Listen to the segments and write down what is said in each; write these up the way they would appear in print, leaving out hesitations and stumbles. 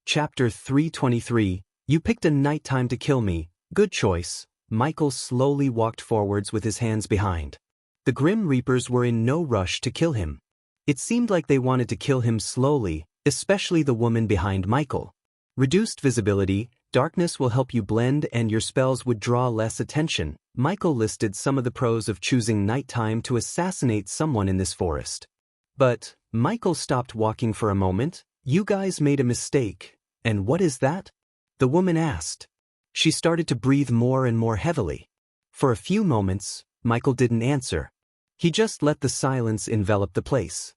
Chapter 323, You picked a night time to kill me, good choice. Michael slowly walked forwards with his hands behind. The Grim Reapers were in no rush to kill him. It seemed like they wanted to kill him slowly, especially the woman behind Michael. Reduced visibility, darkness will help you blend and your spells would draw less attention. Michael listed some of the pros of choosing nighttime to assassinate someone in this forest. But, Michael stopped walking for a moment. You guys made a mistake. And what is that? The woman asked. She started to breathe more and more heavily. For a few moments, Michael didn't answer. He just let the silence envelop the place.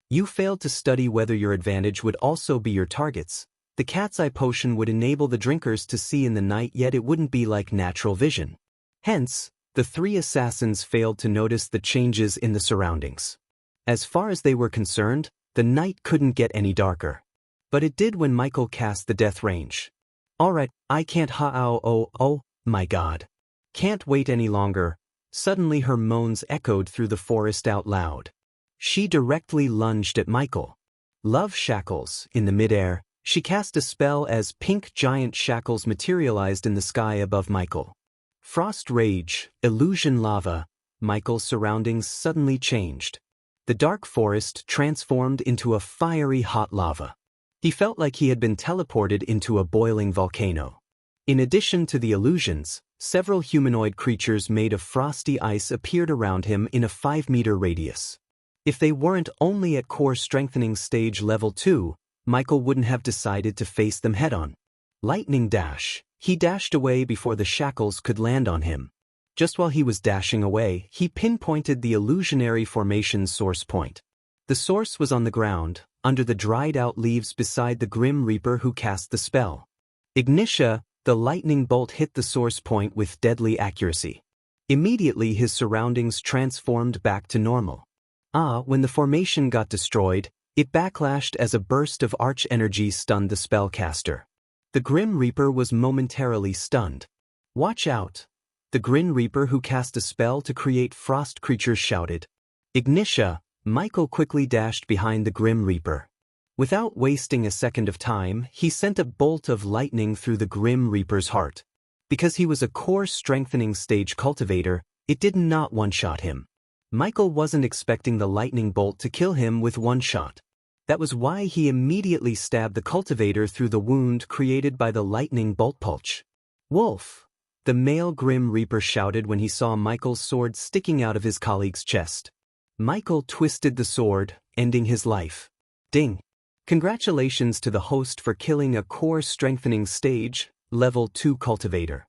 You failed to study whether your advantage would also be your targets. The cat's eye potion would enable the drinkers to see in the night, yet it wouldn't be like natural vision. Hence, the three assassins failed to notice the changes in the surroundings. As far as they were concerned, the night couldn't get any darker. But it did when Michael cast the death range. Alright, I can't oh my god. Can't wait any longer. Suddenly her moans echoed through the forest out loud. She directly lunged at Michael. Love shackles, in the midair, she cast a spell as pink giant shackles materialized in the sky above Michael. Frost rage, illusion lava, Michael's surroundings suddenly changed. The dark forest transformed into a fiery hot lava. He felt like he had been teleported into a boiling volcano. In addition to the illusions, several humanoid creatures made of frosty ice appeared around him in a 5-meter radius. If they weren't only at core strengthening stage level 2, Michael wouldn't have decided to face them head-on. Lightning dash. He dashed away before the shackles could land on him. Just while he was dashing away, he pinpointed the illusionary formation's source point. The source was on the ground, under the dried-out leaves beside the Grim Reaper who cast the spell. Xianxia, the lightning bolt hit the source point with deadly accuracy. Immediately his surroundings transformed back to normal. When the formation got destroyed, it backlashed as a burst of arch energy stunned the spellcaster. The Grim Reaper was momentarily stunned. Watch out! The Grim Reaper who cast a spell to create frost creatures shouted. Xianxia, Michael quickly dashed behind the Grim Reaper. Without wasting a second of time, he sent a bolt of lightning through the Grim Reaper's heart. Because he was a core strengthening stage cultivator, it did not one-shot him. Michael wasn't expecting the lightning bolt to kill him with one shot. That was why he immediately stabbed the cultivator through the wound created by the lightning bolt pulch. Wolf! The male Grim Reaper shouted when he saw Michael's sword sticking out of his colleague's chest. Michael twisted the sword, ending his life. Ding! Congratulations to the host for killing a core strengthening stage, level 2 cultivator.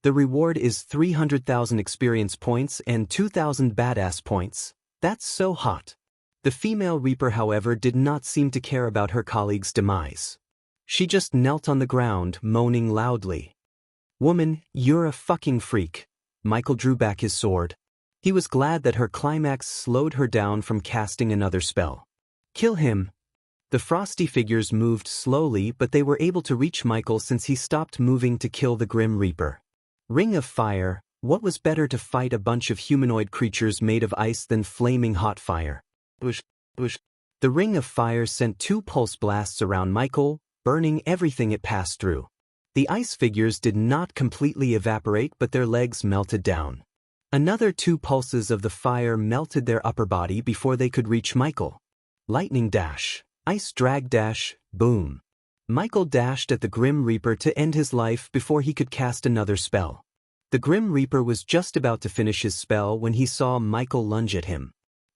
The reward is 300,000 experience points and 2,000 badass points. That's so hot. The female Reaper, however, did not seem to care about her colleague's demise. She just knelt on the ground, moaning loudly. Woman, you're a fucking freak. Michael drew back his sword. He was glad that her climax slowed her down from casting another spell. Kill him. The frosty figures moved slowly, but they were able to reach Michael since he stopped moving to kill the Grim Reaper. Ring of fire. What was better to fight a bunch of humanoid creatures made of ice than flaming hot fire? Bush. The ring of fire sent 2 pulse blasts around Michael, burning everything it passed through. The ice figures did not completely evaporate, but their legs melted down. Another 2 pulses of the fire melted their upper body before they could reach Michael. Lightning dash. Ice drag dash. Boom. Michael dashed at the Grim Reaper to end his life before he could cast another spell. The Grim Reaper was just about to finish his spell when he saw Michael lunge at him.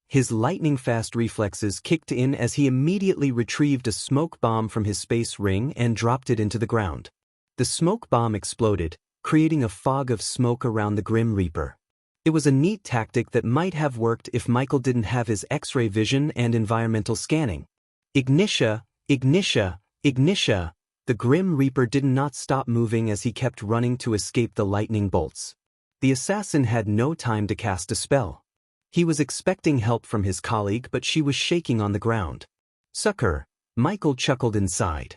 His lightning-fast reflexes kicked in as he immediately retrieved a smoke bomb from his space ring and dropped it into the ground. The smoke bomb exploded, creating a fog of smoke around the Grim Reaper. It was a neat tactic that might have worked if Michael didn't have his X-ray vision and environmental scanning. Xianxia, Xianxia, Xianxia. The Grim Reaper did not stop moving as he kept running to escape the lightning bolts. The assassin had no time to cast a spell. He was expecting help from his colleague, but she was shaking on the ground. Sucker! Michael chuckled inside.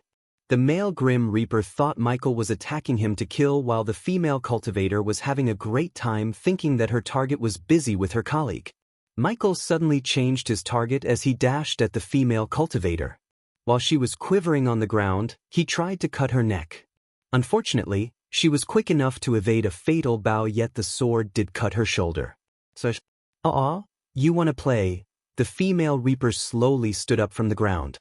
The male Grim Reaper thought Michael was attacking him to kill, while the female cultivator was having a great time thinking that her target was busy with her colleague. Michael suddenly changed his target as he dashed at the female cultivator. While she was quivering on the ground, he tried to cut her neck. Unfortunately, she was quick enough to evade a fatal bow, yet the sword did cut her shoulder. So, you wanna play? The female reaper slowly stood up from the ground.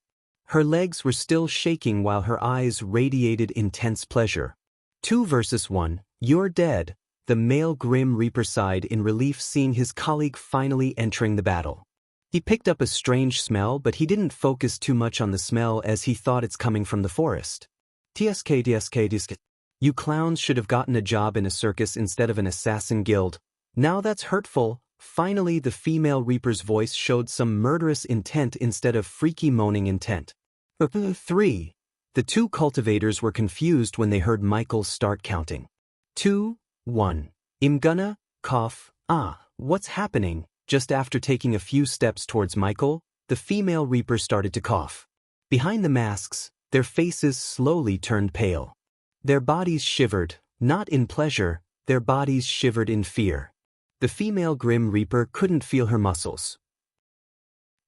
Her legs were still shaking while her eyes radiated intense pleasure. 2 versus 1, you're dead. The male Grim Reaper sighed in relief, seeing his colleague finally entering the battle. He picked up a strange smell, but he didn't focus too much on the smell as he thought it's coming from the forest. TSK. You clowns should have gotten a job in a circus instead of an assassin guild. Now that's hurtful. Finally, the female Reaper's voice showed some murderous intent instead of freaky moaning intent. 3. The 2 cultivators were confused when they heard Michael start counting. 2, 1. I'm gonna cough. What's happening? Just after taking a few steps towards Michael, the female Reaper started to cough. Behind the masks, their faces slowly turned pale. Their bodies shivered, not in pleasure, their bodies shivered in fear. The female Grim Reaper couldn't feel her muscles.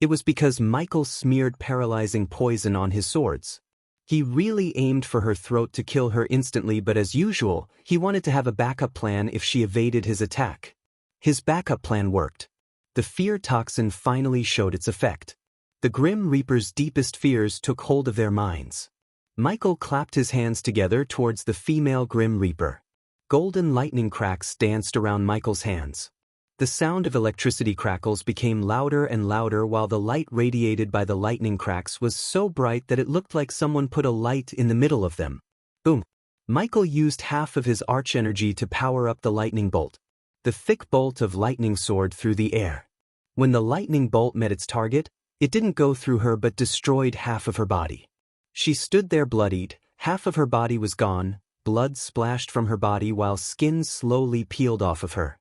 It was because Michael smeared paralyzing poison on his swords. He really aimed for her throat to kill her instantly, but as usual, he wanted to have a backup plan if she evaded his attack. His backup plan worked. The fear toxin finally showed its effect. The Grim Reaper's deepest fears took hold of their minds. Michael clapped his hands together towards the female Grim Reaper. Golden lightning cracks danced around Michael's hands. The sound of electricity crackles became louder and louder while the light radiated by the lightning cracks was so bright that it looked like someone put a light in the middle of them. Boom! Michael used half of his arch energy to power up the lightning bolt. The thick bolt of lightning soared through the air. When the lightning bolt met its target, it didn't go through her but destroyed half of her body. She stood there bloodied, half of her body was gone, blood splashed from her body while skin slowly peeled off of her.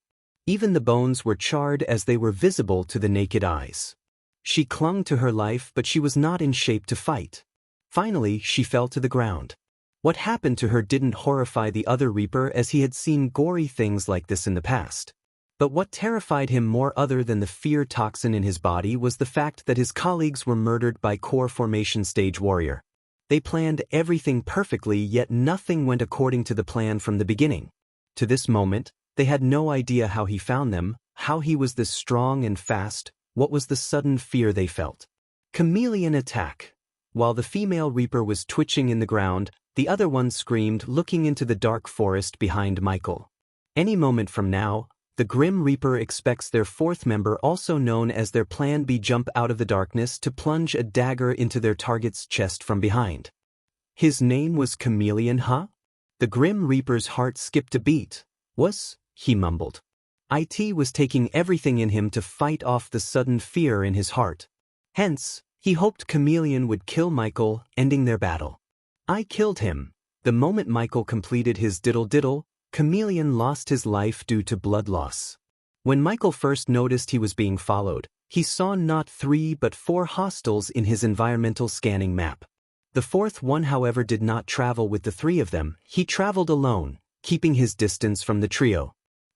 Even the bones were charred as they were visible to the naked eyes. She clung to her life, but she was not in shape to fight. Finally, she fell to the ground. What happened to her didn't horrify the other Reaper, as he had seen gory things like this in the past. But what terrified him more, other than the fear toxin in his body, was the fact that his colleagues were murdered by Core Formation Stage Warrior. They planned everything perfectly, yet nothing went according to the plan from the beginning. To this moment, they had no idea how he found them, how he was this strong and fast, what was the sudden fear they felt. Chameleon attack. While the female Reaper was twitching in the ground, the other one screamed, looking into the dark forest behind Michael. Any moment from now, the Grim Reaper expects their 4th member, also known as their Plan B, jump out of the darkness to plunge a dagger into their target's chest from behind. His name was Chameleon, huh? The Grim Reaper's heart skipped a beat. He mumbled. It was taking everything in him to fight off the sudden fear in his heart. Hence, he hoped Chameleon would kill Michael, ending their battle. I killed him. The moment Michael completed his diddle-diddle, Chameleon lost his life due to blood loss. When Michael first noticed he was being followed, he saw not 3 but 4 hostiles in his environmental scanning map. The 4th one, however, did not travel with the 3 of them. He traveled alone, keeping his distance from the trio.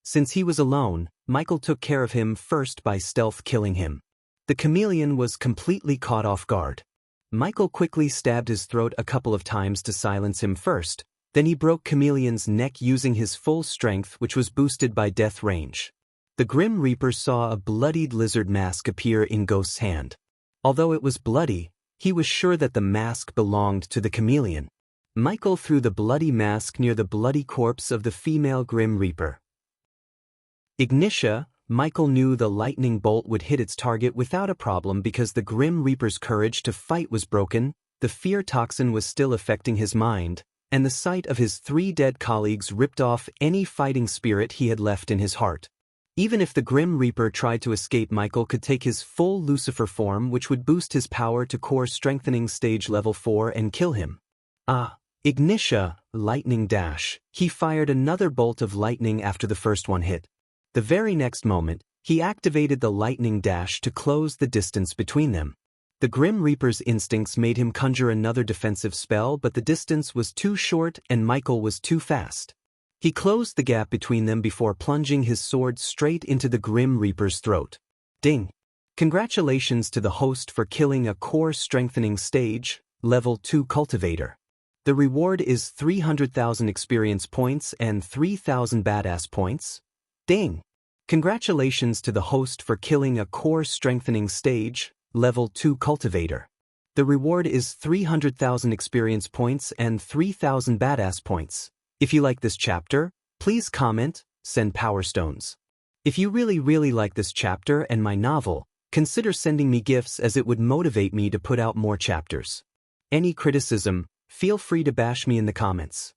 Since he was alone, Michael took care of him first by stealth killing him. The Chameleon was completely caught off guard. Michael quickly stabbed his throat a couple of times to silence him first, then he broke Chameleon's neck using his full strength, which was boosted by death range. The Grim Reaper saw a bloodied lizard mask appear in Ghost's hand. Although it was bloody, he was sure that the mask belonged to the Chameleon. Michael threw the bloody mask near the bloody corpse of the female Grim Reaper. Xianxia, Michael knew the lightning bolt would hit its target without a problem because the Grim Reaper's courage to fight was broken, the fear toxin was still affecting his mind, and the sight of his 3 dead colleagues ripped off any fighting spirit he had left in his heart. Even if the Grim Reaper tried to escape, Michael could take his full Lucifer form, which would boost his power to core strengthening stage level 4 and kill him. Xianxia, lightning dash. He fired another bolt of lightning after the first one hit. The very next moment, he activated the lightning dash to close the distance between them. The Grim Reaper's instincts made him conjure another defensive spell, but the distance was too short and Michael was too fast. He closed the gap between them before plunging his sword straight into the Grim Reaper's throat. Ding! Congratulations to the host for killing a core strengthening stage. Level 2 Cultivator. The reward is 300,000 experience points and 3,000 badass points. Ding! Congratulations to the host for killing a core strengthening stage, Level 2 Cultivator. The reward is 300,000 experience points and 3,000 badass points. If you like this chapter, please comment, send power stones. If you really like this chapter and my novel, consider sending me gifts as it would motivate me to put out more chapters. Any criticism, feel free to bash me in the comments.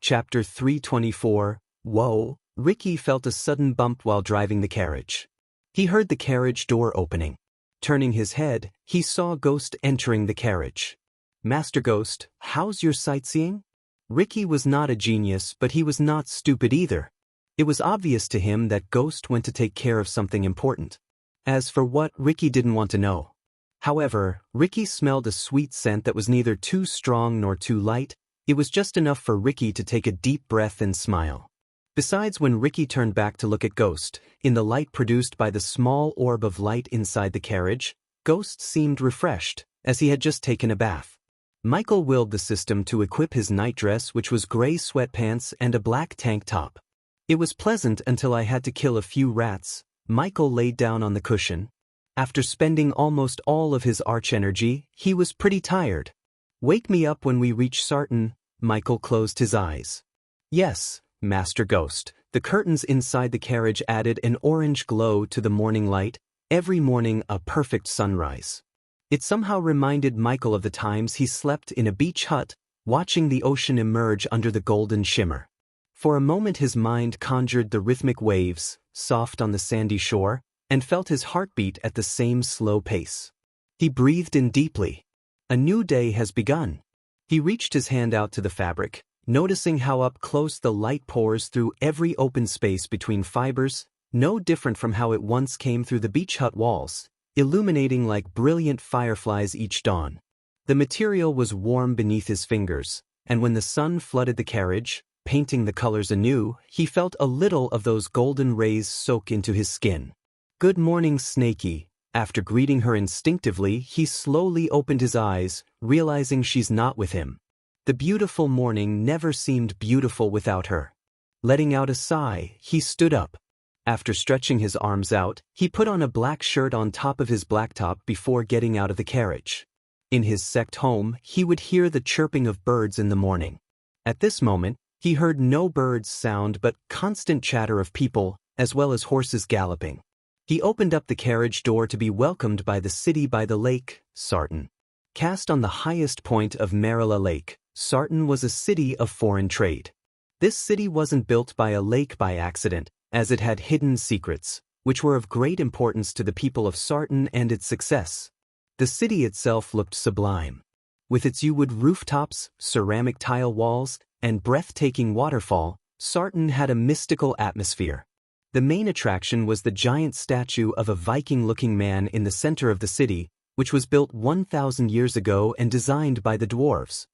Chapter 324. Whoa! Ricky felt a sudden bump while driving the carriage. He heard the carriage door opening. Turning his head, he saw Ghost entering the carriage. Master Ghost, how's your sightseeing? Ricky was not a genius, but he was not stupid either. It was obvious to him that Ghost went to take care of something important. As for what, Ricky didn't want to know. However, Ricky smelled a sweet scent that was neither too strong nor too light. It was just enough for Ricky to take a deep breath and smile. Besides, when Ricky turned back to look at Ghost, in the light produced by the small orb of light inside the carriage, Ghost seemed refreshed, as he had just taken a bath. Michael willed the system to equip his night dress, which was gray sweatpants and a black tank top. It was pleasant until I had to kill a few rats. Michael laid down on the cushion. After spending almost all of his arch energy, he was pretty tired. Wake me up when we reach Sarton. Michael closed his eyes. Yes, Master Ghost. The curtains inside the carriage added an orange glow to the morning light, every morning a perfect sunrise. It somehow reminded Michael of the times he slept in a beach hut, watching the ocean emerge under the golden shimmer. For a moment his mind conjured the rhythmic waves, soft on the sandy shore, and felt his heartbeat at the same slow pace. He breathed in deeply. A new day has begun. He reached his hand out to the fabric, noticing how up close the light pours through every open space between fibers, no different from how it once came through the beach hut walls, illuminating like brilliant fireflies each dawn. The material was warm beneath his fingers, and when the sun flooded the carriage, painting the colors anew, he felt a little of those golden rays soak into his skin. Good morning, Snakey. After greeting her instinctively, he slowly opened his eyes, realizing she's not with him. The beautiful morning never seemed beautiful without her. Letting out a sigh, he stood up. After stretching his arms out, he put on a black shirt on top of his black top before getting out of the carriage. In his sect home, he would hear the chirping of birds in the morning. At this moment, he heard no birds sound but constant chatter of people, as well as horses galloping. He opened up the carriage door to be welcomed by the city by the lake, Sarton. Cast on the highest point of Marilla Lake, Sarton was a city of foreign trade. This city wasn't built by a lake by accident, as it had hidden secrets, which were of great importance to the people of Sarton and its success. The city itself looked sublime. With its yew-wood rooftops, ceramic tile walls, and breathtaking waterfall, Sarton had a mystical atmosphere. The main attraction was the giant statue of a Viking-looking man in the center of the city, which was built 1,000 years ago and designed by the dwarves.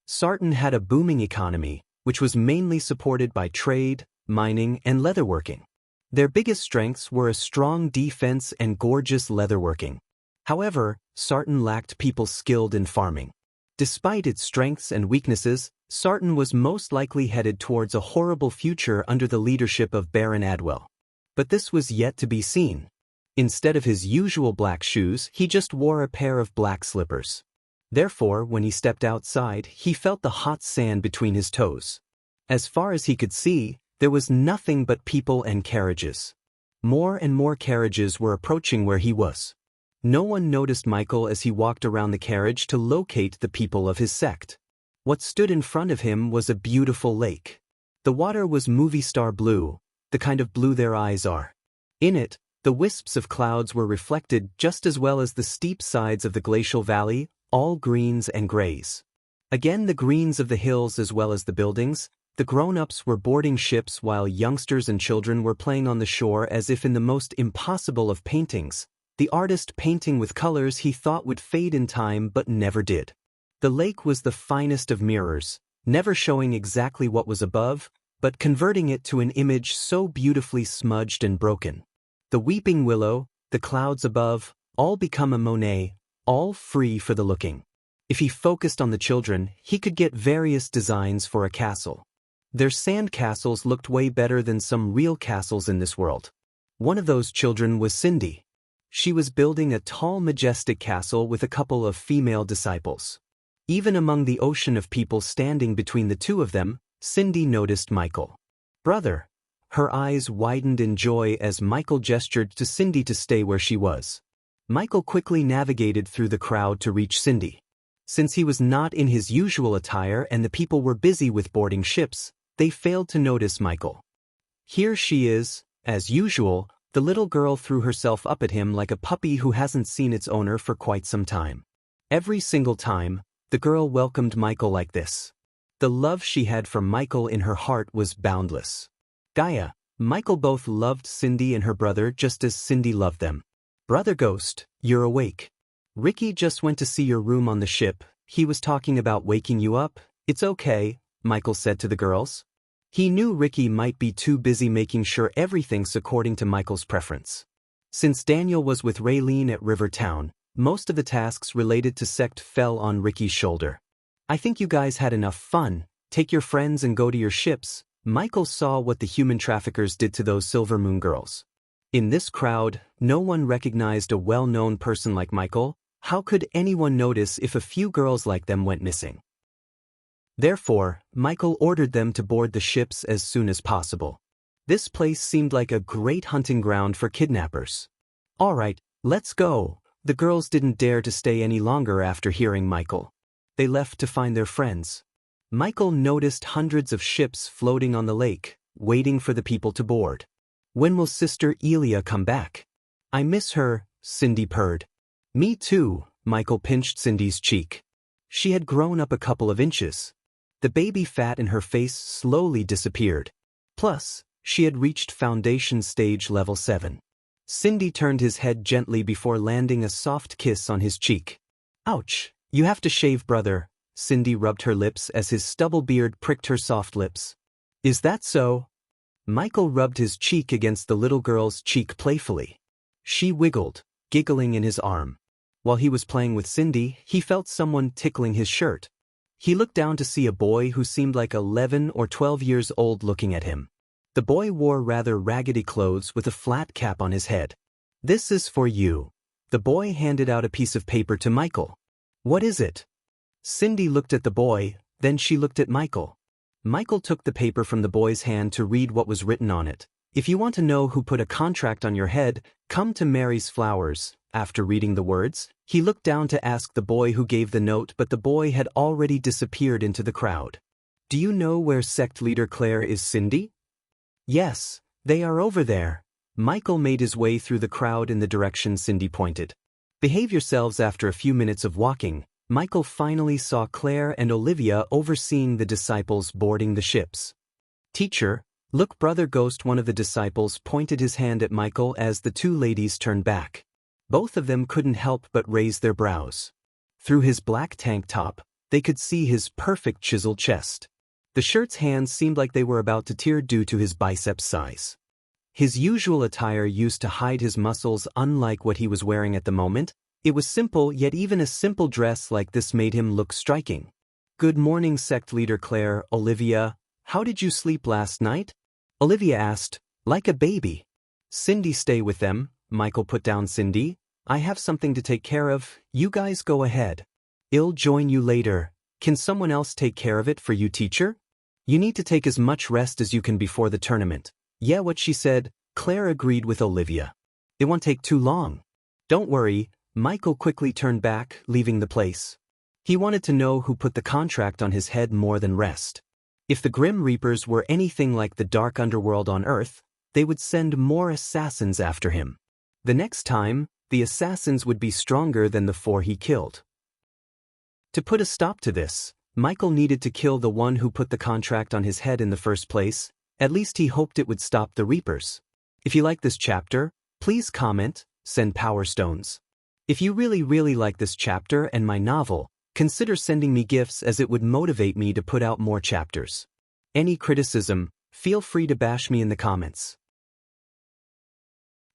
Sarton had a booming economy, which was mainly supported by trade, mining, and leatherworking. Their biggest strengths were a strong defense and gorgeous leatherworking. However, Sarton lacked people skilled in farming. Despite its strengths and weaknesses, Sarton was most likely headed towards a horrible future under the leadership of Baron Adwell. But this was yet to be seen. Instead of his usual black shoes, he just wore a pair of black slippers. Therefore, when he stepped outside, he felt the hot sand between his toes. As far as he could see, there was nothing but people and carriages. More and more carriages were approaching where he was. No one noticed Michael as he walked around the carriage to locate the people of his sect. What stood in front of him was a beautiful lake. The water was movie star blue, the kind of blue their eyes are. In it, the wisps of clouds were reflected just as well as the steep sides of the glacial valley, all greens and grays. Again the greens of the hills as well as the buildings. The grown-ups were boarding ships while youngsters and children were playing on the shore as if in the most impossible of paintings, the artist painting with colors he thought would fade in time but never did. The lake was the finest of mirrors, never showing exactly what was above, but converting it to an image so beautifully smudged and broken. The weeping willow, the clouds above, all become a Monet, all free for the looking. If he focused on the children, he could get various designs for a castle. Their sand castles looked way better than some real castles in this world. One of those children was Cindy. She was building a tall, majestic castle with a couple of female disciples. Even among the ocean of people standing between the two of them, Cindy noticed Michael. "Brother." Her eyes widened in joy as Michael gestured to Cindy to stay where she was. Michael quickly navigated through the crowd to reach Cindy. Since he was not in his usual attire and the people were busy with boarding ships, they failed to notice Michael. "Here she is." As usual, the little girl threw herself up at him like a puppy who hasn't seen its owner for quite some time. Every single time, the girl welcomed Michael like this. The love she had for Michael in her heart was boundless. Gaia, Michael both loved Cindy and her brother just as Cindy loved them. "Brother Ghost, you're awake. Ricky just went to see your room on the ship. He was talking about waking you up." "It's okay," Michael said to the girls. He knew Ricky might be too busy making sure everything's according to Michael's preference. Since Daniel was with Raylene at River Town, most of the tasks related to sect fell on Ricky's shoulder. "I think you guys had enough fun. Take your friends and go to your ships." Michael saw what the human traffickers did to those Silver Moon girls. In this crowd, no one recognized a well-known person like Michael. How could anyone notice if a few girls like them went missing? Therefore, Michael ordered them to board the ships as soon as possible. This place seemed like a great hunting ground for kidnappers. "All right, let's go." The girls didn't dare to stay any longer after hearing Michael. They left to find their friends. Michael noticed hundreds of ships floating on the lake, waiting for the people to board. "When will Sister Elia come back?" "I miss her," Cindy purred. "Me too." Michael pinched Cindy's cheek. She had grown up a couple of inches. The baby fat in her face slowly disappeared. Plus, she had reached foundation stage level 7. Cindy turned his head gently before landing a soft kiss on his cheek. "Ouch, you have to shave, brother." Cindy rubbed her lips as his stubble beard pricked her soft lips. "Is that so?" Michael rubbed his cheek against the little girl's cheek playfully. She wiggled, giggling in his arm. While he was playing with Cindy, he felt someone tickling his shirt. He looked down to see a boy who seemed like 11 or 12 years old looking at him. The boy wore rather raggedy clothes with a flat cap on his head. "This is for you." The boy handed out a piece of paper to Michael. "What is it?" Cindy looked at the boy, then she looked at Michael. Michael took the paper from the boy's hand to read what was written on it. "If you want to know who put a contract on your head, come to Mary's Flowers." After reading the words, he looked down to ask the boy who gave the note, but the boy had already disappeared into the crowd. "Do you know where sect leader Claire is, Cindy?" "Yes, they are over there." Michael made his way through the crowd in the direction Cindy pointed. Behave yourselves. After a few minutes of walking, Michael finally saw Claire and Olivia overseeing the disciples boarding the ships. "Teacher, look." Brother Ghost, one of the disciples, pointed his hand at Michael as the two ladies turned back. Both of them couldn't help but raise their brows. Through his black tank top, they could see his perfect chiseled chest. The shirt's hands seemed like they were about to tear due to his biceps size. His usual attire used to hide his muscles, unlike what he was wearing at the moment. It was simple, yet even a simple dress like this made him look striking. "Good morning, sect leader Claire." "Olivia, how did you sleep last night?" Olivia asked, like a baby. "Cindy, stay with them." Michael put down Cindy. "I have something to take care of. You guys go ahead. I'll join you later." "Can someone else take care of it for you, teacher? You need to take as much rest as you can before the tournament." "Yeah, what she said." Claire agreed with Olivia. "It won't take too long." "Don't worry." Michael quickly turned back, leaving the place. He wanted to know who put the contract on his head more than rest. If the Grim Reapers were anything like the dark underworld on Earth, they would send more assassins after him. The next time, the assassins would be stronger than the 4 he killed. To put a stop to this, Michael needed to kill the one who put the contract on his head in the first place. At least he hoped it would stop the Reapers. If you like this chapter, please comment, send Power Stones. If you really like this chapter and my novel, consider sending me gifts, as it would motivate me to put out more chapters. Any criticism, feel free to bash me in the comments.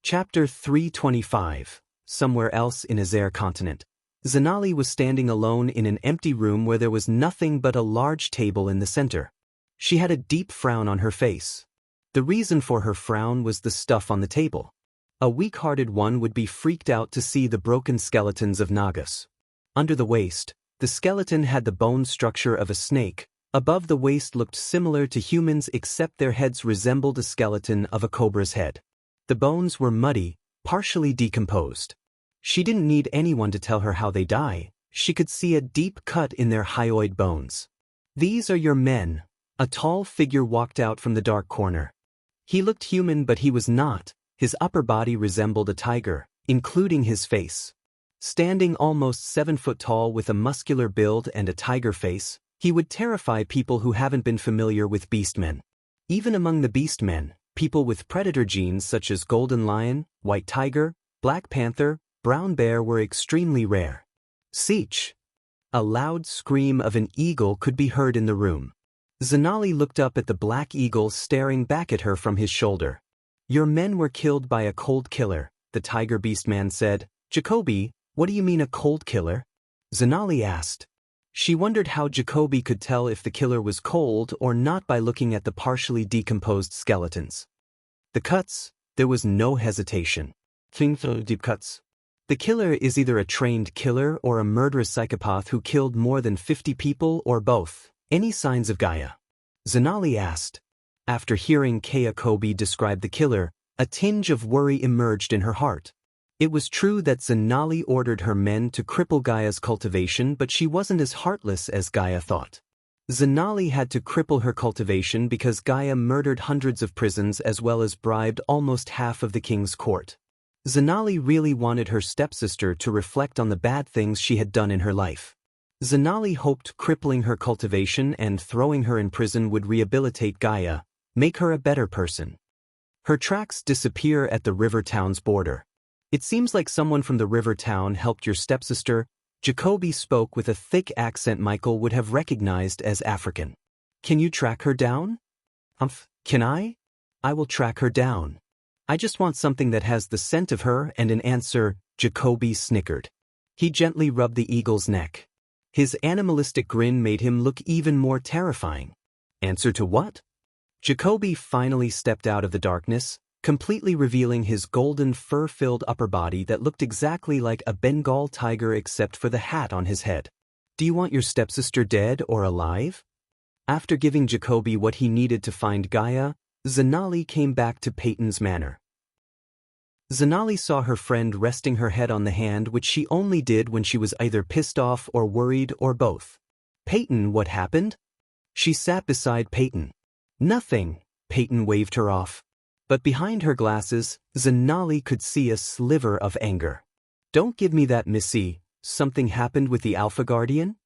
Chapter 325, Somewhere Else in Azare Continent. Zanali was standing alone in an empty room where there was nothing but a large table in the center. She had a deep frown on her face. The reason for her frown was the stuff on the table. A weak-hearted one would be freaked out to see the broken skeletons of Nagas. Under the waist, the skeleton had the bone structure of a snake. Above the waist looked similar to humans except their heads resembled a skeleton of a cobra's head. The bones were muddy, partially decomposed. She didn't need anyone to tell her how they die. She could see a deep cut in their hyoid bones. "These are your men." A tall figure walked out from the dark corner. He looked human, but he was not. His upper body resembled a tiger, including his face. Standing almost 7 foot tall with a muscular build and a tiger face, he would terrify people who haven't been familiar with beastmen. Even among the beastmen, people with predator genes such as golden lion, white tiger, black panther, brown bear were extremely rare. "Seech!" A loud scream of an eagle could be heard in the room. Zanali looked up at the black eagle staring back at her from his shoulder. "Your men were killed by a cold killer," the tiger beastman said. "Jacoby, what do you mean a cold killer?" Zanali asked. She wondered how Jacoby could tell if the killer was cold or not by looking at the partially decomposed skeletons. The cuts, there was no hesitation. Deep cuts. The killer is either a trained killer or a murderous psychopath who killed more than 50 people or both. "Any signs of Gaia?" Zanali asked. After hearing Jacoby describe the killer, a tinge of worry emerged in her heart. It was true that Zanali ordered her men to cripple Gaia's cultivation, but she wasn't as heartless as Gaia thought. Zanali had to cripple her cultivation because Gaia murdered hundreds of prisons as well as bribed almost half of the king's court. Zanali really wanted her stepsister to reflect on the bad things she had done in her life. Zanali hoped crippling her cultivation and throwing her in prison would rehabilitate Gaia, make her a better person. Her tracks disappear at the river town's border. "It seems like someone from the river town helped your stepsister." Jacoby spoke with a thick accent Michael would have recognized as African. "Can you track her down?" Can I? I will track her down. I just want something that has the scent of her," and in answer, Jacoby snickered. He gently rubbed the eagle's neck. His animalistic grin made him look even more terrifying. "Answer to what?" Jacoby finally stepped out of the darkness, completely revealing his golden fur-filled upper body that looked exactly like a Bengal tiger except for the hat on his head. "Do you want your stepsister dead or alive?" After giving Jacoby what he needed to find Gaia, Zanali came back to Peyton's manor. Zanali saw her friend resting her head on the hand, which she only did when she was either pissed off or worried or both. "Peyton, what happened?" She sat beside Peyton. "Nothing," Peyton waved her off. But behind her glasses, Zanali could see a sliver of anger. "Don't give me that, Missy. Something happened with the Alpha Guardian?"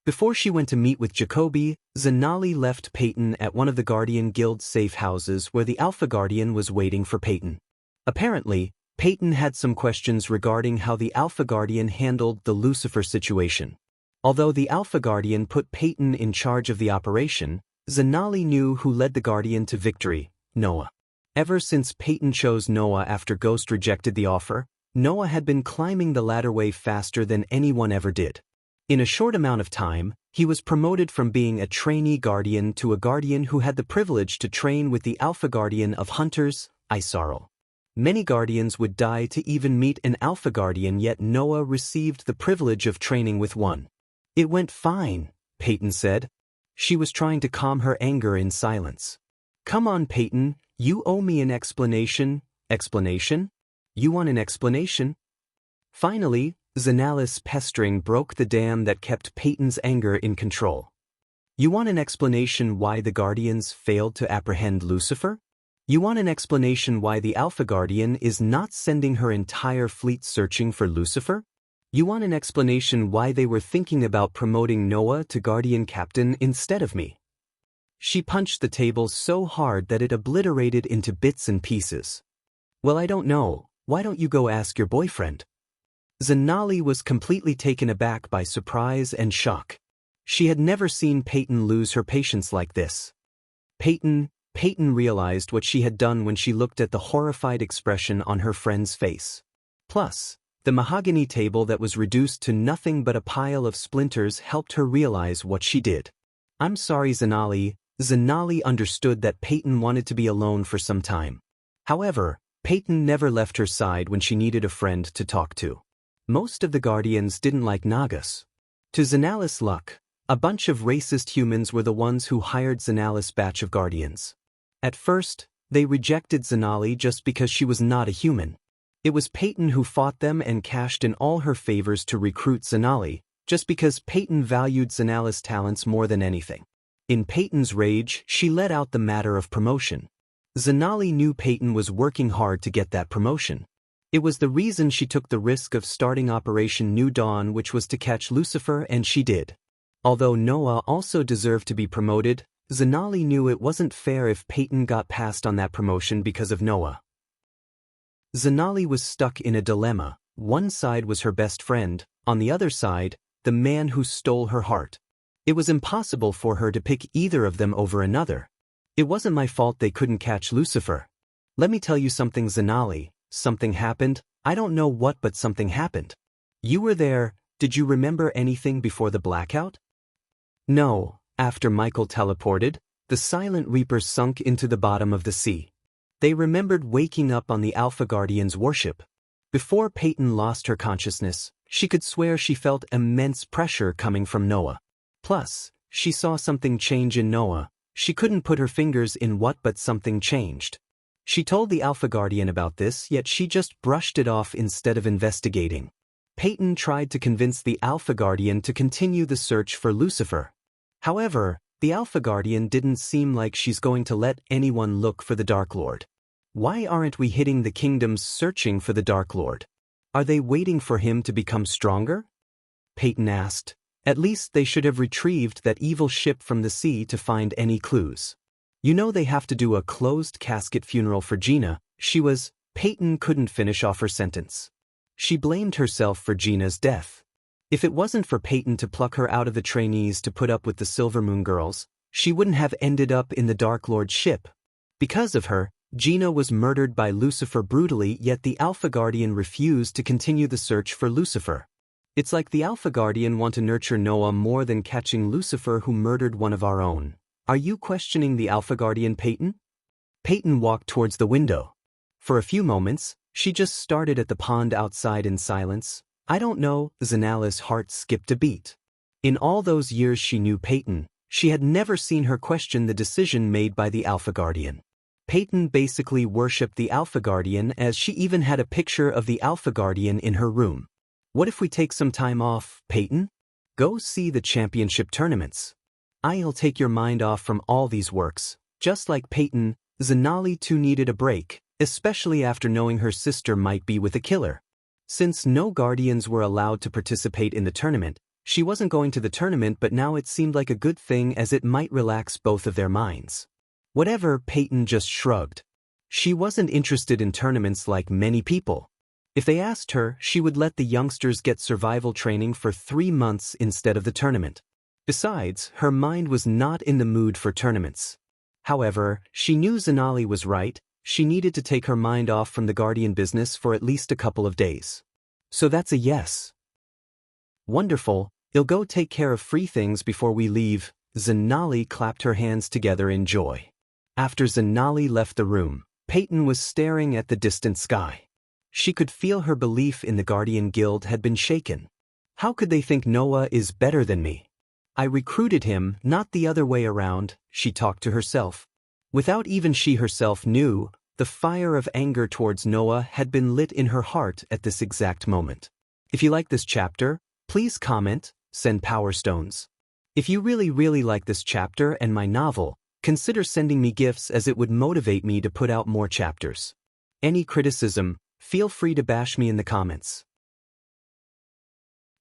Before she went to meet with Jacoby, Zanali left Peyton at one of the Guardian Guild's safe houses where the Alpha Guardian was waiting for Peyton. Apparently, Peyton had some questions regarding how the Alpha Guardian handled the Lucifer situation. Although the Alpha Guardian put Peyton in charge of the operation, Zanali knew who led the Guardian to victory: Noah. Ever since Peyton chose Noah after Ghost rejected the offer, Noah had been climbing the ladder way faster than anyone ever did. In a short amount of time, he was promoted from being a trainee Guardian to a Guardian who had the privilege to train with the Alpha Guardian of Hunters, Isarl. Many Guardians would die to even meet an Alpha Guardian, yet Noah received the privilege of training with one. "It went fine," Peyton said. She was trying to calm her anger in silence. "Come on, Peyton, you owe me an explanation." "Explanation? You want an explanation?" Finally, Zanali's pestering broke the dam that kept Peyton's anger in control. "You want an explanation why the Guardians failed to apprehend Lucifer? You want an explanation why the Alpha Guardian is not sending her entire fleet searching for Lucifer? You want an explanation why they were thinking about promoting Noah to Guardian Captain instead of me?" She punched the table so hard that it obliterated into bits and pieces. "Well, I don't know. Why don't you go ask your boyfriend?" Zanali was completely taken aback by surprise and shock. She had never seen Peyton lose her patience like this. Peyton realized what she had done when she looked at the horrified expression on her friend's face. Plus, The mahogany table that was reduced to nothing but a pile of splinters helped her realize what she did. "I'm sorry, Zanali." Zanali understood that Peyton wanted to be alone for some time. However, Peyton never left her side when she needed a friend to talk to. Most of the Guardians didn't like Nagas. To Zanali's luck, a bunch of racist humans were the ones who hired Zanali's batch of Guardians. At first, they rejected Zanali just because she was not a human. It was Peyton who fought them and cashed in all her favors to recruit Zanali, just because Peyton valued Zanali's talents more than anything. In Peyton's rage, she let out the matter of promotion. Zanali knew Peyton was working hard to get that promotion. It was the reason she took the risk of starting Operation New Dawn, which was to catch Lucifer, and she did. Although Noah also deserved to be promoted, Zanali knew it wasn't fair if Peyton got passed on that promotion because of Noah. Zanali was stuck in a dilemma. One side was her best friend, on the other side, the man who stole her heart. It was impossible for her to pick either of them over another. "It wasn't my fault they couldn't catch Lucifer. Let me tell you something, Zanali. Something happened. I don't know what, but something happened. You were there. Did you remember anything before the blackout?" No. After Michael teleported, the Silent Reapers sunk into the bottom of the sea. They remembered waking up on the Alpha Guardian's warship. Before Peyton lost her consciousness, she could swear she felt immense pressure coming from Noah. Plus, she saw something change in Noah. She couldn't put her fingers in what, but something changed. She told the Alpha Guardian about this, yet she just brushed it off instead of investigating. Peyton tried to convince the Alpha Guardian to continue the search for Lucifer. However, the Alpha Guardian didn't seem like she's going to let anyone look for the Dark Lord. "Why aren't we hitting the kingdoms searching for the Dark Lord? Are they waiting for him to become stronger?" Peyton asked. At least they should have retrieved that evil ship from the sea to find any clues. "You know they have to do a closed casket funeral for Gina." Peyton couldn't finish off her sentence. She blamed herself for Gina's death. If it wasn't for Peyton to pluck her out of the trainees to put up with the Silvermoon girls, she wouldn't have ended up in the Dark Lord's ship. Because of her, Gina was murdered by Lucifer brutally, yet the Alpha Guardian refused to continue the search for Lucifer. It's like the Alpha Guardian want to nurture Noah more than catching Lucifer, who murdered one of our own. "Are you questioning the Alpha Guardian, Peyton?" Peyton walked towards the window. For a few moments, she just stared at the pond outside in silence. "I don't know." Zanali's heart skipped a beat. In all those years she knew Peyton, she had never seen her question the decision made by the Alpha Guardian. Peyton basically worshipped the Alpha Guardian, as she even had a picture of the Alpha Guardian in her room. "What if we take some time off, Peyton? Go see the championship tournaments. I'll take your mind off from all these works." Just like Peyton, Zanali too needed a break, especially after knowing her sister might be with a killer. Since no Guardians were allowed to participate in the tournament, she wasn't going to the tournament, but now it seemed like a good thing as it might relax both of their minds. Whatever, Peyton just shrugged. She wasn't interested in tournaments like many people. If they asked her, she would let the youngsters get survival training for 3 months instead of the tournament. Besides, her mind was not in the mood for tournaments. However, she knew Zanali was right. She needed to take her mind off from the Guardian business for at least a couple of days. "So that's a yes." "Wonderful. I'll go take care of free things before we leave." Zanali clapped her hands together in joy. After Zanali left the room, Peyton was staring at the distant sky. She could feel her belief in the Guardian Guild had been shaken. "How could they think Noah is better than me? I recruited him, not the other way around," she talked to herself. Without even she herself knew, the fire of anger towards Noah had been lit in her heart at this exact moment. If you like this chapter, please comment, send Power Stones. If you really like this chapter and my novel, consider sending me gifts, as it would motivate me to put out more chapters. Any criticism, feel free to bash me in the comments.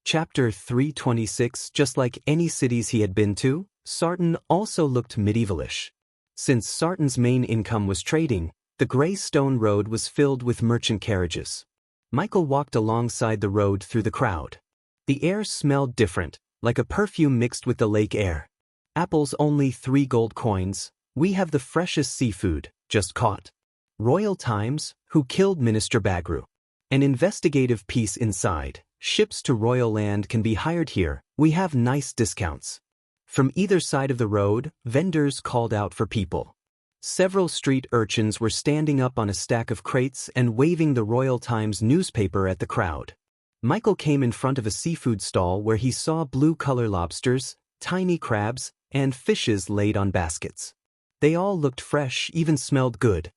Chapter 326. Just like any cities he had been to, Sartan also looked medievalish. Since Sartan's main income was trading, the gray stone road was filled with merchant carriages. Michael walked alongside the road through the crowd. The air smelled different, like a perfume mixed with the lake air. "Apples only 3 gold coins. We have the freshest seafood, just caught." "Royal Times, who killed Minister Bagru?" An investigative piece inside. Ships to Royal Land can be hired here. We have nice discounts. From either side of the road, vendors called out for people. Several street urchins were standing up on a stack of crates and waving the Royal Times newspaper at the crowd. Michael came in front of a seafood stall where he saw blue-color lobsters, tiny crabs, and fishes laid on baskets. They all looked fresh, even smelled good.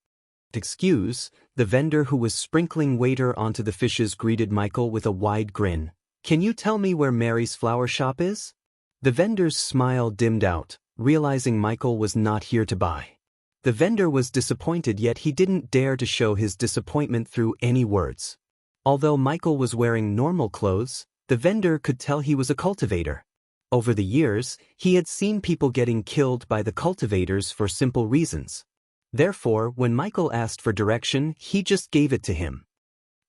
"Excuse," the vendor who was sprinkling water onto the fishes greeted Michael with a wide grin. "Can you tell me where Mary's flower shop is?" The vendor's smile dimmed out, realizing Michael was not here to buy. The vendor was disappointed, yet he didn't dare to show his disappointment through any words. Although Michael was wearing normal clothes, the vendor could tell he was a cultivator. Over the years, he had seen people getting killed by the cultivators for simple reasons. Therefore, when Michael asked for direction, he just gave it to him.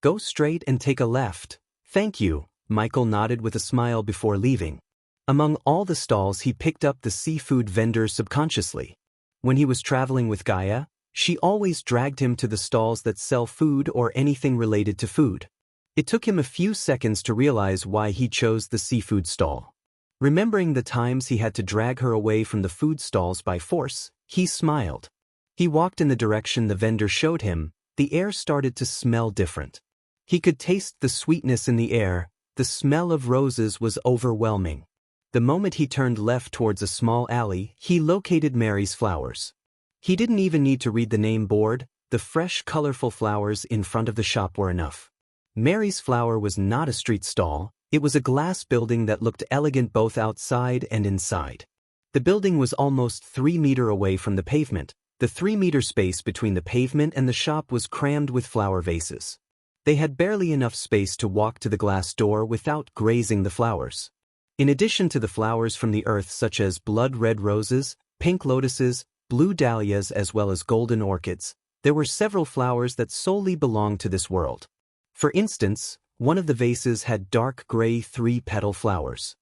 "Go straight and take a left." "Thank you," Michael nodded with a smile before leaving. Among all the stalls, he picked up the seafood vendor subconsciously. When he was traveling with Gaia, she always dragged him to the stalls that sell food or anything related to food. It took him a few seconds to realize why he chose the seafood stall. Remembering the times he had to drag her away from the food stalls by force, he smiled. He walked in the direction the vendor showed him. The air started to smell different. He could taste the sweetness in the air. The smell of roses was overwhelming. The moment he turned left towards a small alley, he located Mary's flowers. He didn't even need to read the name board. The fresh, colorful flowers in front of the shop were enough. Mary's flower was not a street stall. It was a glass building that looked elegant both outside and inside. The building was almost 3 meters away from the pavement. The 3-meter space between the pavement and the shop was crammed with flower vases. They had barely enough space to walk to the glass door without grazing the flowers. In addition to the flowers from the earth such as blood-red roses, pink lotuses, blue dahlias as well as golden orchids, there were several flowers that solely belonged to this world. For instance, one of the vases had dark gray 3-petal flowers.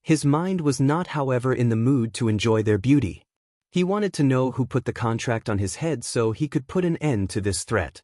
His mind was not, however, in the mood to enjoy their beauty. He wanted to know who put the contract on his head so he could put an end to this threat.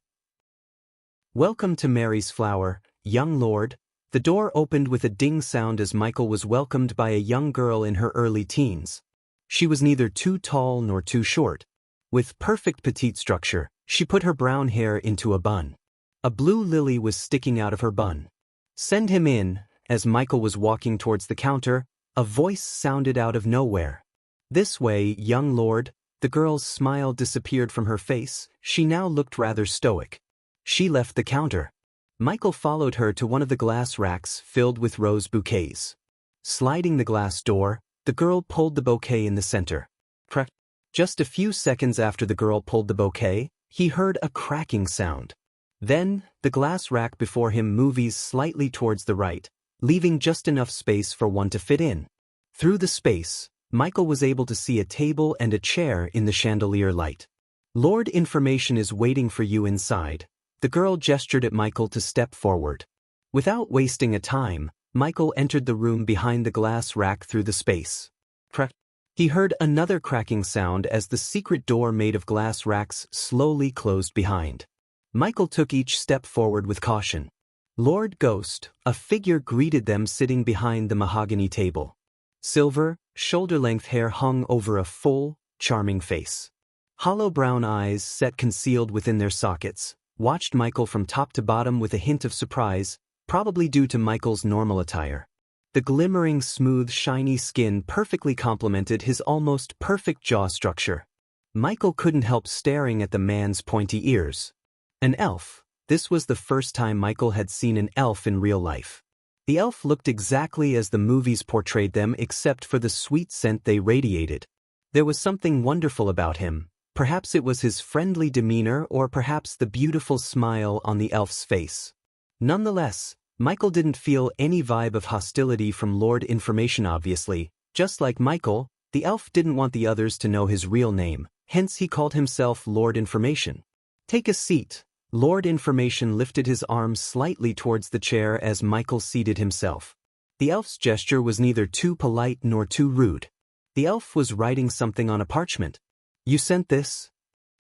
"Welcome to Mary's flower, young lord." The door opened with a ding sound as Michael was welcomed by a young girl in her early teens. She was neither too tall nor too short. With perfect petite structure, she put her brown hair into a bun. A blue lily was sticking out of her bun. "Send him in." As Michael was walking towards the counter, a voice sounded out of nowhere. "This way, young lord." The girl's smile disappeared from her face. She now looked rather stoic. She left the counter. Michael followed her to one of the glass racks filled with rose bouquets. Sliding the glass door, the girl pulled the bouquet in the center. Crack. Just a few seconds after the girl pulled the bouquet, he heard a cracking sound. Then, the glass rack before him moves slightly towards the right, leaving just enough space for one to fit in. Through the space, Michael was able to see a table and a chair in the chandelier light. "Lord Information is waiting for you inside." The girl gestured at Michael to step forward. Without wasting a time, Michael entered the room behind the glass rack through the space. Crack. He heard another cracking sound as the secret door made of glass racks slowly closed behind. Michael took each step forward with caution. Lord Ghost, a figure greeted them sitting behind the mahogany table. Silver, shoulder-length hair hung over a full, charming face. Hollow brown eyes, set concealed within their sockets, watched Michael from top to bottom with a hint of surprise, probably due to Michael's normal attire. The glimmering, smooth, shiny skin perfectly complemented his almost perfect jaw structure. Michael couldn't help staring at the man's pointy ears. An elf. This was the first time Michael had seen an elf in real life. The elf looked exactly as the movies portrayed them except for the sweet scent they radiated. There was something wonderful about him. Perhaps it was his friendly demeanor or perhaps the beautiful smile on the elf's face. Nonetheless, Michael didn't feel any vibe of hostility from Lord Information obviously. Just like Michael, the elf didn't want the others to know his real name, hence he called himself Lord Information. "Take a seat." Lord Information lifted his arms slightly towards the chair as Michael seated himself. The elf's gesture was neither too polite nor too rude. The elf was writing something on a parchment. "You sent this?"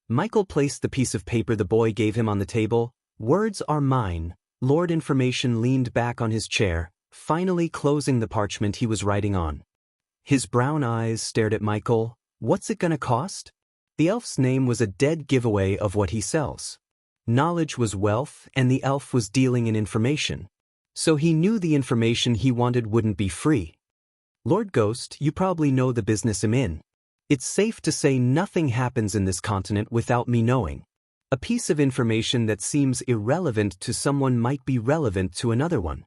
Michael placed the piece of paper the boy gave him on the table. "Words are mine. Lord Information leaned back on his chair, finally closing the parchment he was writing on. His brown eyes stared at Michael. What's it gonna cost? The elf's name was a dead giveaway of what he sells. Knowledge was wealth, and the elf was dealing in information. So he knew the information he wanted wouldn't be free. Lord Ghost, you probably know the business I'm in. It's safe to say nothing happens in this continent without me knowing. A piece of information that seems irrelevant to someone might be relevant to another one.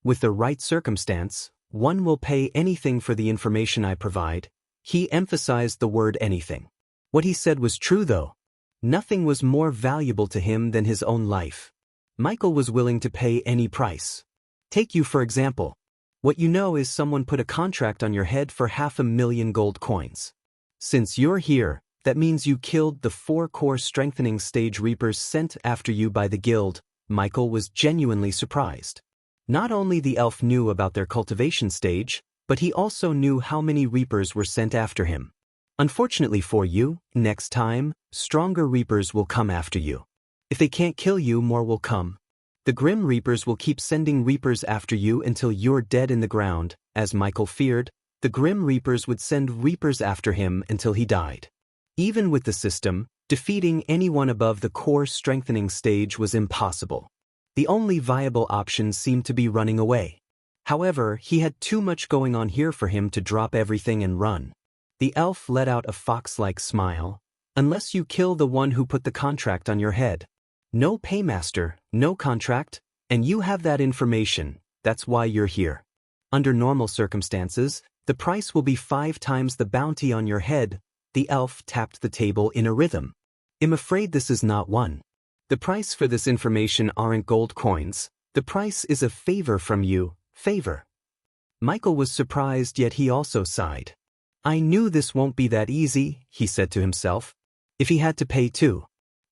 With the right circumstance, one will pay anything for the information I provide. He emphasized the word anything. What he said was true though. Nothing was more valuable to him than his own life. Michael was willing to pay any price. Take you for example. What you know is someone put a contract on your head for 500,000 gold coins. Since you're here, that means you killed the 4 core strengthening stage reapers sent after you by the guild. Michael was genuinely surprised. Not only the elf knew about their cultivation stage, but he also knew how many reapers were sent after him. Unfortunately for you, next time, stronger reapers will come after you. If they can't kill you, more will come. The Grim Reapers will keep sending reapers after you until you're dead in the ground. As Michael feared, the Grim Reapers would send reapers after him until he died. Even with the system, defeating anyone above the core strengthening stage was impossible. The only viable option seemed to be running away. However, he had too much going on here for him to drop everything and run. The elf let out a fox-like smile. Unless you kill the one who put the contract on your head. No paymaster, no contract, and you have that information. That's why you're here. Under normal circumstances, the price will be 5 times the bounty on your head. The elf tapped the table in a rhythm. I'm afraid this is not one. The price for this information aren't gold coins. The price is a favor from you. Favor. Michael was surprised, yet he also sighed. I knew this won't be that easy, he said to himself. If he had to pay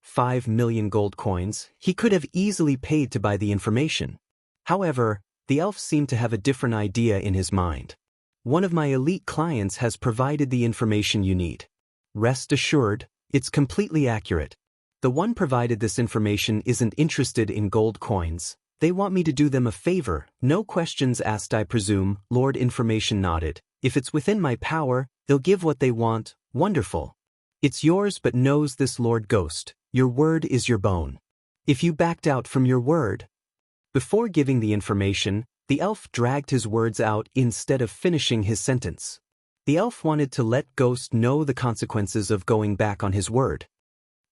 5 million gold coins, he could have easily paid to buy the information. However, the elf seemed to have a different idea in his mind. One of my elite clients has provided the information you need. Rest assured, it's completely accurate. The one provided this information isn't interested in gold coins. They want me to do them a favor. No questions asked, I presume. Lord Information nodded. If it's within my power, they'll give what they want. Wonderful. It's yours, but knows this, Lord Ghost. Your word is your bone. If you backed out from your word. Before giving the information, the elf dragged his words out instead of finishing his sentence. The elf wanted to let Ghost know the consequences of going back on his word.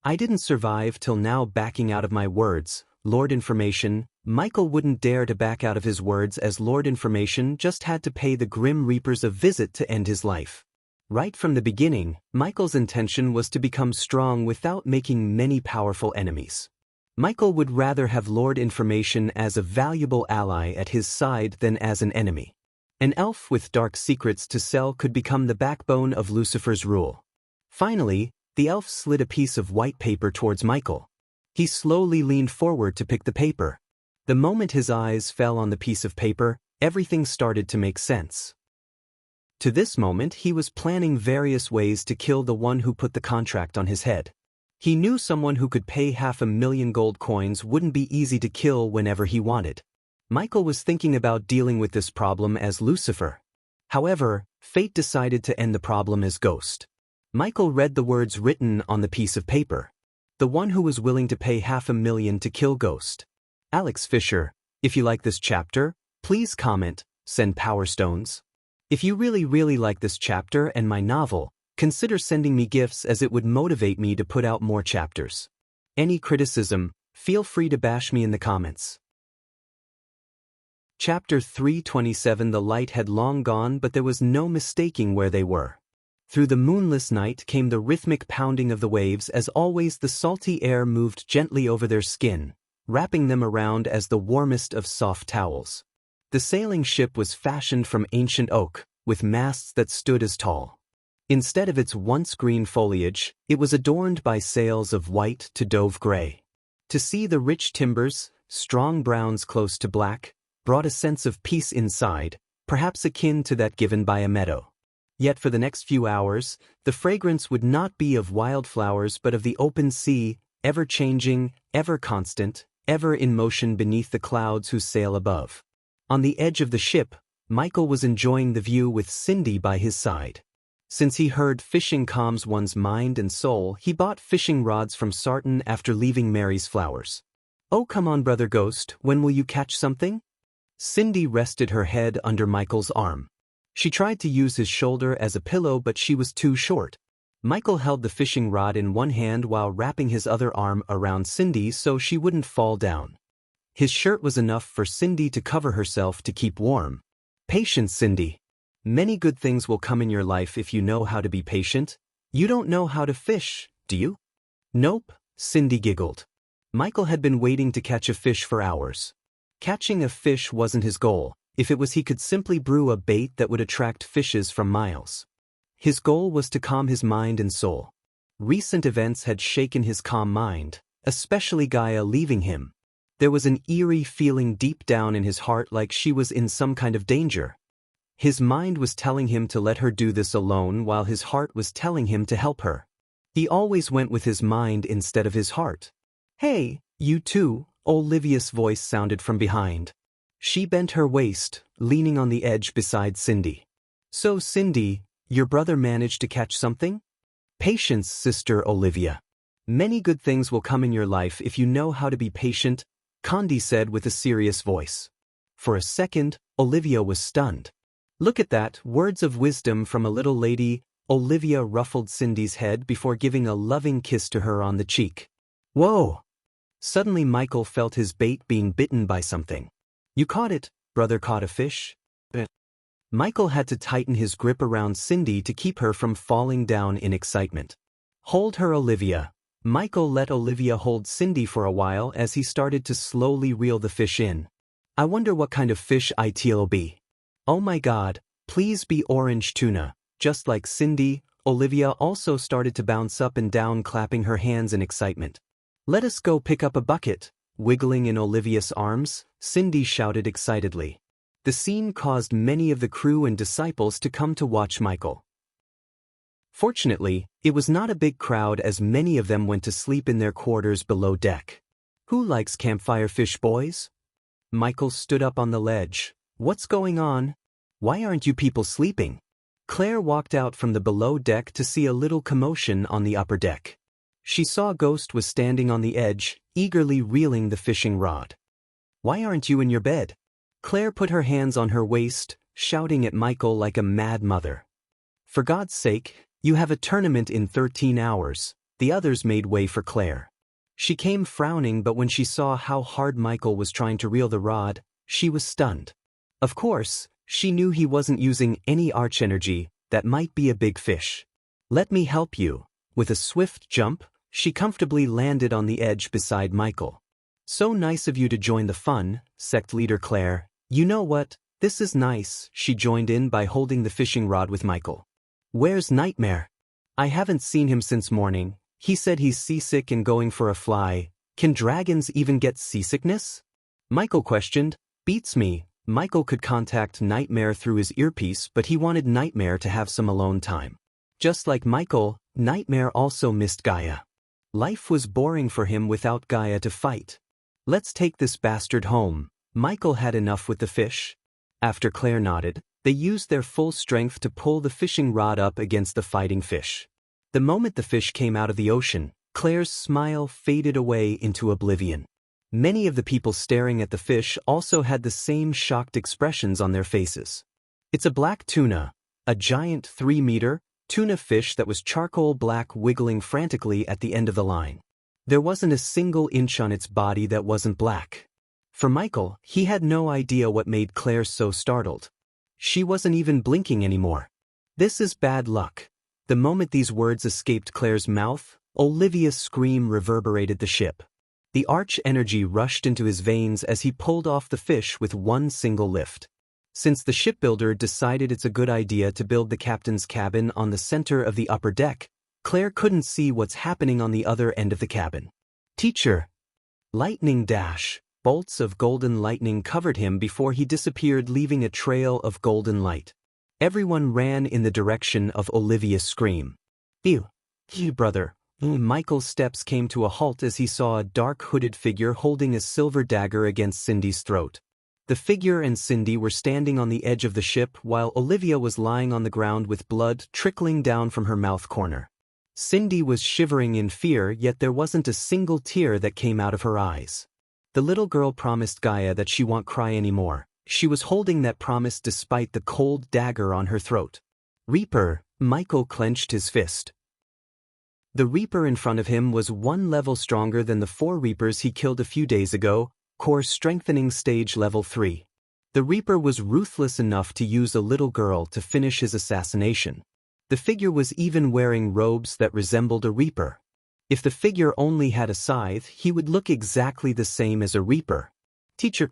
I didn't survive till now backing out of my words, Lord Information. Michael wouldn't dare to back out of his words, as Lord Information just had to pay the Grim Reapers a visit to end his life. Right from the beginning, Michael's intention was to become strong without making many powerful enemies. Michael would rather have Lord Information as a valuable ally at his side than as an enemy. An elf with dark secrets to sell could become the backbone of Lucifer's rule. Finally, the elf slid a piece of white paper towards Michael. He slowly leaned forward to pick the paper. The moment his eyes fell on the piece of paper, everything started to make sense. To this moment, he was planning various ways to kill the one who put the contract on his head. He knew someone who could pay 500,000 gold coins wouldn't be easy to kill whenever he wanted. Michael was thinking about dealing with this problem as Lucifer. However, fate decided to end the problem as Ghost. Michael read the words written on the piece of paper. The one who was willing to pay 500,000 to kill Ghost. Alex Fisher, if you like this chapter, please comment, send Power Stones. If you really like this chapter and my novel, consider sending me gifts, as it would motivate me to put out more chapters. Any criticism, feel free to bash me in the comments. Chapter 327. The light had long gone, but there was no mistaking where they were. Through the moonless night came the rhythmic pounding of the waves. As always, the salty air moved gently over their skin, wrapping them around as the warmest of soft towels. The sailing ship was fashioned from ancient oak, with masts that stood as tall. Instead of its once green foliage, it was adorned by sails of white to dove gray. To see the rich timbers, strong browns close to black, brought a sense of peace inside, perhaps akin to that given by a meadow. Yet for the next few hours, the fragrance would not be of wildflowers but of the open sea, ever-changing, ever-constant, ever in motion beneath the clouds who sail above. On the edge of the ship, Michael was enjoying the view with Cindy by his side. Since he heard fishing calms one's mind and soul, he bought fishing rods from Sarton after leaving Mary's Flowers. "Oh, come on, Brother Ghost, when will you catch something?" Cindy rested her head under Michael's arm. She tried to use his shoulder as a pillow, but she was too short. Michael held the fishing rod in one hand while wrapping his other arm around Cindy so she wouldn't fall down. His shirt was enough for Cindy to cover herself to keep warm. "Patience, Cindy. Many good things will come in your life if you know how to be patient. You don't know how to fish, do you?" "Nope," Cindy giggled. Michael had been waiting to catch a fish for hours. Catching a fish wasn't his goal. If it was, he could simply brew a bait that would attract fishes from miles. His goal was to calm his mind and soul. Recent events had shaken his calm mind, especially Gaia leaving him. There was an eerie feeling deep down in his heart, like she was in some kind of danger. His mind was telling him to let her do this alone, while his heart was telling him to help her. He always went with his mind instead of his heart. "Hey, you two," Olivia's voice sounded from behind. She bent her waist, leaning on the edge beside Cindy. "So, Cindy, your brother managed to catch something?" "Patience, Sister Olivia. Many good things will come in your life if you know how to be patient," Condi said with a serious voice. For a second, Olivia was stunned. "Look at that, words of wisdom from a little lady." Olivia ruffled Cindy's head before giving a loving kiss to her on the cheek. "Whoa!" Suddenly Michael felt his bait being bitten by something. "You caught it, brother caught a fish?" Michael had to tighten his grip around Cindy to keep her from falling down in excitement. "Hold her, Olivia." Michael let Olivia hold Cindy for a while as he started to slowly reel the fish in. "I wonder what kind of fish it'll be. Oh my God, please be orange tuna." Just like Cindy, Olivia also started to bounce up and down, clapping her hands in excitement. "Let us go pick up a bucket." Wiggling in Olivia's arms, Cindy shouted excitedly. The scene caused many of the crew and disciples to come to watch Michael. Fortunately, it was not a big crowd, as many of them went to sleep in their quarters below deck. "Who likes campfire fish, boys?" Michael stood up on the ledge. "What's going on? Why aren't you people sleeping?" Claire walked out from the below deck to see a little commotion on the upper deck. She saw Ghost was standing on the edge, eagerly reeling the fishing rod. "Why aren't you in your bed?" Claire put her hands on her waist, shouting at Michael like a mad mother. "For God's sake, you have a tournament in 13 hours. The others made way for Claire. She came frowning, but when she saw how hard Michael was trying to reel the rod, she was stunned. Of course, she knew he wasn't using any arch energy. That might be a big fish. "Let me help you." With a swift jump, she comfortably landed on the edge beside Michael. "So nice of you to join the fun, sect leader Claire. You know what? This is nice." She joined in by holding the fishing rod with Michael. "Where's Nightmare? I haven't seen him since morning. He said he's seasick and going for a fly. Can dragons even get seasickness?" Michael questioned. "Beats me." Michael could contact Nightmare through his earpiece, but he wanted Nightmare to have some alone time. Just like Michael, Nightmare also missed Gaia. Life was boring for him without Gaia to fight. "Let's take this bastard home." Michael had enough with the fish. After Claire nodded, they used their full strength to pull the fishing rod up against the fighting fish. The moment the fish came out of the ocean, Claire's smile faded away into oblivion. Many of the people staring at the fish also had the same shocked expressions on their faces. "It's a black tuna, a giant 3-meter tuna fish that was charcoal black, wiggling frantically at the end of the line. There wasn't a single inch on its body that wasn't black." For Michael, he had no idea what made Claire so startled. She wasn't even blinking anymore. "This is bad luck." The moment these words escaped Claire's mouth, Olivia's scream reverberated the ship. The arch energy rushed into his veins as he pulled off the fish with one single lift. Since the shipbuilder decided it's a good idea to build the captain's cabin on the center of the upper deck, Claire couldn't see what's happening on the other end of the cabin. "Teacher!" Lightning dash. Bolts of golden lightning covered him before he disappeared, leaving a trail of golden light. Everyone ran in the direction of Olivia's scream. "Ew, brother, Michael's steps came to a halt as he saw a dark hooded figure holding a silver dagger against Cindy's throat. The figure and Cindy were standing on the edge of the ship while Olivia was lying on the ground with blood trickling down from her mouth corner. Cindy was shivering in fear, yet there wasn't a single tear that came out of her eyes. The little girl promised Gaia that she won't cry anymore. She was holding that promise despite the cold dagger on her throat. Reaper, Michael clenched his fist. The Reaper in front of him was one level stronger than the 4 Reapers he killed a few days ago, core strengthening stage level 3. The Reaper was ruthless enough to use a little girl to finish his assassination. The figure was even wearing robes that resembled a Reaper. If the figure only had a scythe, he would look exactly the same as a Reaper. Teacher,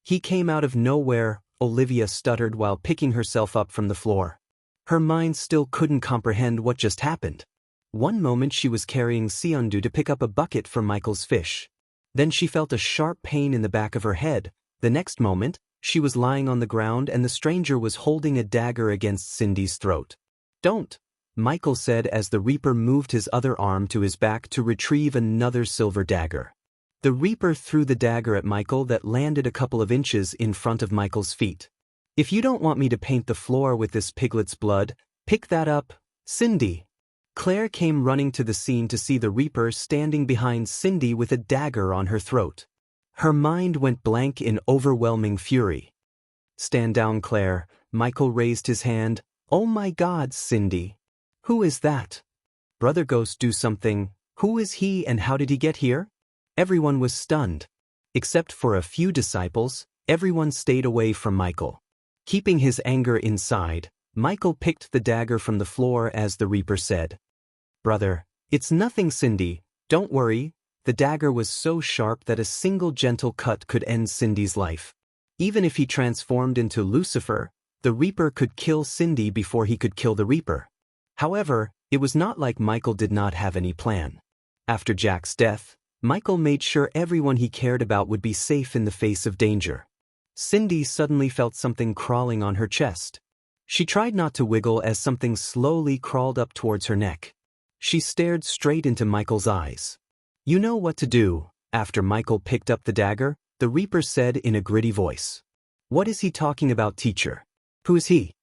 he came out of nowhere, Olivia stuttered while picking herself up from the floor. Her mind still couldn't comprehend what just happened. One moment she was carrying Xianxia to pick up a bucket from Michael's fish. Then she felt a sharp pain in the back of her head. The next moment, she was lying on the ground and the stranger was holding a dagger against Cindy's throat. "Don't," Michael said as the Reaper moved his other arm to his back to retrieve another silver dagger. The Reaper threw the dagger at Michael that landed a couple of inches in front of Michael's feet. "If you don't want me to paint the floor with this piglet's blood, pick that up, Cindy." Claire came running to the scene to see the Reaper standing behind Cindy with a dagger on her throat. Her mind went blank in overwhelming fury. "Stand down, Claire," Michael raised his hand. "Oh my God, Cindy. Who is that? Brother Ghost, do something. Who is he and how did he get here?" Everyone was stunned. Except for a few disciples, everyone stayed away from Michael. Keeping his anger inside, Michael picked the dagger from the floor as the Reaper said, "Brother, it's nothing, Cindy, don't worry." The dagger was so sharp that a single gentle cut could end Cindy's life. Even if he transformed into Lucifer, the Reaper could kill Cindy before he could kill the Reaper. However, it was not like Michael did not have any plan. After Jack's death, Michael made sure everyone he cared about would be safe in the face of danger. Cindy suddenly felt something crawling on her chest. She tried not to wiggle as something slowly crawled up towards her neck. She stared straight into Michael's eyes. "You know what to do." After Michael picked up the dagger, the Reaper said in a gritty voice. "What is he talking about, teacher? Who is he?"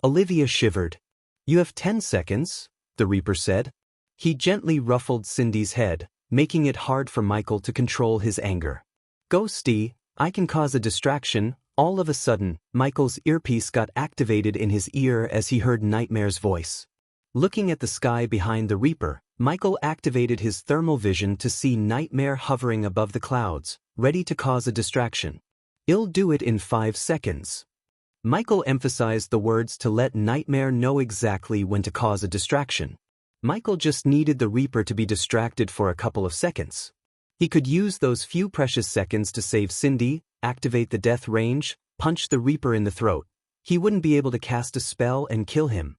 Olivia shivered. "You have 10 seconds, the Reaper said. He gently ruffled Cindy's head, making it hard for Michael to control his anger. "Ghosty, I can cause a distraction." All of a sudden, Michael's earpiece got activated in his ear as he heard Nightmare's voice. Looking at the sky behind the Reaper, Michael activated his thermal vision to see Nightmare hovering above the clouds, ready to cause a distraction. "I'll do it in 5 seconds. Michael emphasized the words to let Nightmare know exactly when to cause a distraction. Michael just needed the Reaper to be distracted for a couple of seconds. He could use those few precious seconds to save Cindy, activate the death range, punch the Reaper in the throat. He wouldn't be able to cast a spell and kill him.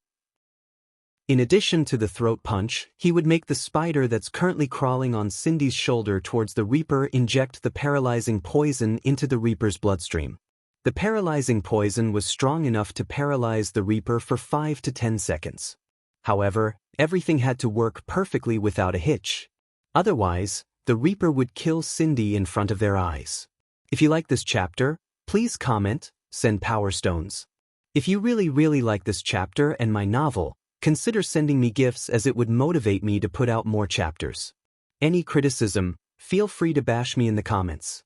In addition to the throat punch, he would make the spider that's currently crawling on Cindy's shoulder towards the Reaper inject the paralyzing poison into the Reaper's bloodstream. The paralyzing poison was strong enough to paralyze the Reaper for 5 to 10 seconds. However, everything had to work perfectly without a hitch. Otherwise, the Reaper would kill Cindy in front of their eyes. If you like this chapter, please comment, send Power Stones. If you really like this chapter and my novel, consider sending me gifts as it would motivate me to put out more chapters. Any criticism, feel free to bash me in the comments.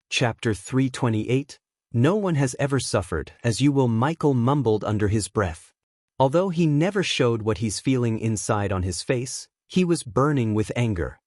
Chapter 328, No one has ever suffered as you will, Michael mumbled under his breath. Although he never showed what he's feeling inside on his face, he was burning with anger.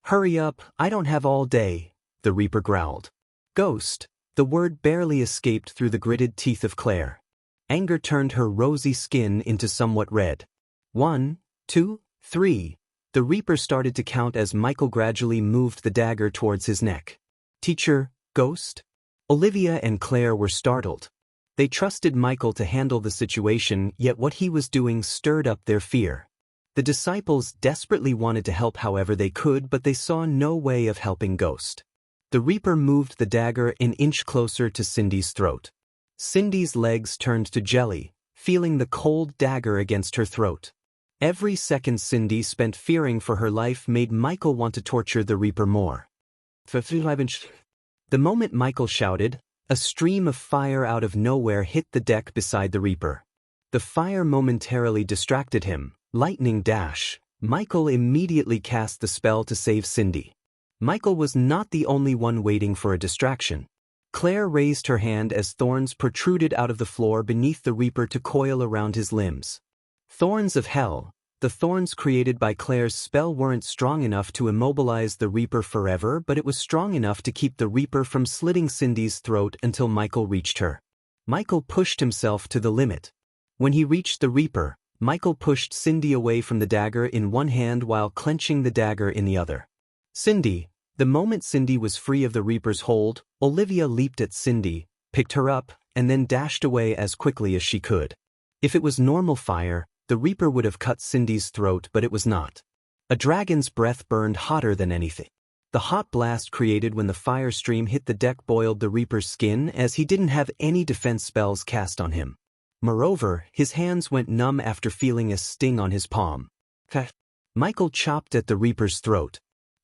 "Hurry up, I don't have all day," the Reaper growled. "Ghost," the word barely escaped through the gritted teeth of Claire. Anger turned her rosy skin into somewhat red. 1, 2, 3. The Reaper started to count as Michael gradually moved the dagger towards his neck. "Teacher, Ghost?" Olivia and Claire were startled. They trusted Michael to handle the situation, yet what he was doing stirred up their fear. The disciples desperately wanted to help however they could, but they saw no way of helping Ghost. The Reaper moved the dagger an inch closer to Cindy's throat. Cindy's legs turned to jelly, feeling the cold dagger against her throat. Every second Cindy spent fearing for her life made Michael want to torture the Reaper more. The moment Michael shouted, a stream of fire out of nowhere hit the deck beside the Reaper. The fire momentarily distracted him. Lightning dash. Michael immediately cast the spell to save Cindy. Michael was not the only one waiting for a distraction. Claire raised her hand as thorns protruded out of the floor beneath the Reaper to coil around his limbs. Thorns of hell. The thorns created by Claire's spell weren't strong enough to immobilize the Reaper forever, but it was strong enough to keep the Reaper from slitting Cindy's throat until Michael reached her. Michael pushed himself to the limit. When he reached the Reaper, Michael pushed Cindy away from the dagger in one hand while clenching the dagger in the other. Cindy. The moment Cindy was free of the Reaper's hold, Olivia leaped at Cindy, picked her up, and then dashed away as quickly as she could. If it was normal fire, the Reaper would have cut Cindy's throat, but it was not. A dragon's breath burned hotter than anything. The hot blast created when the fire stream hit the deck boiled the Reaper's skin, as he didn't have any defense spells cast on him. Moreover, his hands went numb after feeling a sting on his palm. Michael chopped at the Reaper's throat.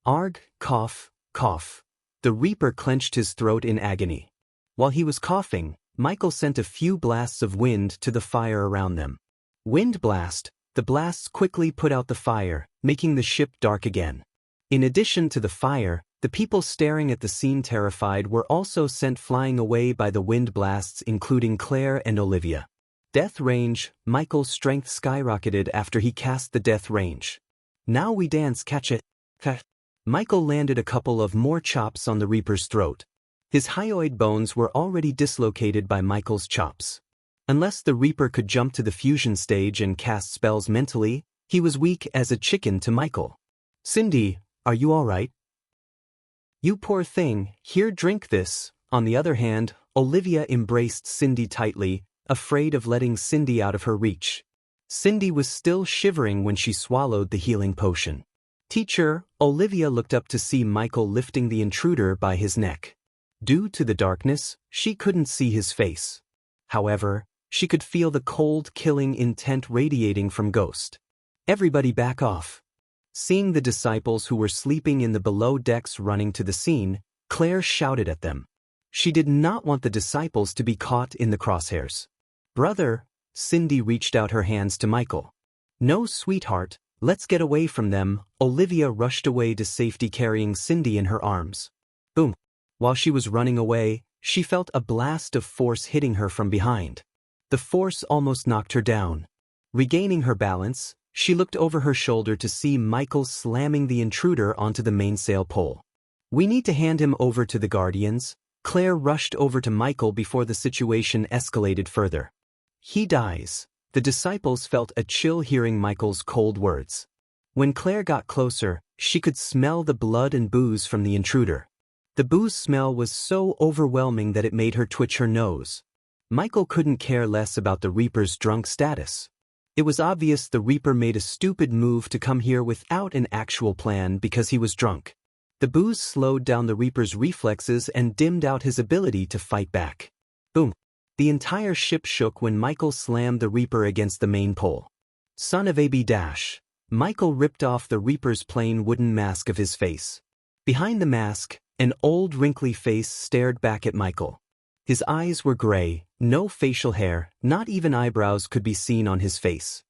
Arg, cough, cough. The Reaper clenched his throat in agony. While he was coughing, Michael sent a few blasts of wind to the fire around them. Wind blast. The blasts quickly put out the fire, making the ship dark again. In addition to the fire, the people staring at the scene terrified were also sent flying away by the wind blasts, including Claire and Olivia. Death range. Michael's strength skyrocketed after he cast the death range. Now we dance, catch it. Michael landed a couple of more chops on the Reaper's throat. His hyoid bones were already dislocated by Michael's chops. Unless the Reaper could jump to the fusion stage and cast spells mentally, he was weak as a chicken to Michael. Cindy, are you all right? You poor thing, here, drink this. On the other hand, Olivia embraced Cindy tightly, afraid of letting Cindy out of her reach. Cindy was still shivering when she swallowed the healing potion. Teacher, Olivia looked up to see Michael lifting the intruder by his neck. Due to the darkness, she couldn't see his face. However, she could feel the cold, killing intent radiating from Ghost. Everybody back off. Seeing the disciples who were sleeping in the below decks running to the scene, Claire shouted at them. She did not want the disciples to be caught in the crosshairs. Brother, Cindy reached out her hands to Michael. No, sweetheart, let's get away from them. Olivia rushed away to safety carrying Cindy in her arms. Boom. While she was running away, she felt a blast of force hitting her from behind. The force almost knocked her down. Regaining her balance, she looked over her shoulder to see Michael slamming the intruder onto the mainsail pole. We need to hand him over to the Guardians. Claire rushed over to Michael before the situation escalated further. He dies. The disciples felt a chill hearing Michael's cold words. When Claire got closer, she could smell the blood and booze from the intruder. The booze smell was so overwhelming that it made her twitch her nose. Michael couldn't care less about the Reaper's drunk status. It was obvious the Reaper made a stupid move to come here without an actual plan because he was drunk. The booze slowed down the Reaper's reflexes and dimmed out his ability to fight back. Boom. The entire ship shook when Michael slammed the Reaper against the main pole. Son of a b dash. Michael ripped off the Reaper's plain wooden mask of his face. Behind the mask, an old wrinkly face stared back at Michael. His eyes were gray, no facial hair, not even eyebrows could be seen on his face.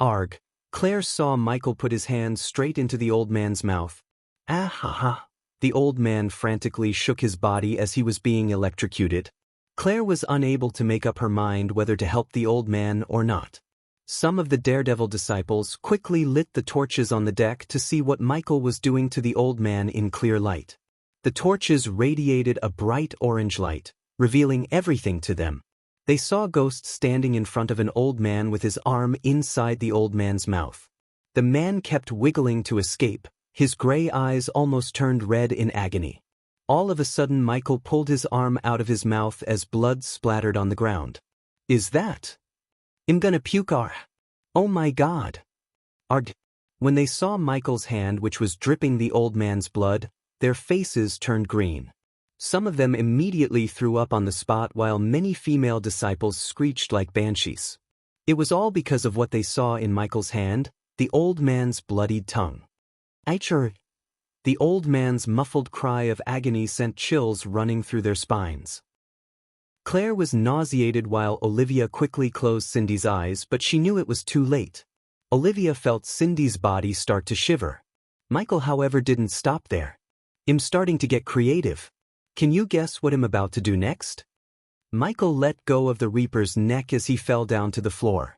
Arg. Claire saw Michael put his hand straight into the old man's mouth. Ah ha ha. The old man frantically shook his body as he was being electrocuted. Claire was unable to make up her mind whether to help the old man or not. Some of the daredevil disciples quickly lit the torches on the deck to see what Michael was doing to the old man in clear light. The torches radiated a bright orange light, revealing everything to them. They saw Ghost standing in front of an old man with his arm inside the old man's mouth. The man kept wiggling to escape, his gray eyes almost turned red in agony. All of a sudden Michael pulled his arm out of his mouth as blood splattered on the ground. Is that? I'm gonna puke. Oh my god. Arg. When they saw Michael's hand which was dripping the old man's blood, their faces turned green. Some of them immediately threw up on the spot while many female disciples screeched like banshees. It was all because of what they saw in Michael's hand. The old man's bloodied tongue. Aichur. The old man's muffled cry of agony sent chills running through their spines. Claire was nauseated while Olivia quickly closed Cindy's eyes, but she knew it was too late. Olivia felt Cindy's body start to shiver. Michael, however, didn't stop there. "I'm starting to get creative. Can you guess what I'm about to do next?" Michael let go of the Reaper's neck as he fell down to the floor.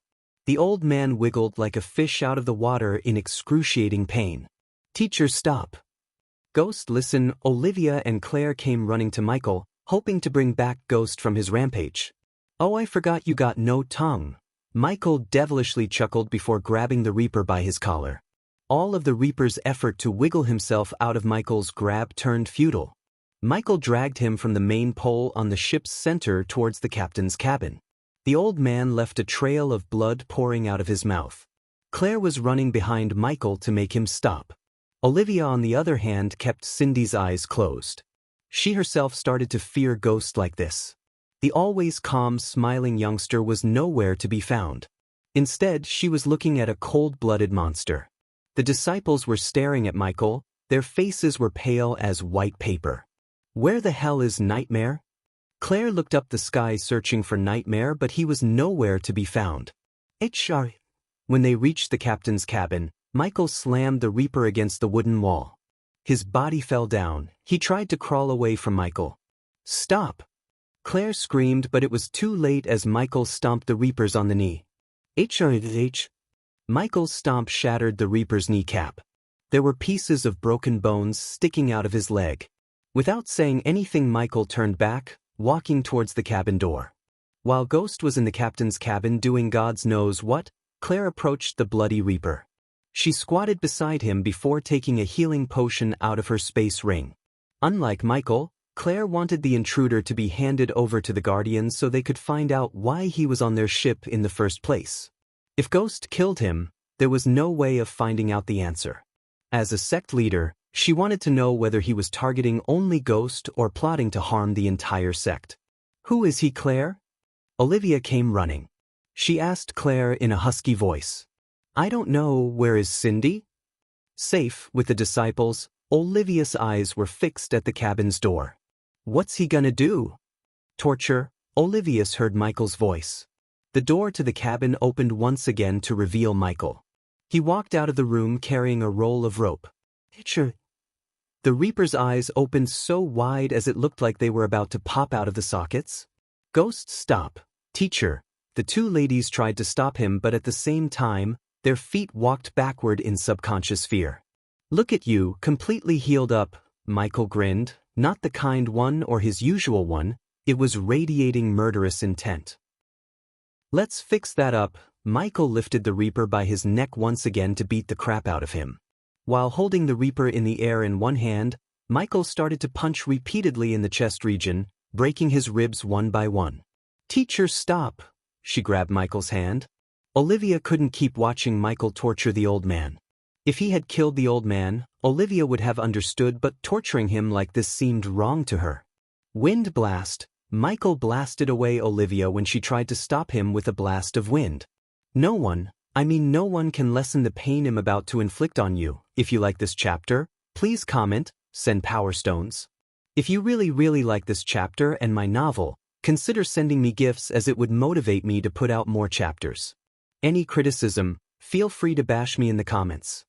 The old man wiggled like a fish out of the water in excruciating pain. "Teacher, stop." "Ghost, listen." Olivia and Claire came running to Michael, hoping to bring back Ghost from his rampage. "Oh, I forgot you got no tongue." Michael devilishly chuckled before grabbing the Reaper by his collar. All of the Reaper's effort to wiggle himself out of Michael's grab turned futile. Michael dragged him from the main pole on the ship's center towards the captain's cabin. The old man left a trail of blood pouring out of his mouth. Claire was running behind Michael to make him stop. Olivia, on the other hand, kept Cindy's eyes closed. She herself started to fear Ghost like this. The always calm, smiling youngster was nowhere to be found. Instead, she was looking at a cold-blooded monster. The disciples were staring at Michael, their faces were pale as white paper. "Where the hell is Nightmare?" Claire looked up the sky searching for Nightmare, but he was nowhere to be found. "HR." When they reached the captain's cabin, Michael slammed the Reaper against the wooden wall. His body fell down. He tried to crawl away from Michael. "Stop!" Claire screamed, but it was too late as Michael stomped the Reapers on the knee. "HRH." Michael's stomp shattered the Reaper's kneecap. There were pieces of broken bones sticking out of his leg. Without saying anything, Michael turned back, walking towards the cabin door. While Ghost was in the captain's cabin doing God's knows what, Claire approached the bloody Reaper. She squatted beside him before taking a healing potion out of her space ring. Unlike Michael, Claire wanted the intruder to be handed over to the Guardians so they could find out why he was on their ship in the first place. If Ghost killed him, there was no way of finding out the answer. As a sect leader, she wanted to know whether he was targeting only Ghost or plotting to harm the entire sect. "Who is he, Claire?" Olivia came running. She asked Claire in a husky voice. "I don't know. Where is Cindy?" Safe with the disciples, Olivia's eyes were fixed at the cabin's door. "What's he gonna do?" "Torture." Olivia's heard Michael's voice. The door to the cabin opened once again to reveal Michael. He walked out of the room carrying a roll of rope. "Teacher." The Reaper's eyes opened so wide as it looked like they were about to pop out of the sockets. "Ghost, stop." "Teacher." The two ladies tried to stop him, but at the same time, their feet walked backward in subconscious fear. "Look at you, completely healed up." Michael grinned, not the kind one or his usual one, it was radiating murderous intent. "Let's fix that up." Michael lifted the Reaper by his neck once again to beat the crap out of him. While holding the Reaper in the air in one hand, Michael started to punch repeatedly in the chest region, breaking his ribs one by one. "Teacher, stop." She grabbed Michael's hand. Olivia couldn't keep watching Michael torture the old man. If he had killed the old man, Olivia would have understood, but torturing him like this seemed wrong to her. Wind blast. Michael blasted away Olivia when she tried to stop him with a blast of wind. No one can lessen the pain I'm about to inflict on you. If you like this chapter, please comment, send power stones. If you really like this chapter and my novel, consider sending me gifts as it would motivate me to put out more chapters. Any criticism, feel free to bash me in the comments.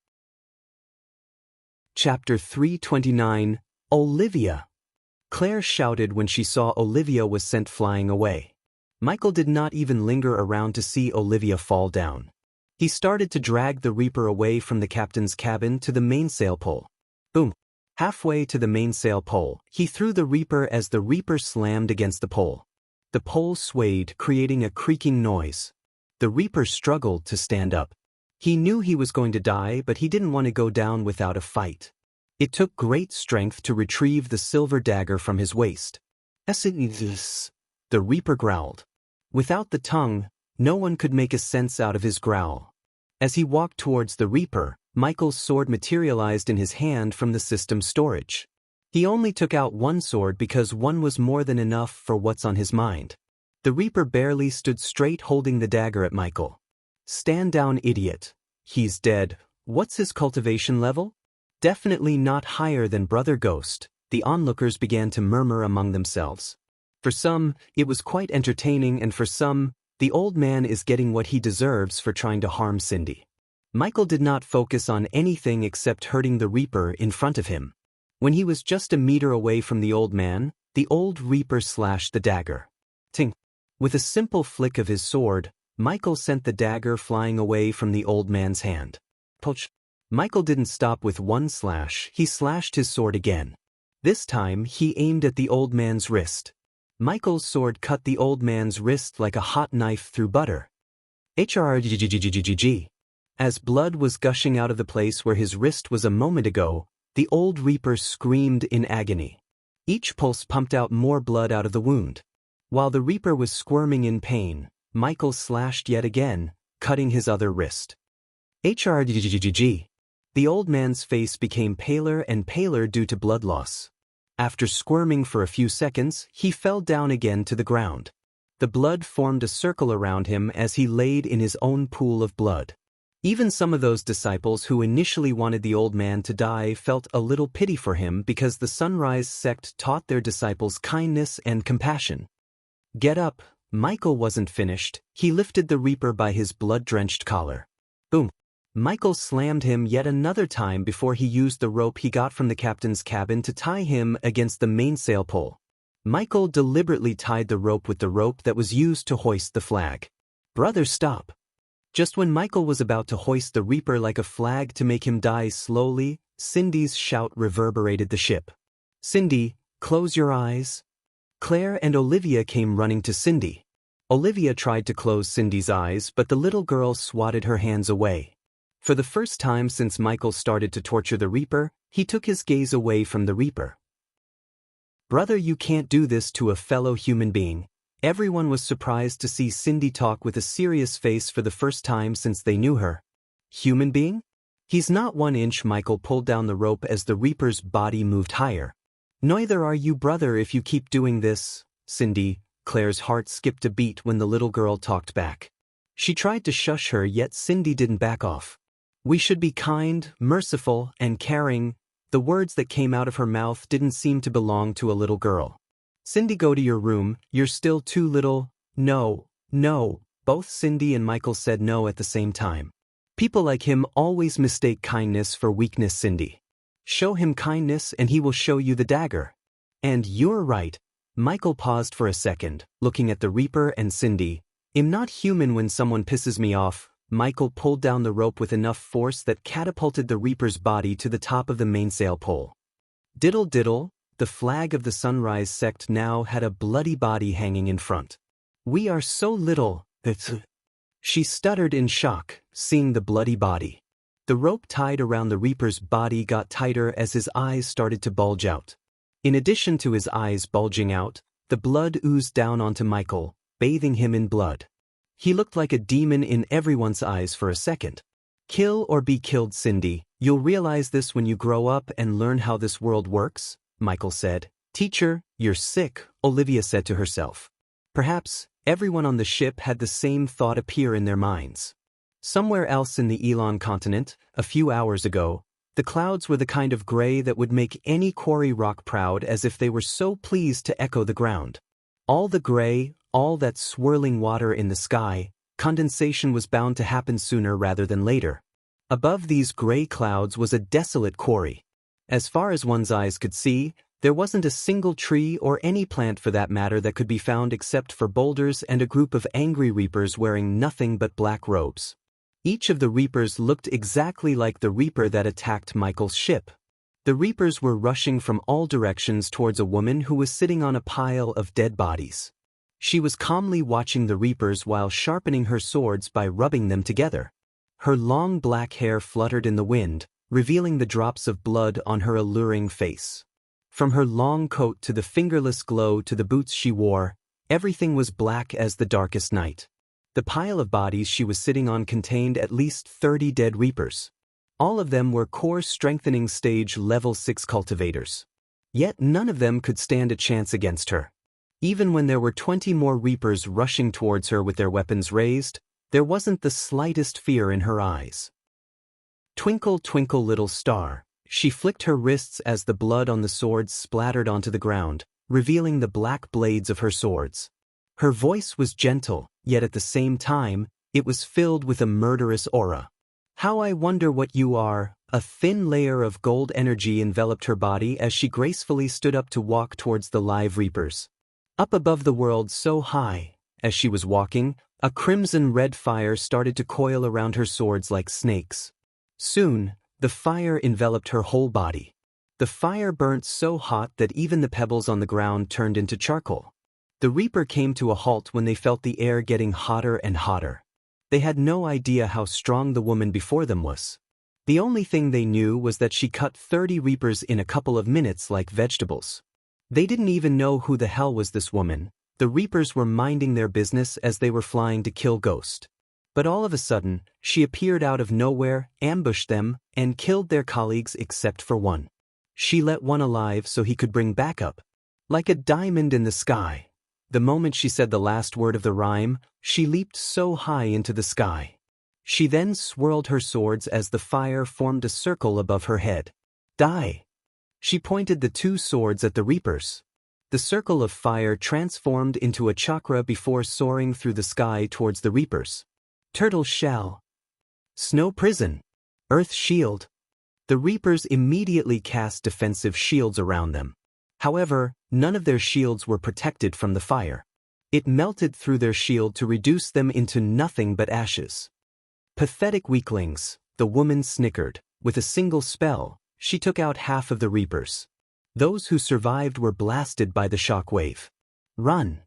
Chapter 329, Olivia. Claire shouted when she saw Olivia was sent flying away. Michael did not even linger around to see Olivia fall down. He started to drag the Reaper away from the captain's cabin to the mainsail pole. Boom! Halfway to the mainsail pole, he threw the Reaper as the Reaper slammed against the pole. The pole swayed, creating a creaking noise. The Reaper struggled to stand up. He knew he was going to die, but he didn't want to go down without a fight. It took great strength to retrieve the silver dagger from his waist. "This," the Reaper growled. Without the tongue, no one could make a sense out of his growl. As he walked towards the Reaper, Michael's sword materialized in his hand from the system's storage. He only took out one sword because one was more than enough for what's on his mind. The Reaper barely stood straight, holding the dagger at Michael. "Stand down, idiot." He's dead. What's his cultivation level? Definitely not higher than Brother Ghost, the onlookers began to murmur among themselves. For some, it was quite entertaining, and for some, the old man is getting what he deserves for trying to harm Cindy. Michael did not focus on anything except hurting the Reaper in front of him. When he was just a meter away from the old man, the old Reaper slashed the dagger. Ting! With a simple flick of his sword, Michael sent the dagger flying away from the old man's hand. Poch! Michael didn't stop with one slash, he slashed his sword again. This time, he aimed at the old man's wrist. Michael's sword cut the old man's wrist like a hot knife through butter. HRRGGGGGG. As blood was gushing out of the place where his wrist was a moment ago, the old Reaper screamed in agony. Each pulse pumped out more blood out of the wound. While the Reaper was squirming in pain, Michael slashed yet again, cutting his other wrist. HRRGGGG. The old man's face became paler and paler due to blood loss. After squirming for a few seconds, he fell down again to the ground. The blood formed a circle around him as he laid in his own pool of blood. Even some of those disciples who initially wanted the old man to die felt a little pity for him because the Sunrise sect taught their disciples kindness and compassion. Get up! Michael wasn't finished. He lifted the Reaper by his blood-drenched collar. Boom! Michael slammed him yet another time before he used the rope he got from the captain's cabin to tie him against the mainsail pole. Michael deliberately tied the rope with the rope that was used to hoist the flag. Brother, stop! Just when Michael was about to hoist the Reaper like a flag to make him die slowly, Cindy's shout reverberated the ship. Cindy, close your eyes. Claire and Olivia came running to Cindy. Olivia tried to close Cindy's eyes, but the little girl swatted her hands away. For the first time since Michael started to torture the Reaper, he took his gaze away from the Reaper. Brother, you can't do this to a fellow human being. Everyone was surprised to see Cindy talk with a serious face for the first time since they knew her. Human being? He's not 1 inch. Michael pulled down the rope as the Reaper's body moved higher. Neither are you, brother, if you keep doing this. Cindy, Claire's heart skipped a beat when the little girl talked back. She tried to shush her, yet Cindy didn't back off. We should be kind, merciful, and caring. The words that came out of her mouth didn't seem to belong to a little girl. Cindy, go to your room, you're still too little. No, no. Both Cindy and Michael said no at the same time. People like him always mistake kindness for weakness, Cindy. Show him kindness and he will show you the dagger. And you're right. Michael paused for a second, looking at the Reaper and Cindy. I'm not human when someone pisses me off. Michael pulled down the rope with enough force that catapulted the Reaper's body to the top of the mainsail pole. Diddle diddle, the flag of the Sunrise sect now had a bloody body hanging in front. We are so little. She stuttered in shock, seeing the bloody body. The rope tied around the Reaper's body got tighter as his eyes started to bulge out. In addition to his eyes bulging out, the blood oozed down onto Michael, bathing him in blood. He looked like a demon in everyone's eyes for a second. Kill or be killed, Cindy. You'll realize this when you grow up and learn how this world works, Michael said. Teacher, you're sick, Olivia said to herself. Perhaps everyone on the ship had the same thought appear in their minds. Somewhere else in the Elon continent, a few hours ago, the clouds were the kind of gray that would make any quarry rock proud, as if they were so pleased to echo the ground. All the gray, all that swirling water in the sky, condensation was bound to happen sooner rather than later. Above these gray clouds was a desolate quarry. As far as one's eyes could see, there wasn't a single tree or any plant for that matter that could be found except for boulders and a group of angry Reapers wearing nothing but black robes. Each of the Reapers looked exactly like the Reaper that attacked Michael's ship. The Reapers were rushing from all directions towards a woman who was sitting on a pile of dead bodies. She was calmly watching the Reapers while sharpening her swords by rubbing them together. Her long black hair fluttered in the wind, revealing the drops of blood on her alluring face. From her long coat to the fingerless glow to the boots she wore, everything was black as the darkest night. The pile of bodies she was sitting on contained at least 30 dead Reapers. All of them were core strengthening stage level 6 cultivators. Yet none of them could stand a chance against her. Even when there were 20 more Reapers rushing towards her with their weapons raised, there wasn't the slightest fear in her eyes. Twinkle, twinkle, little star. She flicked her wrists as the blood on the swords splattered onto the ground, revealing the black blades of her swords. Her voice was gentle, yet at the same time, it was filled with a murderous aura. How I wonder what you are. A thin layer of gold energy enveloped her body as she gracefully stood up to walk towards the live reapers. Up above the world so high, as she was walking, a crimson-red fire started to coil around her swords like snakes. Soon, the fire enveloped her whole body. The fire burnt so hot that even the pebbles on the ground turned into charcoal. The reaper came to a halt when they felt the air getting hotter and hotter. They had no idea how strong the woman before them was. The only thing they knew was that she cut 30 reapers in a couple of minutes like vegetables. They didn't even know who the hell was this woman. The reapers were minding their business as they were flying to kill Ghost. But all of a sudden, she appeared out of nowhere, ambushed them, and killed their colleagues except for one. She let one alive so he could bring backup. Like a diamond in the sky. The moment she said the last word of the rhyme, she leaped so high into the sky. She then swirled her swords as the fire formed a circle above her head. Die! She pointed the two swords at the reapers. The circle of fire transformed into a chakra before soaring through the sky towards the reapers. Turtle shell. Snow prison. Earth shield. The reapers immediately cast defensive shields around them. However, none of their shields were protected from the fire. It melted through their shield to reduce them into nothing but ashes. Pathetic weaklings, the woman snickered. With a single spell, she took out half of the reapers. Those who survived were blasted by the shock wave. Run!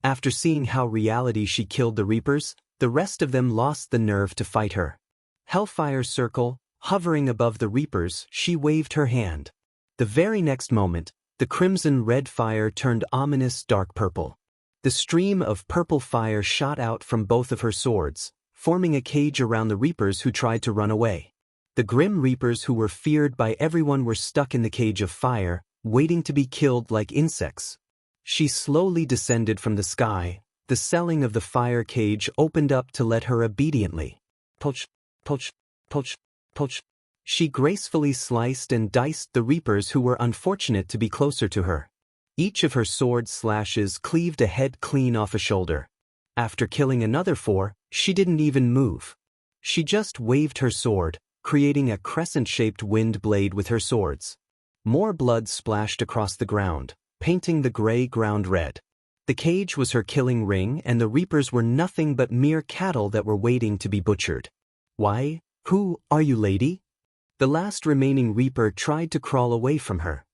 After seeing how reality she killed the reapers, the rest of them lost the nerve to fight her. Hellfire circle, hovering above the reapers, she waved her hand. The very next moment, the crimson-red fire turned ominous dark purple. The stream of purple fire shot out from both of her swords, forming a cage around the reapers who tried to run away. The grim reapers who were feared by everyone were stuck in the cage of fire, waiting to be killed like insects. She slowly descended from the sky. The ceiling of the fire cage opened up to let her obediently. Poch, poch, poch, poch. She gracefully sliced and diced the reapers who were unfortunate to be closer to her. Each of her sword slashes cleaved a head clean off a shoulder. After killing another 4, she didn't even move. She just waved her sword, creating a crescent-shaped wind blade with her swords. More blood splashed across the ground, painting the gray ground red. The cage was her killing ring, and the reapers were nothing but mere cattle that were waiting to be butchered. Why? Who are you, lady? The last remaining reaper tried to crawl away from her.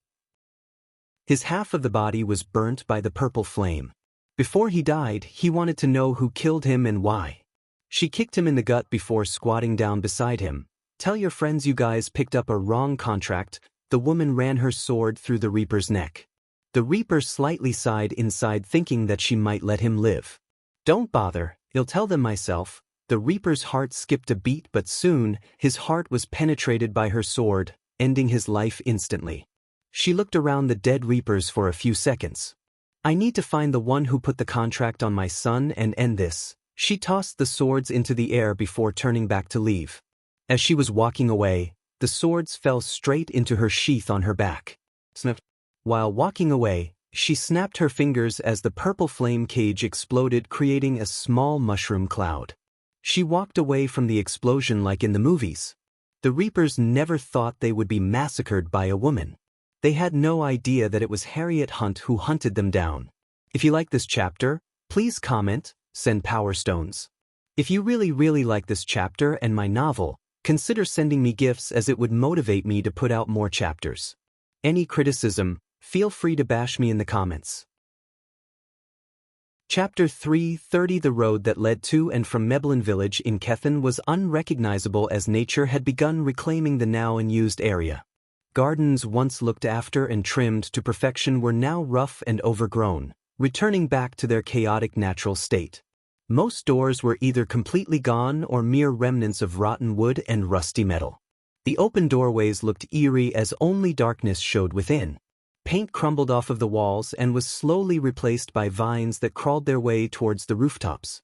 His half of the body was burnt by the purple flame. Before he died, he wanted to know who killed him and why. She kicked him in the gut before squatting down beside him. Tell your friends you guys picked up a wrong contract. The woman ran her sword through the reaper's neck. The reaper slightly sighed inside, thinking that she might let him live. Don't bother, I'll tell them myself. The reaper's heart skipped a beat, but soon, his heart was penetrated by her sword, ending his life instantly. She looked around the dead reapers for a few seconds. I need to find the one who put the contract on my son and end this. She tossed the swords into the air before turning back to leave. As she was walking away, the swords fell straight into her sheath on her back. Sniff. While walking away, she snapped her fingers as the purple flame cage exploded, creating a small mushroom cloud. She walked away from the explosion like in the movies. The reapers never thought they would be massacred by a woman. They had no idea that it was Harriet Hunt who hunted them down. If you like this chapter, please comment, send power stones. If you really like this chapter and my novel, consider sending me gifts, as it would motivate me to put out more chapters. Any criticism, feel free to bash me in the comments. Chapter 3:30. The road that led to and from Meblin village in Kethen was unrecognizable, as nature had begun reclaiming the now unused area. Gardens once looked after and trimmed to perfection were now rough and overgrown, returning back to their chaotic natural state. Most doors were either completely gone or mere remnants of rotten wood and rusty metal. The open doorways looked eerie as only darkness showed within. Paint crumbled off of the walls and was slowly replaced by vines that crawled their way towards the rooftops.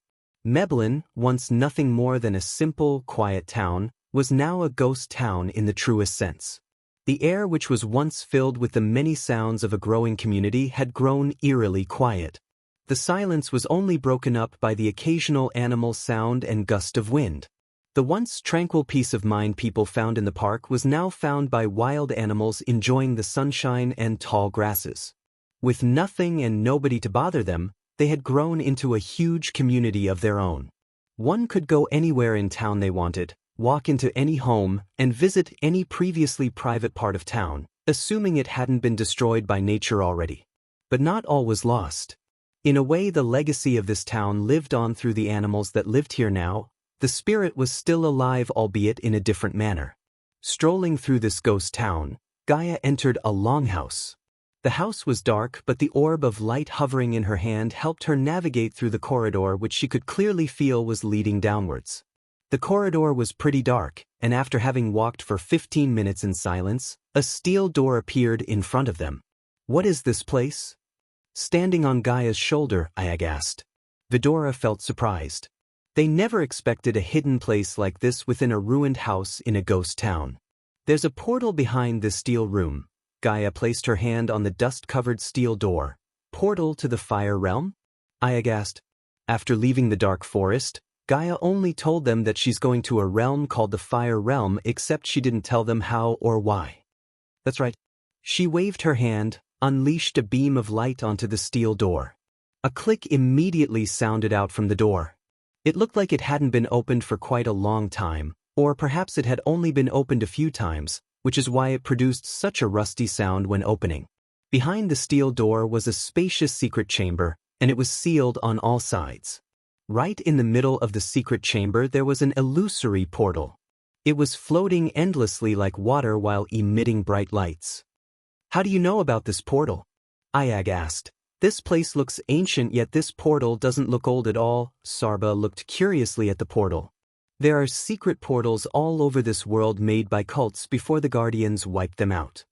Meblin, once nothing more than a simple, quiet town, was now a ghost town in the truest sense. The air, which was once filled with the many sounds of a growing community, had grown eerily quiet. The silence was only broken up by the occasional animal sound and gust of wind. The once tranquil peace of mind people found in the park was now found by wild animals enjoying the sunshine and tall grasses. With nothing and nobody to bother them, they had grown into a huge community of their own. One could go anywhere in town they wanted, walk into any home, and visit any previously private part of town, assuming it hadn't been destroyed by nature already. But not all was lost. In a way, the legacy of this town lived on through the animals that lived here now. The spirit was still alive, albeit in a different manner. Strolling through this ghost town, Gaia entered a longhouse. The house was dark, but the orb of light hovering in her hand helped her navigate through the corridor, which she could clearly feel was leading downwards. The corridor was pretty dark, and after having walked for 15 minutes in silence, a steel door appeared in front of them. "What is this place?" Standing on Gaia's shoulder, Ayag asked. Vidora felt surprised. They never expected a hidden place like this within a ruined house in a ghost town. "There's a portal behind this steel room." Gaia placed her hand on the dust-covered steel door. "Portal to the fire realm?" Ayag asked. After leaving the dark forest, Gaia only told them that she's going to a realm called the Fire Realm, except she didn't tell them how or why. That's right. She waved her hand, unleashed a beam of light onto the steel door. A click immediately sounded out from the door. It looked like it hadn't been opened for quite a long time, or perhaps it had only been opened a few times, which is why it produced such a rusty sound when opening. Behind the steel door was a spacious secret chamber, and it was sealed on all sides. Right in the middle of the secret chamber there was an illusory portal. It was floating endlessly like water while emitting bright lights. "How do you know about this portal?" Ayag asked. "This place looks ancient, yet this portal doesn't look old at all." Sarba looked curiously at the portal. "There are secret portals all over this world made by cults before the Guardians wiped them out.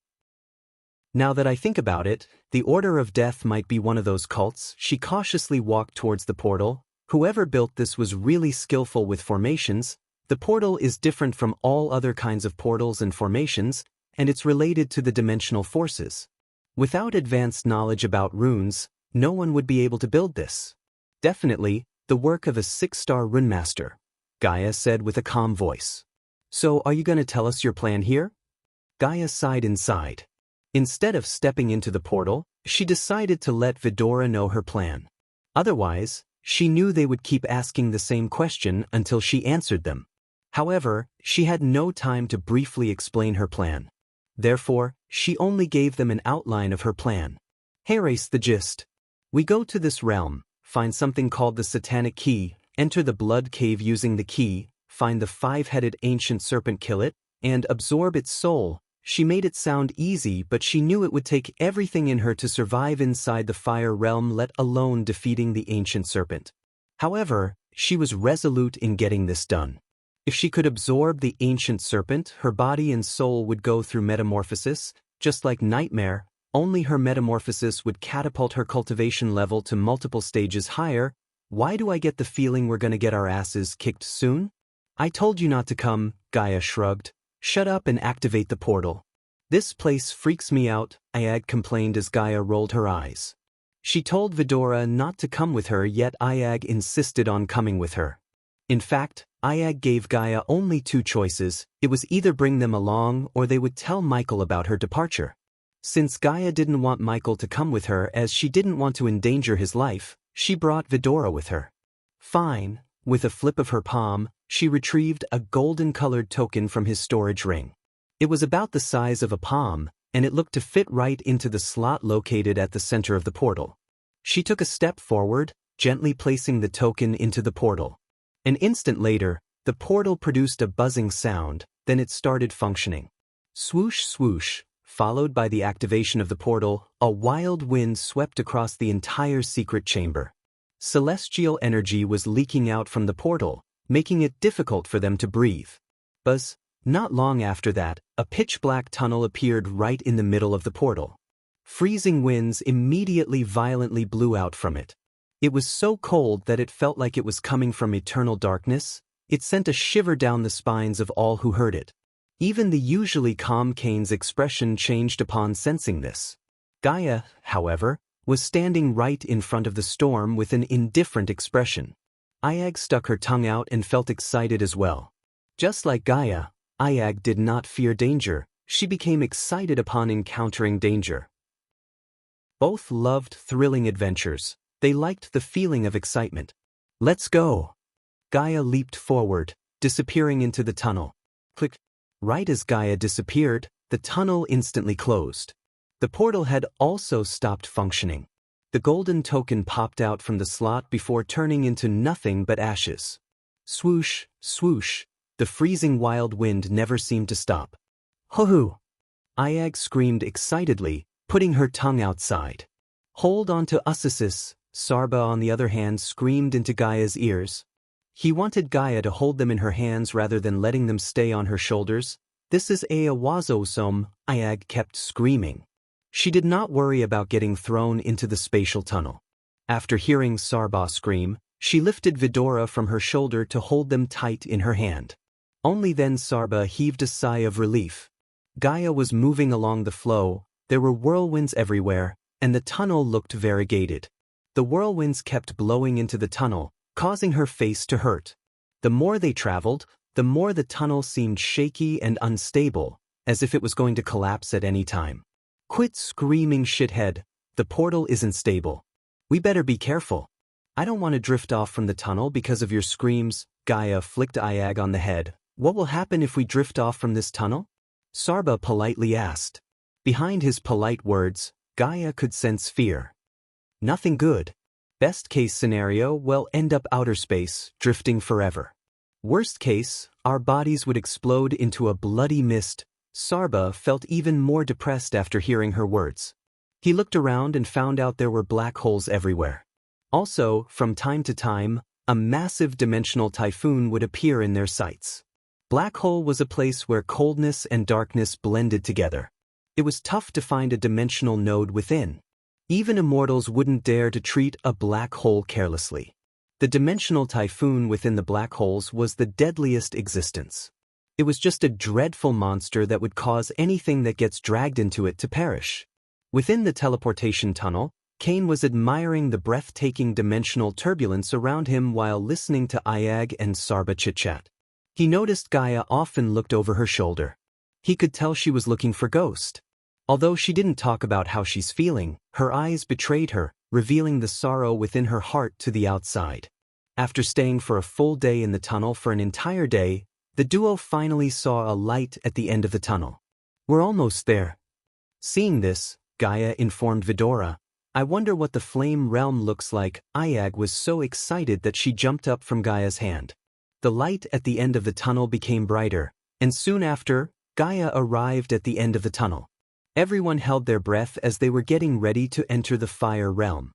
Now that I think about it, the Order of Death might be one of those cults." She cautiously walked towards the portal. "Whoever built this was really skillful with formations. The portal is different from all other kinds of portals and formations, and it's related to the dimensional forces. Without advanced knowledge about runes, no one would be able to build this. Definitely the work of a 6-star runemaster," Gaia said with a calm voice. "So are you going to tell us your plan here?" Gaia sighed inside. Instead of stepping into the portal, she decided to let Vidora know her plan. Otherwise, she knew they would keep asking the same question until she answered them. However, she had no time to briefly explain her plan. Therefore, she only gave them an outline of her plan. "Here's the gist. We go to this realm, find something called the Satanic Key, enter the blood cave using the key, find the 5-headed ancient serpent, kill it, and absorb its soul." She made it sound easy, but she knew it would take everything in her to survive inside the fire realm, let alone defeating the ancient serpent. However, she was resolute in getting this done. If she could absorb the ancient serpent, her body and soul would go through metamorphosis, just like Nightmare, only her metamorphosis would catapult her cultivation level to multiple stages higher. "Why do I get the feeling we're gonna get our asses kicked soon?" "I told you not to come," Gaia shrugged. "Shut up and activate the portal." "This place freaks me out," Ayag complained as Gaia rolled her eyes. She told Vidora not to come with her, yet Ayag insisted on coming with her. In fact, Ayag gave Gaia only 2 choices. It was either bring them along or they would tell Michael about her departure. Since Gaia didn't want Michael to come with her as she didn't want to endanger his life, she brought Vidora with her. "Fine." With a flip of her palm, she retrieved a golden-colored token from his storage ring. It was about the size of a palm, and it looked to fit right into the slot located at the center of the portal. She took a step forward, gently placing the token into the portal. An instant later, the portal produced a buzzing sound, then it started functioning. Swoosh swoosh, followed by the activation of the portal, a wild wind swept across the entire secret chamber. Celestial energy was leaking out from the portal, making it difficult for them to breathe. Buzz. Not long after that, a pitch-black tunnel appeared right in the middle of the portal. Freezing winds immediately violently blew out from it. It was so cold that it felt like it was coming from eternal darkness. It sent a shiver down the spines of all who heard it. Even the usually calm Kane's expression changed upon sensing this. Gaia, however, was standing right in front of the storm with an indifferent expression. Ayag stuck her tongue out and felt excited as well. Just like Gaia, Ayag did not fear danger, she became excited upon encountering danger. Both loved thrilling adventures, they liked the feeling of excitement. Let's go! Gaia leaped forward, disappearing into the tunnel. Click. Right as Gaia disappeared, the tunnel instantly closed. The portal had also stopped functioning. The golden token popped out from the slot before turning into nothing but ashes. Swoosh, swoosh, the freezing wild wind never seemed to stop. Hoo-hoo! Ayag screamed excitedly, putting her tongue outside. Hold on to Usasis, Sarba on the other hand screamed into Gaia's ears. He wanted Gaia to hold them in her hands rather than letting them stay on her shoulders. This is Awazosom, Ayag kept screaming. She did not worry about getting thrown into the spatial tunnel. After hearing Sarba scream, she lifted Vidora from her shoulder to hold them tight in her hand. Only then Sarba heaved a sigh of relief. Gaia was moving along the flow, there were whirlwinds everywhere, and the tunnel looked variegated. The whirlwinds kept blowing into the tunnel, causing her face to hurt. The more they traveled, the more the tunnel seemed shaky and unstable, as if it was going to collapse at any time. Quit screaming, shithead. The portal isn't stable. We better be careful. I don't want to drift off from the tunnel because of your screams. Gaia flicked Ayag on the head. What will happen if we drift off from this tunnel? Sarba politely asked. Behind his polite words, Gaia could sense fear. Nothing good. Best case scenario, we'll end up outer space, drifting forever. Worst case, our bodies would explode into a bloody mist. Sarba felt even more depressed after hearing her words. He looked around and found out there were black holes everywhere. Also, from time to time, a massive dimensional typhoon would appear in their sights. Black hole was a place where coldness and darkness blended together. It was tough to find a dimensional node within. Even immortals wouldn't dare to treat a black hole carelessly. The dimensional typhoon within the black holes was the deadliest existence. It was just a dreadful monster that would cause anything that gets dragged into it to perish. Within the teleportation tunnel, Kane was admiring the breathtaking dimensional turbulence around him while listening to Ayag and Sarba chit-chat. He noticed Gaia often looked over her shoulder. He could tell she was looking for Ghost. Although she didn't talk about how she's feeling, her eyes betrayed her, revealing the sorrow within her heart to the outside. After staying for a full day in the tunnel for an entire day, the duo finally saw a light at the end of the tunnel. We're almost there. Seeing this, Gaia informed Vidora, I wonder what the flame realm looks like. Ayag was so excited that she jumped up from Gaia's hand. The light at the end of the tunnel became brighter, and soon after, Gaia arrived at the end of the tunnel. Everyone held their breath as they were getting ready to enter the fire realm.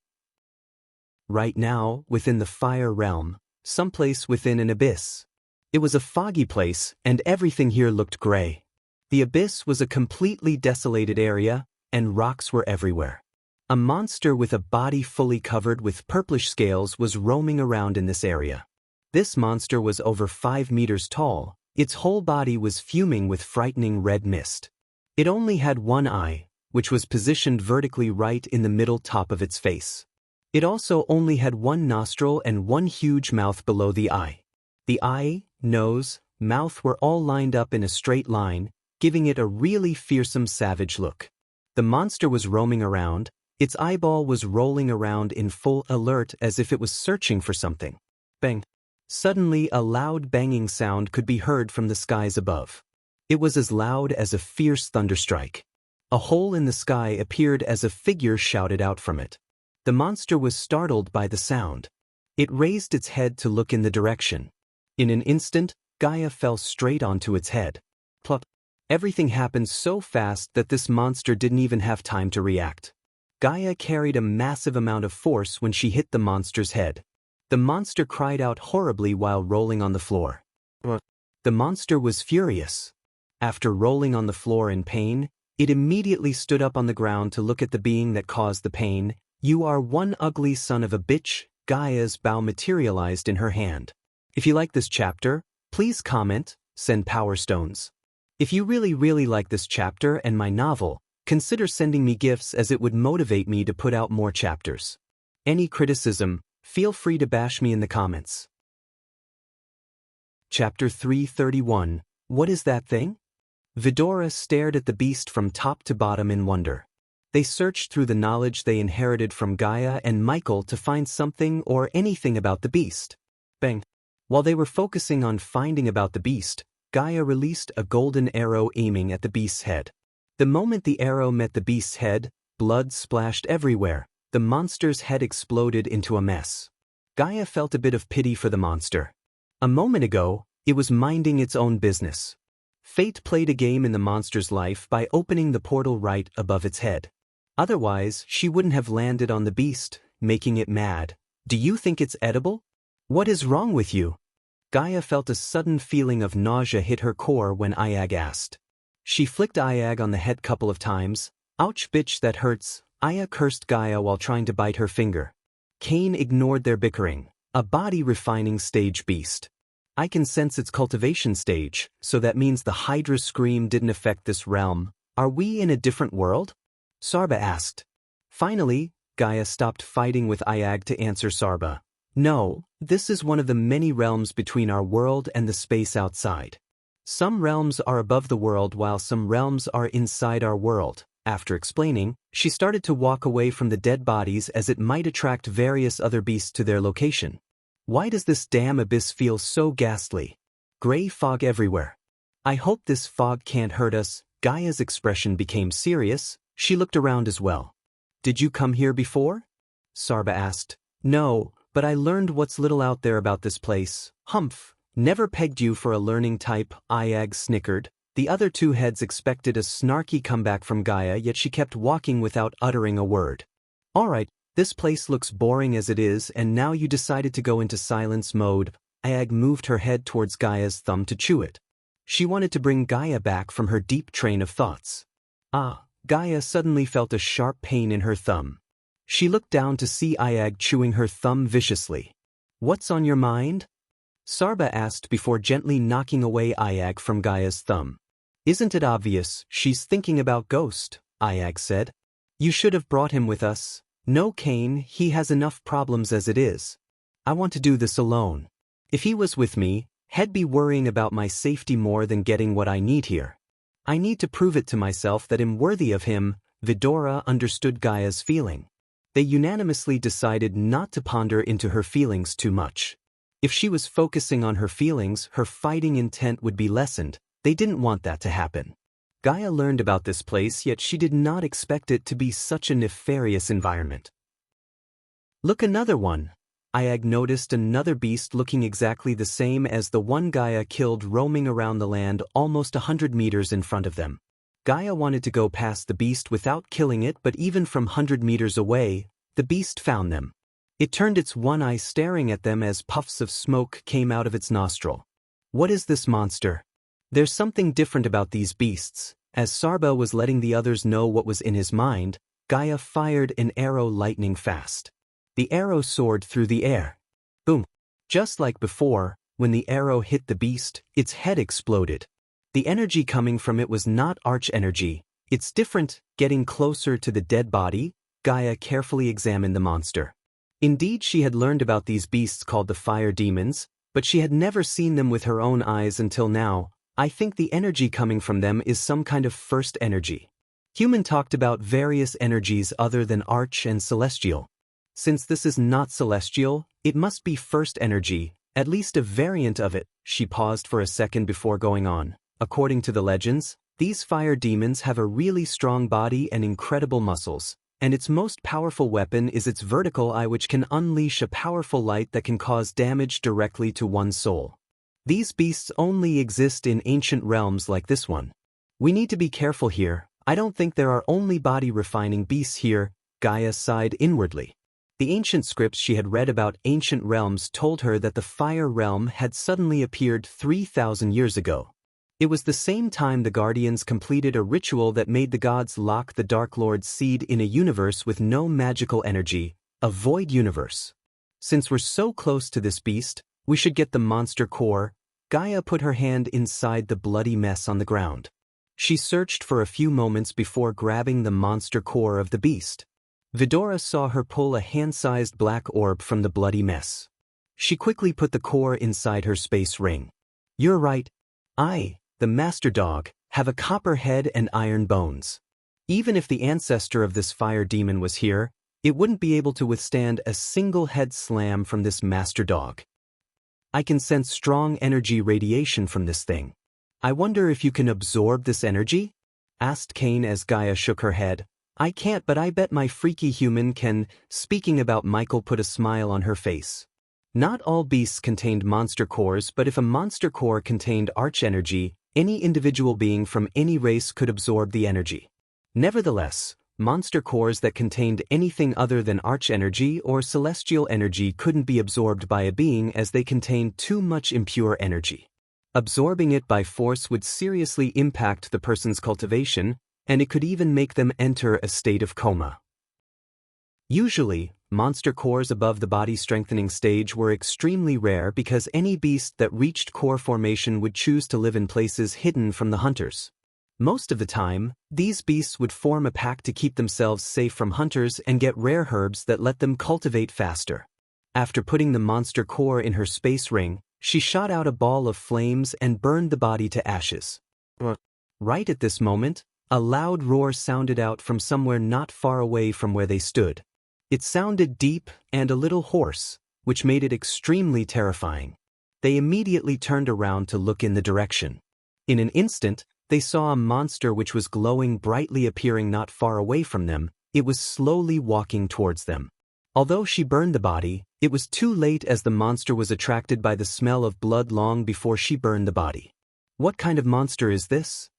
Right now, within the fire realm, someplace within an abyss. It was a foggy place, and everything here looked gray. The abyss was a completely desolated area, and rocks were everywhere. A monster with a body fully covered with purplish scales was roaming around in this area. This monster was over 5 meters tall. Its whole body was fuming with frightening red mist. It only had one eye, which was positioned vertically right in the middle top of its face. It also only had one nostril and one huge mouth below the eye. The eye, nose, mouth were all lined up in a straight line, giving it a really fearsome savage look. The monster was roaming around, its eyeball was rolling around in full alert as if it was searching for something. Bang! Suddenly a loud banging sound could be heard from the skies above. It was as loud as a fierce thunderstrike. A hole in the sky appeared as a figure shouted out from it. The monster was startled by the sound. It raised its head to look in the direction. In an instant, Gaia fell straight onto its head. Plop! Everything happened so fast that this monster didn't even have time to react. Gaia carried a massive amount of force when she hit the monster's head. The monster cried out horribly while rolling on the floor. The monster was furious. After rolling on the floor in pain, it immediately stood up on the ground to look at the being that caused the pain. You are one ugly son of a bitch. Gaia's bow materialized in her hand. If you like this chapter, Please comment, send power stones. If you really like this chapter and my novel, consider sending me gifts as it would motivate me to put out more chapters. Any criticism, feel free to bash me in the comments. Chapter 331. What is that thing? Vidora stared at the beast from top to bottom in wonder. They searched through the knowledge they inherited from Gaia and Michael to find something or anything about the beast. Bang! While they were focusing on finding about the beast, Gaia released a golden arrow aiming at the beast's head. The moment the arrow met the beast's head, blood splashed everywhere. The monster's head exploded into a mess. Gaia felt a bit of pity for the monster. A moment ago, it was minding its own business. Fate played a game in the monster's life by opening the portal right above its head. Otherwise, she wouldn't have landed on the beast, making it mad. Do you think it's edible? What is wrong with you? Gaia felt a sudden feeling of nausea hit her core when Ayag asked. She flicked Ayag on the head couple of times. Ouch, bitch, that hurts. Aya cursed Gaia while trying to bite her finger. Cain ignored their bickering. A body-refining stage beast. I can sense its cultivation stage, so that means the Hydra's scream didn't affect this realm. Are we in a different world? Sarba asked. Finally, Gaia stopped fighting with Ayag to answer Sarba. No, this is one of the many realms between our world and the space outside. Some realms are above the world while some realms are inside our world. After explaining, she started to walk away from the dead bodies as it might attract various other beasts to their location. Why does this damn abyss feel so ghastly? Gray fog everywhere. I hope this fog can't hurt us. Gaia's expression became serious. She looked around as well. Did you come here before? Sarba asked. No, but I learned what's little out there about this place. Humph. Never pegged you for a learning type, Ayag snickered. The other two heads expected a snarky comeback from Gaia, yet she kept walking without uttering a word. Alright, this place looks boring as it is, and now you decided to go into silence mode. Ayag moved her head towards Gaia's thumb to chew it. She wanted to bring Gaia back from her deep train of thoughts. Gaia suddenly felt a sharp pain in her thumb. She looked down to see Ayag chewing her thumb viciously. What's on your mind? Sarba asked before gently knocking away Ayag from Gaia's thumb. Isn't it obvious she's thinking about Ghost? Ayag said. You should have brought him with us. No, Cain, he has enough problems as it is. I want to do this alone. If he was with me, he'd be worrying about my safety more than getting what I need here. I need to prove it to myself that I'm worthy of him. Vidora understood Gaia's feeling. They unanimously decided not to ponder into her feelings too much. If she was focusing on her feelings, her fighting intent would be lessened. They didn't want that to happen. Gaia learned about this place, yet she did not expect it to be such a nefarious environment. Look, another one. Ayag noticed another beast looking exactly the same as the one Gaia killed roaming around the land almost 100 meters in front of them. Gaia wanted to go past the beast without killing it, but even from 100 meters away, the beast found them. It turned its one eye staring at them as puffs of smoke came out of its nostril. What is this monster? There's something different about these beasts. As Sarba was letting the others know what was in his mind, Gaia fired an arrow lightning fast. The arrow soared through the air. Boom! Just like before, when the arrow hit the beast, its head exploded. The energy coming from it was not arch energy. It's different. Getting closer to the dead body, Gaia carefully examined the monster. Indeed, she had learned about these beasts called the fire demons, but she had never seen them with her own eyes until now. I think the energy coming from them is some kind of first energy. Human talked about various energies other than arch and celestial. Since this is not celestial, it must be first energy, at least a variant of it. She paused for a second before going on. According to the legends, these fire demons have a really strong body and incredible muscles, and its most powerful weapon is its vertical eye, which can unleash a powerful light that can cause damage directly to one's soul. These beasts only exist in ancient realms like this one. We need to be careful here. I don't think there are only body-refining beasts here. Gaia sighed inwardly. The ancient scripts she had read about ancient realms told her that the fire realm had suddenly appeared 3,000 years ago. It was the same time the Guardians completed a ritual that made the gods lock the Dark Lord's seed in a universe with no magical energy, a void universe. Since we're so close to this beast, we should get the monster core. Gaia put her hand inside the bloody mess on the ground. She searched for a few moments before grabbing the monster core of the beast. Vidora saw her pull a hand-sized black orb from the bloody mess. She quickly put the core inside her space ring. You're right. I, the master dog, have a copper head and iron bones. Even if the ancestor of this fire demon was here, it wouldn't be able to withstand a single head slam from this master dog. I can sense strong energy radiation from this thing. I wonder if you can absorb this energy? Asked Kane as Gaia shook her head. I can't, but I bet my freaky human can. Speaking about Michael put a smile on her face. Not all beasts contained monster cores, but if a monster core contained arch energy, any individual being from any race could absorb the energy. Nevertheless, monster cores that contained anything other than arch energy or celestial energy couldn't be absorbed by a being as they contained too much impure energy. Absorbing it by force would seriously impact the person's cultivation, and it could even make them enter a state of coma. Usually, monster cores above the body strengthening stage were extremely rare because any beast that reached core formation would choose to live in places hidden from the hunters. Most of the time, these beasts would form a pack to keep themselves safe from hunters and get rare herbs that let them cultivate faster. After putting the monster core in her space ring, she shot out a ball of flames and burned the body to ashes. Right at this moment, a loud roar sounded out from somewhere not far away from where they stood. It sounded deep and a little hoarse, which made it extremely terrifying. They immediately turned around to look in the direction. In an instant, they saw a monster which was glowing brightly appearing not far away from them. It was slowly walking towards them. Although she burned the body, it was too late as the monster was attracted by the smell of blood long before she burned the body. What kind of monster is this?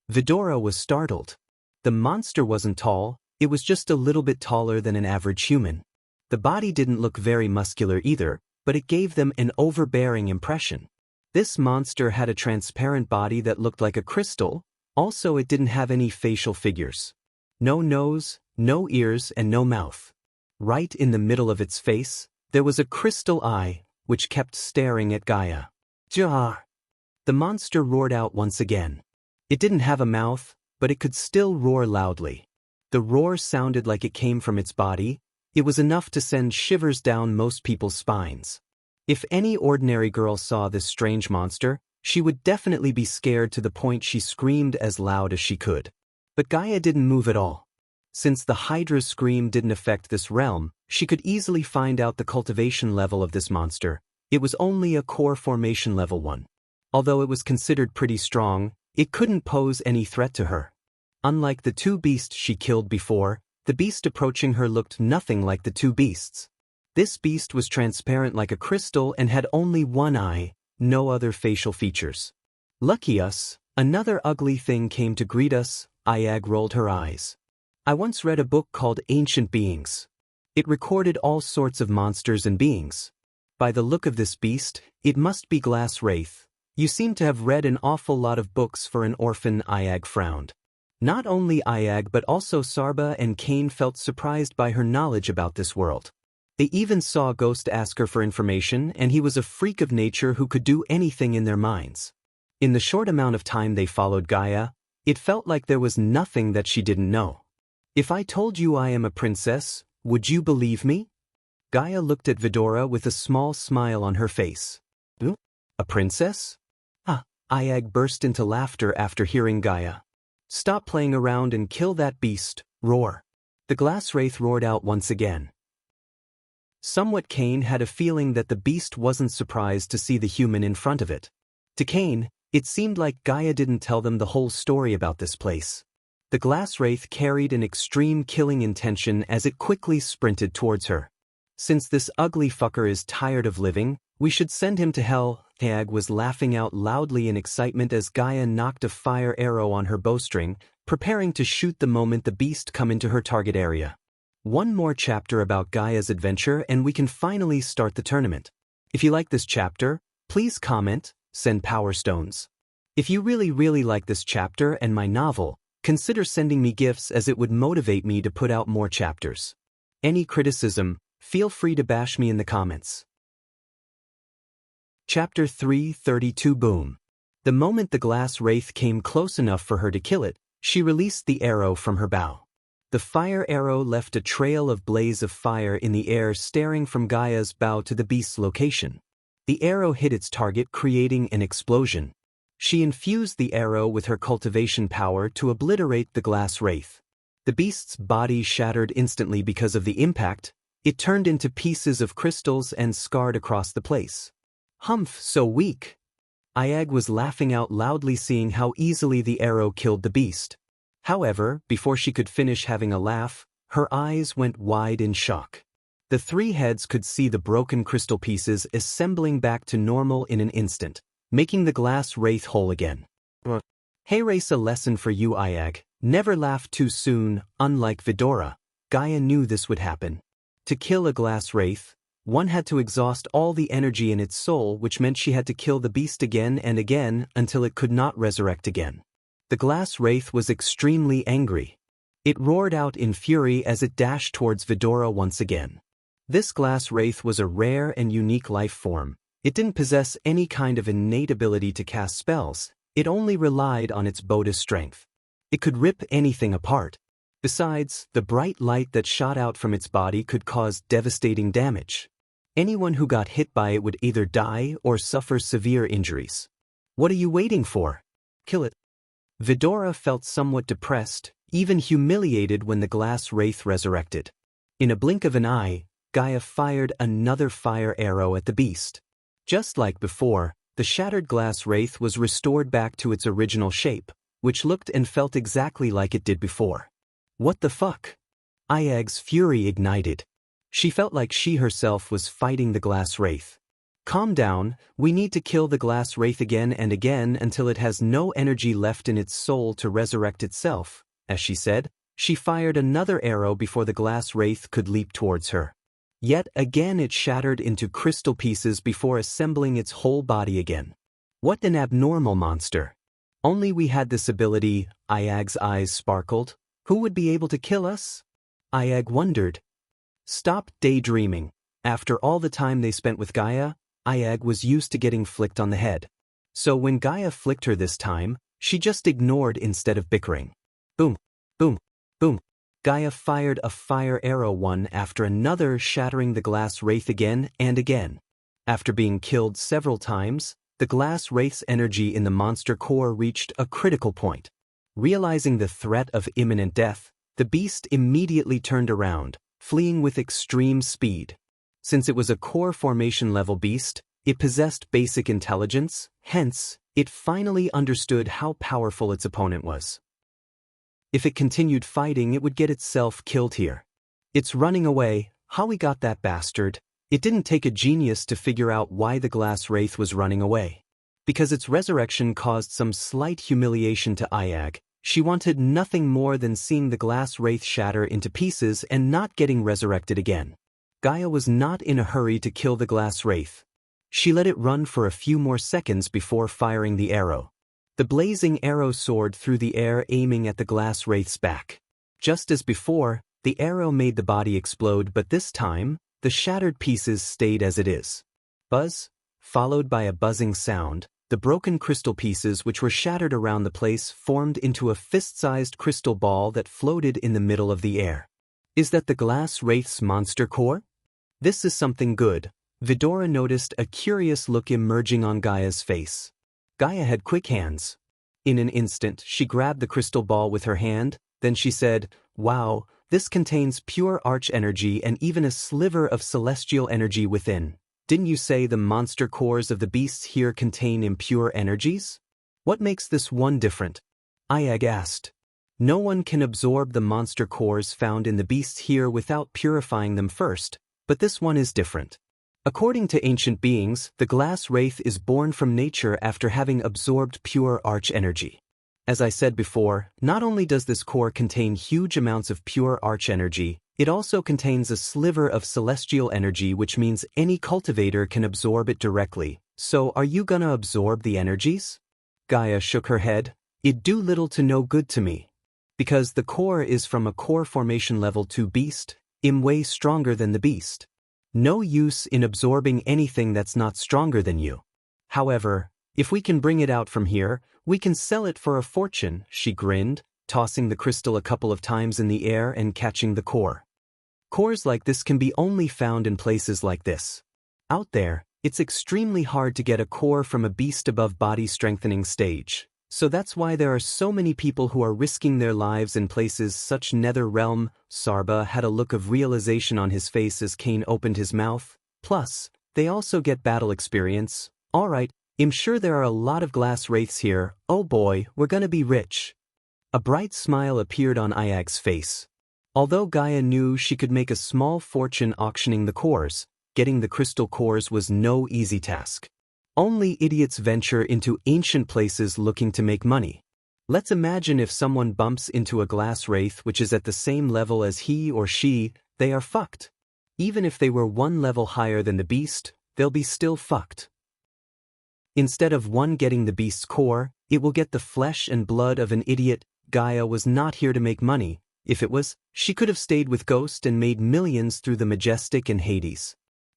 Vidora was startled. The monster wasn't tall, it was just a little bit taller than an average human. The body didn't look very muscular either, but it gave them an overbearing impression. This monster had a transparent body that looked like a crystal, also it didn't have any facial figures. No nose, no ears, and no mouth. Right in the middle of its face, there was a crystal eye, which kept staring at Gaia. Jar! The monster roared out once again. It didn't have a mouth, but it could still roar loudly. The roar sounded like it came from its body. It was enough to send shivers down most people's spines. If any ordinary girl saw this strange monster, she would definitely be scared to the point she screamed as loud as she could. But Gaia didn't move at all. Since the Hydra's scream didn't affect this realm, she could easily find out the cultivation level of this monster. It was only a core formation level 1. Although it was considered pretty strong, it couldn't pose any threat to her. Unlike the two beasts she killed before, the beast approaching her looked nothing like the two beasts. This beast was transparent like a crystal and had only one eye, no other facial features. Lucky us, another ugly thing came to greet us. Ayag rolled her eyes. I once read a book called Ancient Beings. It recorded all sorts of monsters and beings. By the look of this beast, it must be Glass Wraith. You seem to have read an awful lot of books for an orphan. Ayag frowned. Not only Ayag but also Sarba and Kane felt surprised by her knowledge about this world. They even saw Ghost ask her for information, and he was a freak of nature who could do anything in their minds. In the short amount of time they followed Gaia, it felt like there was nothing that she didn't know. If I told you I am a princess, would you believe me? Gaia looked at Vidora with a small smile on her face. A princess? Ayag burst into laughter after hearing Gaia. Stop playing around and kill that beast, roar. The Glass Wraith roared out once again. Somewhat Kane had a feeling that the beast wasn't surprised to see the human in front of it. To Kane, it seemed like Gaia didn't tell them the whole story about this place. The Glass Wraith carried an extreme killing intention as it quickly sprinted towards her. Since this ugly fucker is tired of living, we should send him to hell. Ayag was laughing out loudly in excitement as Gaia knocked a fire arrow on her bowstring, preparing to shoot the moment the beast come into her target area. One more chapter about Gaia's adventure and we can finally start the tournament. If you like this chapter, please comment, send power stones. If you really like this chapter and my novel, consider sending me gifts as it would motivate me to put out more chapters. Any criticism, feel free to bash me in the comments. Chapter 332 Boom. The moment the glass wraith came close enough for her to kill it, she released the arrow from her bow. The fire arrow left a trail of blaze of fire in the air staring from Gaia's bow to the beast's location. The arrow hit its target, creating an explosion. She infused the arrow with her cultivation power to obliterate the glass wraith. The beast's body shattered instantly because of the impact. It turned into pieces of crystals and scarred across the place. Humph, so weak. Ayag was laughing out loudly, seeing how easily the arrow killed the beast. However, before she could finish having a laugh, her eyes went wide in shock. The three heads could see the broken crystal pieces assembling back to normal in an instant, making the glass wraith whole again. Hey, race, a lesson for you, Ayag. Never laugh too soon. Unlike Vidora, Gaia knew this would happen. To kill a glass wraith, one had to exhaust all the energy in its soul, which meant she had to kill the beast again and again until it could not resurrect again. The glass wraith was extremely angry. It roared out in fury as it dashed towards Vidora once again. This glass wraith was a rare and unique life form. It didn't possess any kind of innate ability to cast spells. It only relied on its Boda strength. It could rip anything apart. Besides, the bright light that shot out from its body could cause devastating damage. Anyone who got hit by it would either die or suffer severe injuries. What are you waiting for? Kill it. Vidora felt somewhat depressed, even humiliated when the glass wraith resurrected. In a blink of an eye, Gaia fired another fire arrow at the beast. Just like before, the shattered glass wraith was restored back to its original shape, which looked and felt exactly like it did before. What the fuck? Ayag's fury ignited. She felt like she herself was fighting the glass wraith. Calm down, we need to kill the glass wraith again and again until it has no energy left in its soul to resurrect itself. As she said, she fired another arrow before the glass wraith could leap towards her. Yet again it shattered into crystal pieces before assembling its whole body again. What an abnormal monster. Only we had this ability. Ayag's eyes sparkled. Who would be able to kill us? Ayag wondered. Stop daydreaming. After all the time they spent with Gaia, Ayag was used to getting flicked on the head. So when Gaia flicked her this time, she just ignored instead of bickering. Boom, boom, boom. Gaia fired a fire arrow one after another, shattering the glass wraith again and again. After being killed several times, the glass wraith's energy in the monster core reached a critical point. Realizing the threat of imminent death, the beast immediately turned around, fleeing with extreme speed. Since it was a core formation level beast, it possessed basic intelligence, hence, it finally understood how powerful its opponent was. If it continued fighting, it would get itself killed here. It's running away. How we got that bastard? It didn't take a genius to figure out why the glass wraith was running away. Because its resurrection caused some slight humiliation to Ayag, she wanted nothing more than seeing the glass wraith shatter into pieces and not getting resurrected again. Gaia was not in a hurry to kill the glass wraith. She let it run for a few more seconds before firing the arrow. The blazing arrow soared through the air, aiming at the glass wraith's back. Just as before, the arrow made the body explode, but this time, the shattered pieces stayed as it is. Buzz, followed by a buzzing sound, the broken crystal pieces which were shattered around the place formed into a fist-sized crystal ball that floated in the middle of the air. Is that the glass wraith's monster core? This is something good. Vidora noticed a curious look emerging on Gaia's face. Gaia had quick hands. In an instant, she grabbed the crystal ball with her hand, then she said, "Wow, this contains pure arch energy and even a sliver of celestial energy within. Didn't you say the monster cores of the beasts here contain impure energies? What makes this one different?" Ayag asked. No one can absorb the monster cores found in the beasts here without purifying them first, but this one is different. According to ancient beings, the glass wraith is born from nature after having absorbed pure arch energy. As I said before, not only does this core contain huge amounts of pure arch energy, it also contains a sliver of celestial energy, which means any cultivator can absorb it directly. So are you gonna absorb the energies? Gaia shook her head. It'd do little to no good to me. Because the core is from a core formation level 2 beast, I'm way stronger than the beast. No use in absorbing anything that's not stronger than you. However, if we can bring it out from here, we can sell it for a fortune, she grinned, tossing the crystal a couple of times in the air and catching the core. Cores like this can be only found in places like this. Out there, it's extremely hard to get a core from a beast above body strengthening stage. So that's why there are so many people who are risking their lives in places such nether realm. Sarba had a look of realization on his face as Kane opened his mouth. Plus, they also get battle experience. Alright, I'm sure there are a lot of glass wraiths here. Oh boy, we're gonna be rich. A bright smile appeared on Ayag's face. Although Gaia knew she could make a small fortune auctioning the cores, getting the crystal cores was no easy task. Only idiots venture into ancient places looking to make money. Let's imagine if someone bumps into a glass wraith which is at the same level as he or she, they are fucked. Even if they were one level higher than the beast, they'll be still fucked. Instead of one getting the beast's core, it will get the flesh and blood of an idiot. Gaia was not here to make money. If it was, she could have stayed with Ghost and made millions through the Majestic and Hades.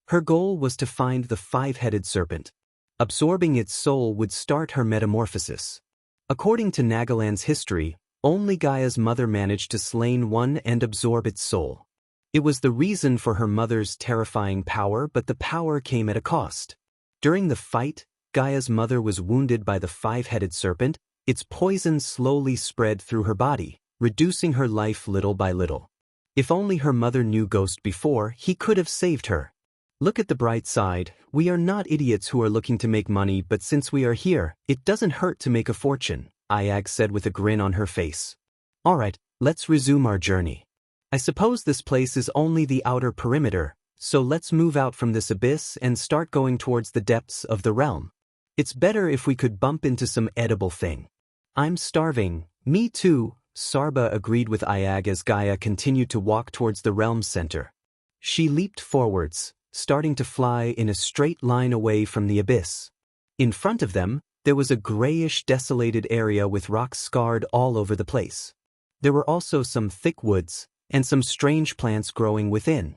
Her goal was to find the five-headed serpent. Absorbing its soul would start her metamorphosis. According to Nagaland's history, only Gaia's mother managed to slay one and absorb its soul. It was the reason for her mother's terrifying power, but the power came at a cost. During the fight, Gaia's mother was wounded by the five-headed serpent. Its poison slowly spread through her body, reducing her life little by little. If only her mother knew Ghost before, he could have saved her. Look at the bright side, we are not idiots who are looking to make money, but since we are here, it doesn't hurt to make a fortune, Ayag said with a grin on her face. Alright, let's resume our journey. I suppose this place is only the outer perimeter, so let's move out from this abyss and start going towards the depths of the realm. It's better if we could bump into some edible thing. I'm starving. Me too, Sarba agreed with Ayag as Gaia continued to walk towards the realm's center. She leaped forwards, starting to fly in a straight line away from the abyss. In front of them, there was a grayish desolated area with rocks scarred all over the place. There were also some thick woods, and some strange plants growing within.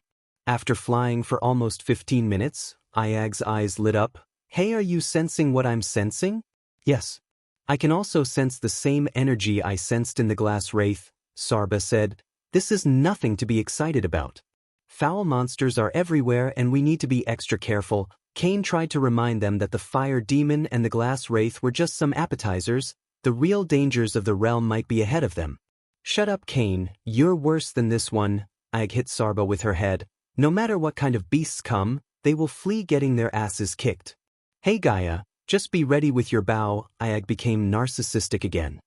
After flying for almost 15 minutes, Ayag's eyes lit up. Hey, are you sensing what I'm sensing? Yes. I can also sense the same energy I sensed in the glass wraith, Sarba said. This is nothing to be excited about. Foul monsters are everywhere and we need to be extra careful. Kane tried to remind them that the fire demon and the glass wraith were just some appetizers. The real dangers of the realm might be ahead of them. Shut up, Kane. You're worse than this one. Ayag hit Sarba with her head. No matter what kind of beasts come, they will flee getting their asses kicked. Hey Gaia, just be ready with your bow. Ayag became narcissistic again.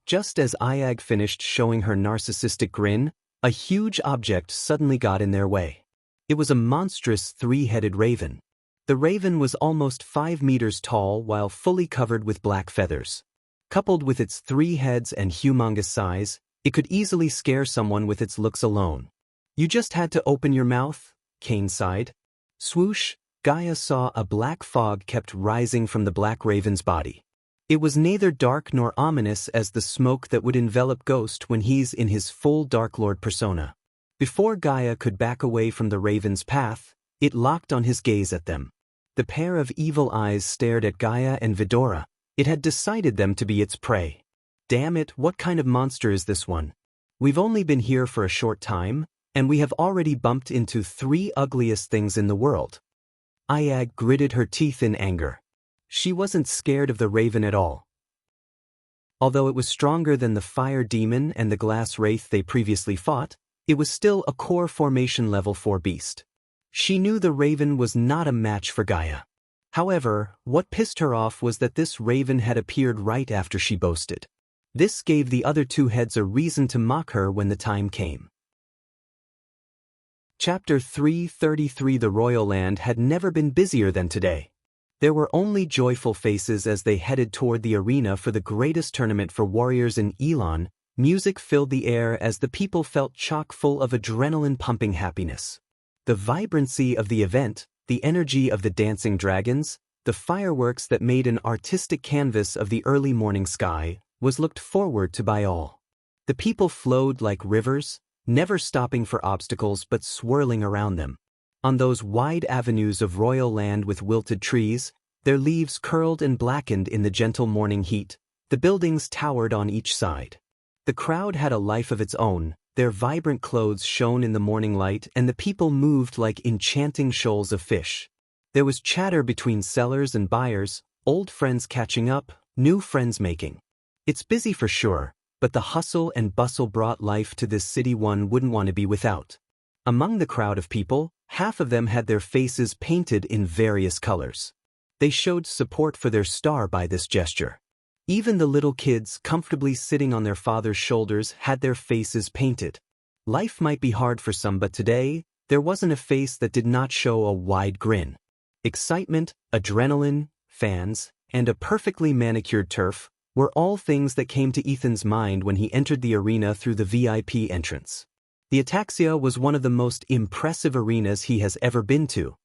Just as Ayag finished showing her narcissistic grin, a huge object suddenly got in their way. It was a monstrous three-headed raven. The raven was almost 5 meters tall while fully covered with black feathers. Coupled with its 3 heads and humongous size, it could easily scare someone with its looks alone. You just had to open your mouth, Kane sighed. Swoosh, Gaia saw a black fog kept rising from the black raven's body. It was neither dark nor ominous as the smoke that would envelop Ghost when he's in his full Dark Lord persona. Before Gaia could back away from the raven's path, it locked on his gaze at them. The pair of evil eyes stared at Gaia and Vidora. It had decided them to be its prey. Damn it, what kind of monster is this one? We've only been here for a short time, and we have already bumped into 3 ugliest things in the world. Ayag gritted her teeth in anger. She wasn't scared of the raven at all. Although it was stronger than the fire demon and the glass wraith they previously fought, it was still a core formation level 4 beast. She knew the raven was not a match for Gaia. However, what pissed her off was that this raven had appeared right after she boasted. This gave the other 2 heads a reason to mock her when the time came. Chapter 333. The Royal Land had never been busier than today. There were only joyful faces as they headed toward the arena for the greatest tournament for warriors in Elon. Music filled the air as the people felt chock full of adrenaline-pumping happiness. The vibrancy of the event, the energy of the dancing dragons, the fireworks that made an artistic canvas of the early morning sky, was looked forward to by all. The people flowed like rivers, never stopping for obstacles but swirling around them. On those wide avenues of royal land with wilted trees, Their leaves curled and blackened in the gentle morning heat. The buildings towered on each side. The crowd had a life of its own. Their vibrant clothes shone in the morning light, and the people moved like enchanting shoals of fish. There was chatter between sellers and buyers, old friends catching up, new friends making. It's busy for sure, but the hustle and bustle brought life to this city one wouldn't want to be without. Among the crowd of people, half of them had their faces painted in various colors. They showed support for their star by this gesture. Even the little kids comfortably sitting on their father's shoulders had their faces painted. Life might be hard for some, but today, there wasn't a face that did not show a wide grin. Excitement, adrenaline, fans, and a perfectly manicured turf were all things that came to Ethan's mind when he entered the arena through the VIP entrance. The Ataxia was one of the most impressive arenas he has ever been to.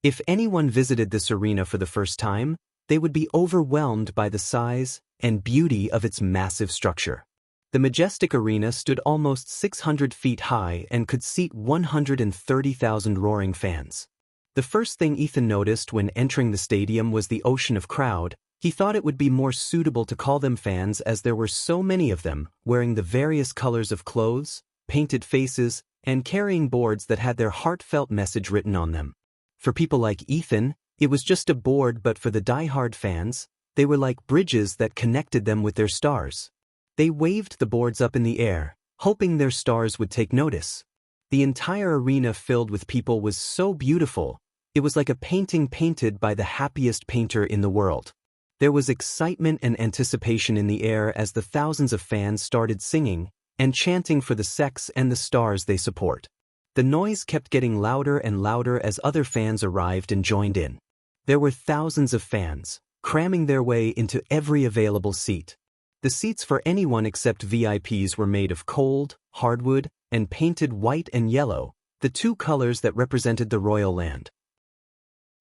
If anyone visited this arena for the first time, they would be overwhelmed by the size and beauty of its massive structure. The majestic arena stood almost 600 feet high and could seat 130,000 roaring fans. The first thing Ethan noticed when entering the stadium was the ocean of crowd. He thought it would be more suitable to call them fans as there were so many of them, wearing the various colors of clothes, painted faces, and carrying boards that had their heartfelt message written on them. For people like Ethan, it was just a board, but for the die-hard fans, they were like bridges that connected them with their stars. They waved the boards up in the air, hoping their stars would take notice. The entire arena filled with people was so beautiful, it was like a painting painted by the happiest painter in the world. There was excitement and anticipation in the air as the thousands of fans started singing and chanting for the sects and the stars they support. The noise kept getting louder and louder as other fans arrived and joined in. There were thousands of fans, cramming their way into every available seat. The seats for anyone except VIPs were made of cold, hardwood, and painted white and yellow, the two colors that represented the royal land.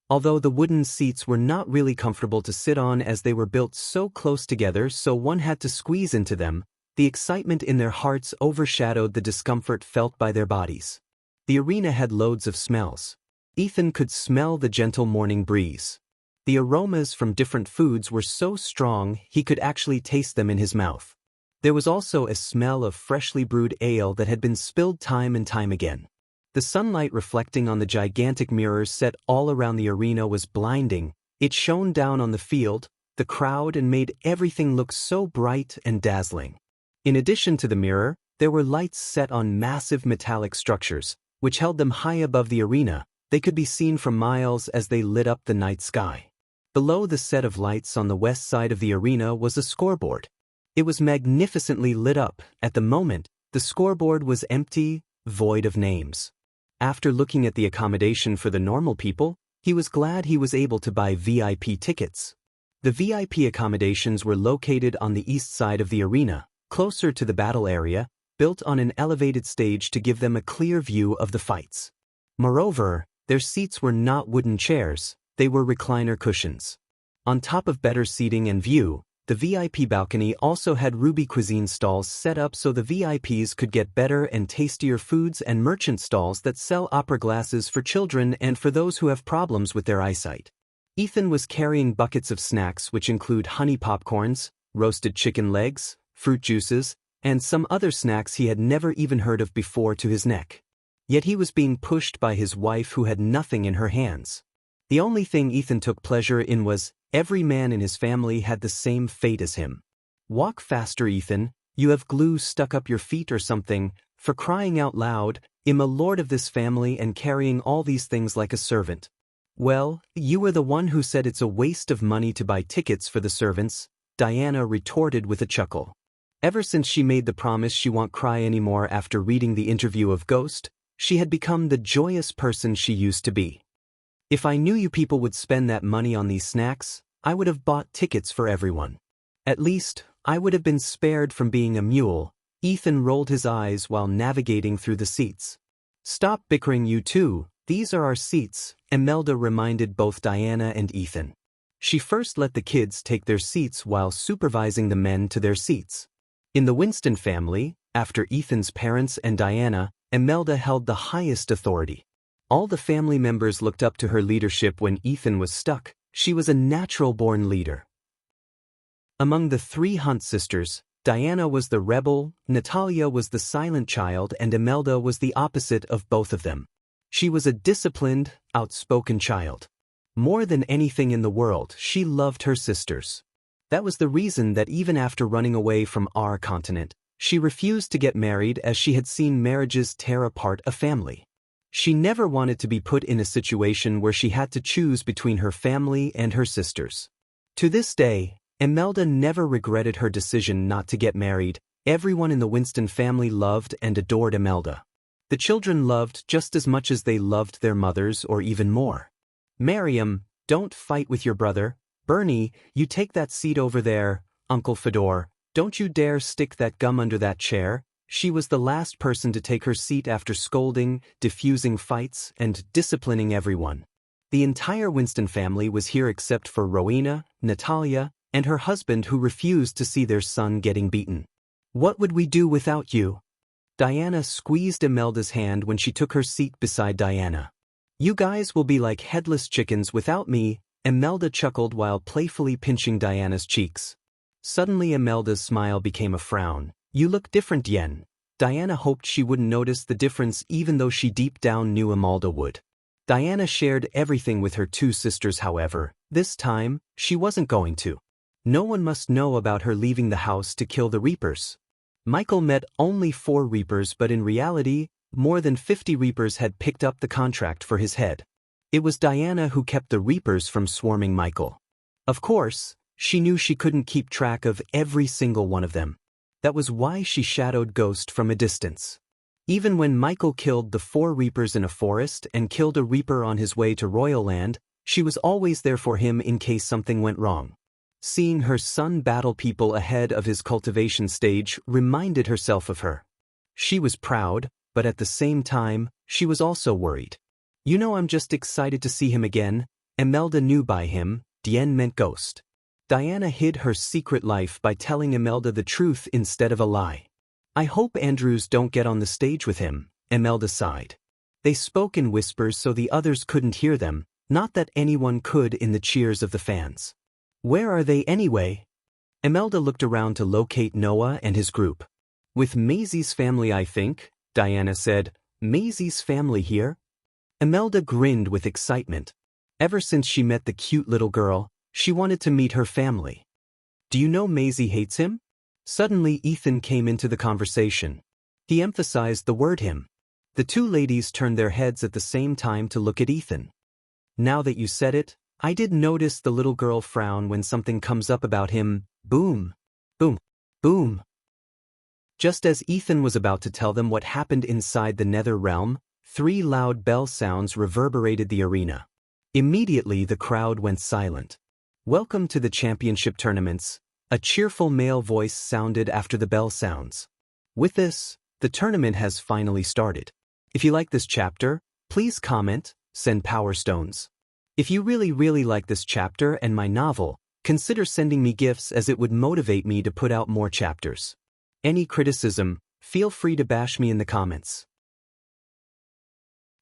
Although the wooden seats were not really comfortable to sit on as they were built so close together so one had to squeeze into them, the excitement in their hearts overshadowed the discomfort felt by their bodies. The arena had loads of smells. Ethan could smell the gentle morning breeze. The aromas from different foods were so strong he could actually taste them in his mouth. There was also a smell of freshly brewed ale that had been spilled time and time again. The sunlight reflecting on the gigantic mirrors set all around the arena was blinding. It shone down on the field, the crowd, and made everything look so bright and dazzling. In addition to the mirror, there were lights set on massive metallic structures, which held them high above the arena. They could be seen from miles as they lit up the night sky. Below the set of lights on the west side of the arena was a scoreboard. It was magnificently lit up. At the moment, the scoreboard was empty, void of names. After looking at the accommodation for the normal people, he was glad he was able to buy VIP tickets. The VIP accommodations were located on the east side of the arena, closer to the battle area, built on an elevated stage to give them a clear view of the fights. Moreover, their seats were not wooden chairs, they were recliner cushions. On top of better seating and view, the VIP balcony also had Ruby cuisine stalls set up so the VIPs could get better and tastier foods, and merchant stalls that sell opera glasses for children and for those who have problems with their eyesight. Ethan was carrying buckets of snacks which include honey popcorns, roasted chicken legs, fruit juices, and some other snacks he had never even heard of before to his neck. Yet he was being pushed by his wife who had nothing in her hands. The only thing Ethan took pleasure in was, every man in his family had the same fate as him. Walk faster, Ethan, you have glue stuck up your feet or something, for crying out loud, I'm a lord of this family and carrying all these things like a servant. Well, you were the one who said it's a waste of money to buy tickets for the servants, Diana retorted with a chuckle. Ever since she made the promise she won't cry anymore after reading the interview of Ghost, she had become the joyous person she used to be. If I knew you people would spend that money on these snacks, I would have bought tickets for everyone. At least, I would have been spared from being a mule. Ethan rolled his eyes while navigating through the seats. Stop bickering, you two, these are our seats, Imelda reminded both Diana and Ethan. She first let the kids take their seats while supervising the men to their seats. In the Winston family, after Ethan's parents and Diana, Imelda held the highest authority. All the family members looked up to her leadership when Ethan was stuck, She was a natural-born leader. Among the three Hunt sisters, Diana was the rebel, Natalia was the silent child, and Imelda was the opposite of both of them. She was a disciplined, outspoken child. More than anything in the world, she loved her sisters. That was the reason that even after running away from our continent, she refused to get married, as she had seen marriages tear apart a family. She never wanted to be put in a situation where she had to choose between her family and her sisters. To this day, Imelda never regretted her decision not to get married. Everyone in the Winston family loved and adored Imelda. The children loved just as much as they loved their mothers, or even more. Miriam, don't fight with your brother. Bernie, you take that seat over there. Uncle Fedor, don't you dare stick that gum under that chair. She was the last person to take her seat after scolding, diffusing fights, and disciplining everyone. The entire Winston family was here except for Rowena, Natalia, and her husband, who refused to see their son getting beaten. What would we do without you? Diana squeezed Imelda's hand when she took her seat beside Diana. You guys will be like headless chickens without me, Imelda chuckled while playfully pinching Diana's cheeks. Suddenly Imelda's smile became a frown. You look different, Yen. Diana hoped she wouldn't notice the difference, even though she deep down knew Imelda would. Diana shared everything with her two sisters, however. This time, she wasn't going to. No one must know about her leaving the house to kill the Reapers. Michael met only 4 Reapers, but in reality, more than 50 Reapers had picked up the contract for his head. It was Diana who kept the Reapers from swarming Michael. Of course, she knew she couldn't keep track of every single one of them. That was why she shadowed Ghost from a distance. Even when Michael killed the 4 Reapers in a forest and killed a Reaper on his way to Royal Land, she was always there for him in case something went wrong. Seeing her son battle people ahead of his cultivation stage reminded herself of her. She was proud, but at the same time, she was also worried. You know, I'm just excited to see him again. Imelda knew by him, Dien meant Ghost. Diana hid her secret life by telling Imelda the truth instead of a lie. I hope Andrews don't get on the stage with him, Imelda sighed. They spoke in whispers so the others couldn't hear them, not that anyone could in the cheers of the fans. Where are they anyway? Imelda looked around to locate Noah and his group. With Maisie's family, I think, Diana said. Maisie's family here? Imelda grinned with excitement. Ever since she met the cute little girl, she wanted to meet her family. Do you know Maisie hates him? Suddenly Ethan came into the conversation. He emphasized the word him. The two ladies turned their heads at the same time to look at Ethan. Now that you said it, I did notice the little girl frown when something comes up about him. Boom. Boom. Boom. Just as Ethan was about to tell them what happened inside the Nether Realm, 3 loud bell sounds reverberated the arena. Immediately the crowd went silent. Welcome to the championship tournaments, a cheerful male voice sounded after the bell sounds. With this, the tournament has finally started. If you like this chapter, please comment, send Power Stones. If you really like this chapter and my novel, consider sending me gifts, as it would motivate me to put out more chapters. Any criticism, feel free to bash me in the comments.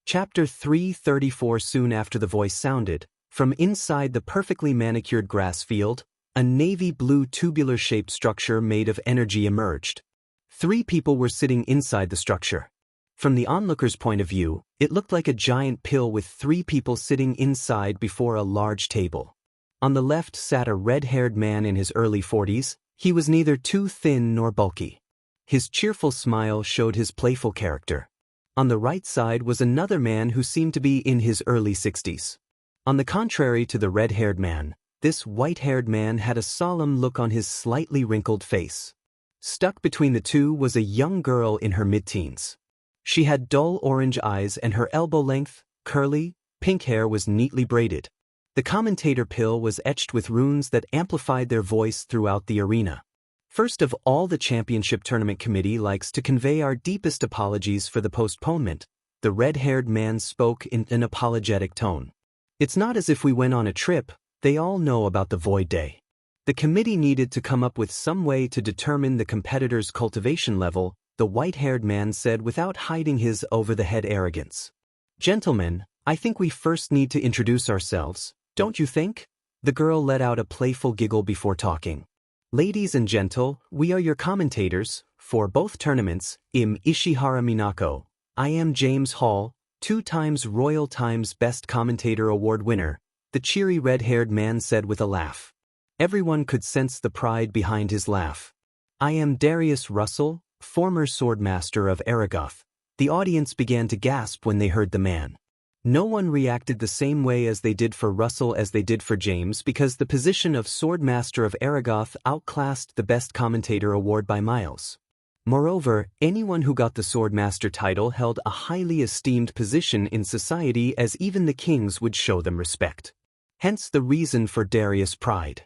Chapter 334. Soon after the voice sounded, from inside the perfectly manicured grass field, a navy blue tubular-shaped structure made of energy emerged. 3 people were sitting inside the structure. From the onlooker's point of view, it looked like a giant pill with 3 people sitting inside before a large table. On the left sat a red-haired man in his early 40s. He was neither too thin nor bulky. His cheerful smile showed his playful character. On the right side was another man who seemed to be in his early 60s. On the contrary to the red-haired man, this white-haired man had a solemn look on his slightly wrinkled face. Stuck between the two was a young girl in her mid-teens. She had dull orange eyes and her elbow-length, curly, pink hair was neatly braided. The commentator pill was etched with runes that amplified their voice throughout the arena. First of all, the championship tournament committee likes to convey our deepest apologies for the postponement. The red-haired man spoke in an apologetic tone. It's not as if we went on a trip. They all know about the Void Day. The committee needed to come up with some way to determine the competitor's cultivation level, the white-haired man said without hiding his over-the-head arrogance. Gentlemen, I think we first need to introduce ourselves, don't you think? The girl let out a playful giggle before talking. Ladies and gentle, we are your commentators, for both tournaments. Ishihara Minako. I am James Hall, 2 times Royal Times Best Commentator Award winner, the cheery red-haired man said with a laugh. Everyone could sense the pride behind his laugh. I am Darius Russell, former swordmaster of Aragoth. The audience began to gasp when they heard the man. No one reacted the same way as they did for Russell as they did for James because the position of Swordmaster of Aragoth outclassed the Best Commentator award by miles. Moreover, anyone who got the Swordmaster title held a highly esteemed position in society, as even the kings would show them respect. Hence the reason for Darius' pride.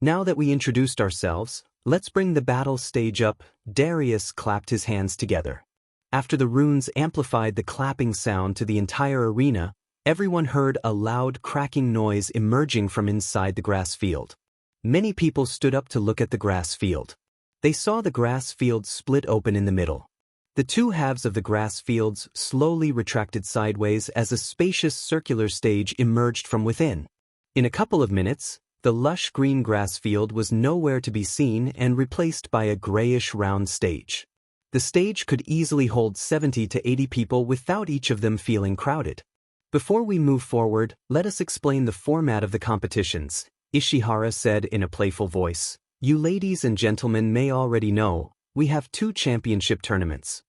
Now that we introduced ourselves, let's bring the battle stage up. Darius clapped his hands together. After the runes amplified the clapping sound to the entire arena, everyone heard a loud cracking noise emerging from inside the grass field. Many people stood up to look at the grass field. They saw the grass field split open in the middle. The 2 halves of the grass fields slowly retracted sideways as a spacious circular stage emerged from within. In a couple of minutes, the lush green grass field was nowhere to be seen and replaced by a grayish round stage. The stage could easily hold 70 to 80 people without each of them feeling crowded. Before we move forward, let us explain the format of the competitions, Ishihara said in a playful voice. You ladies and gentlemen may already know, we have 2 championship tournaments.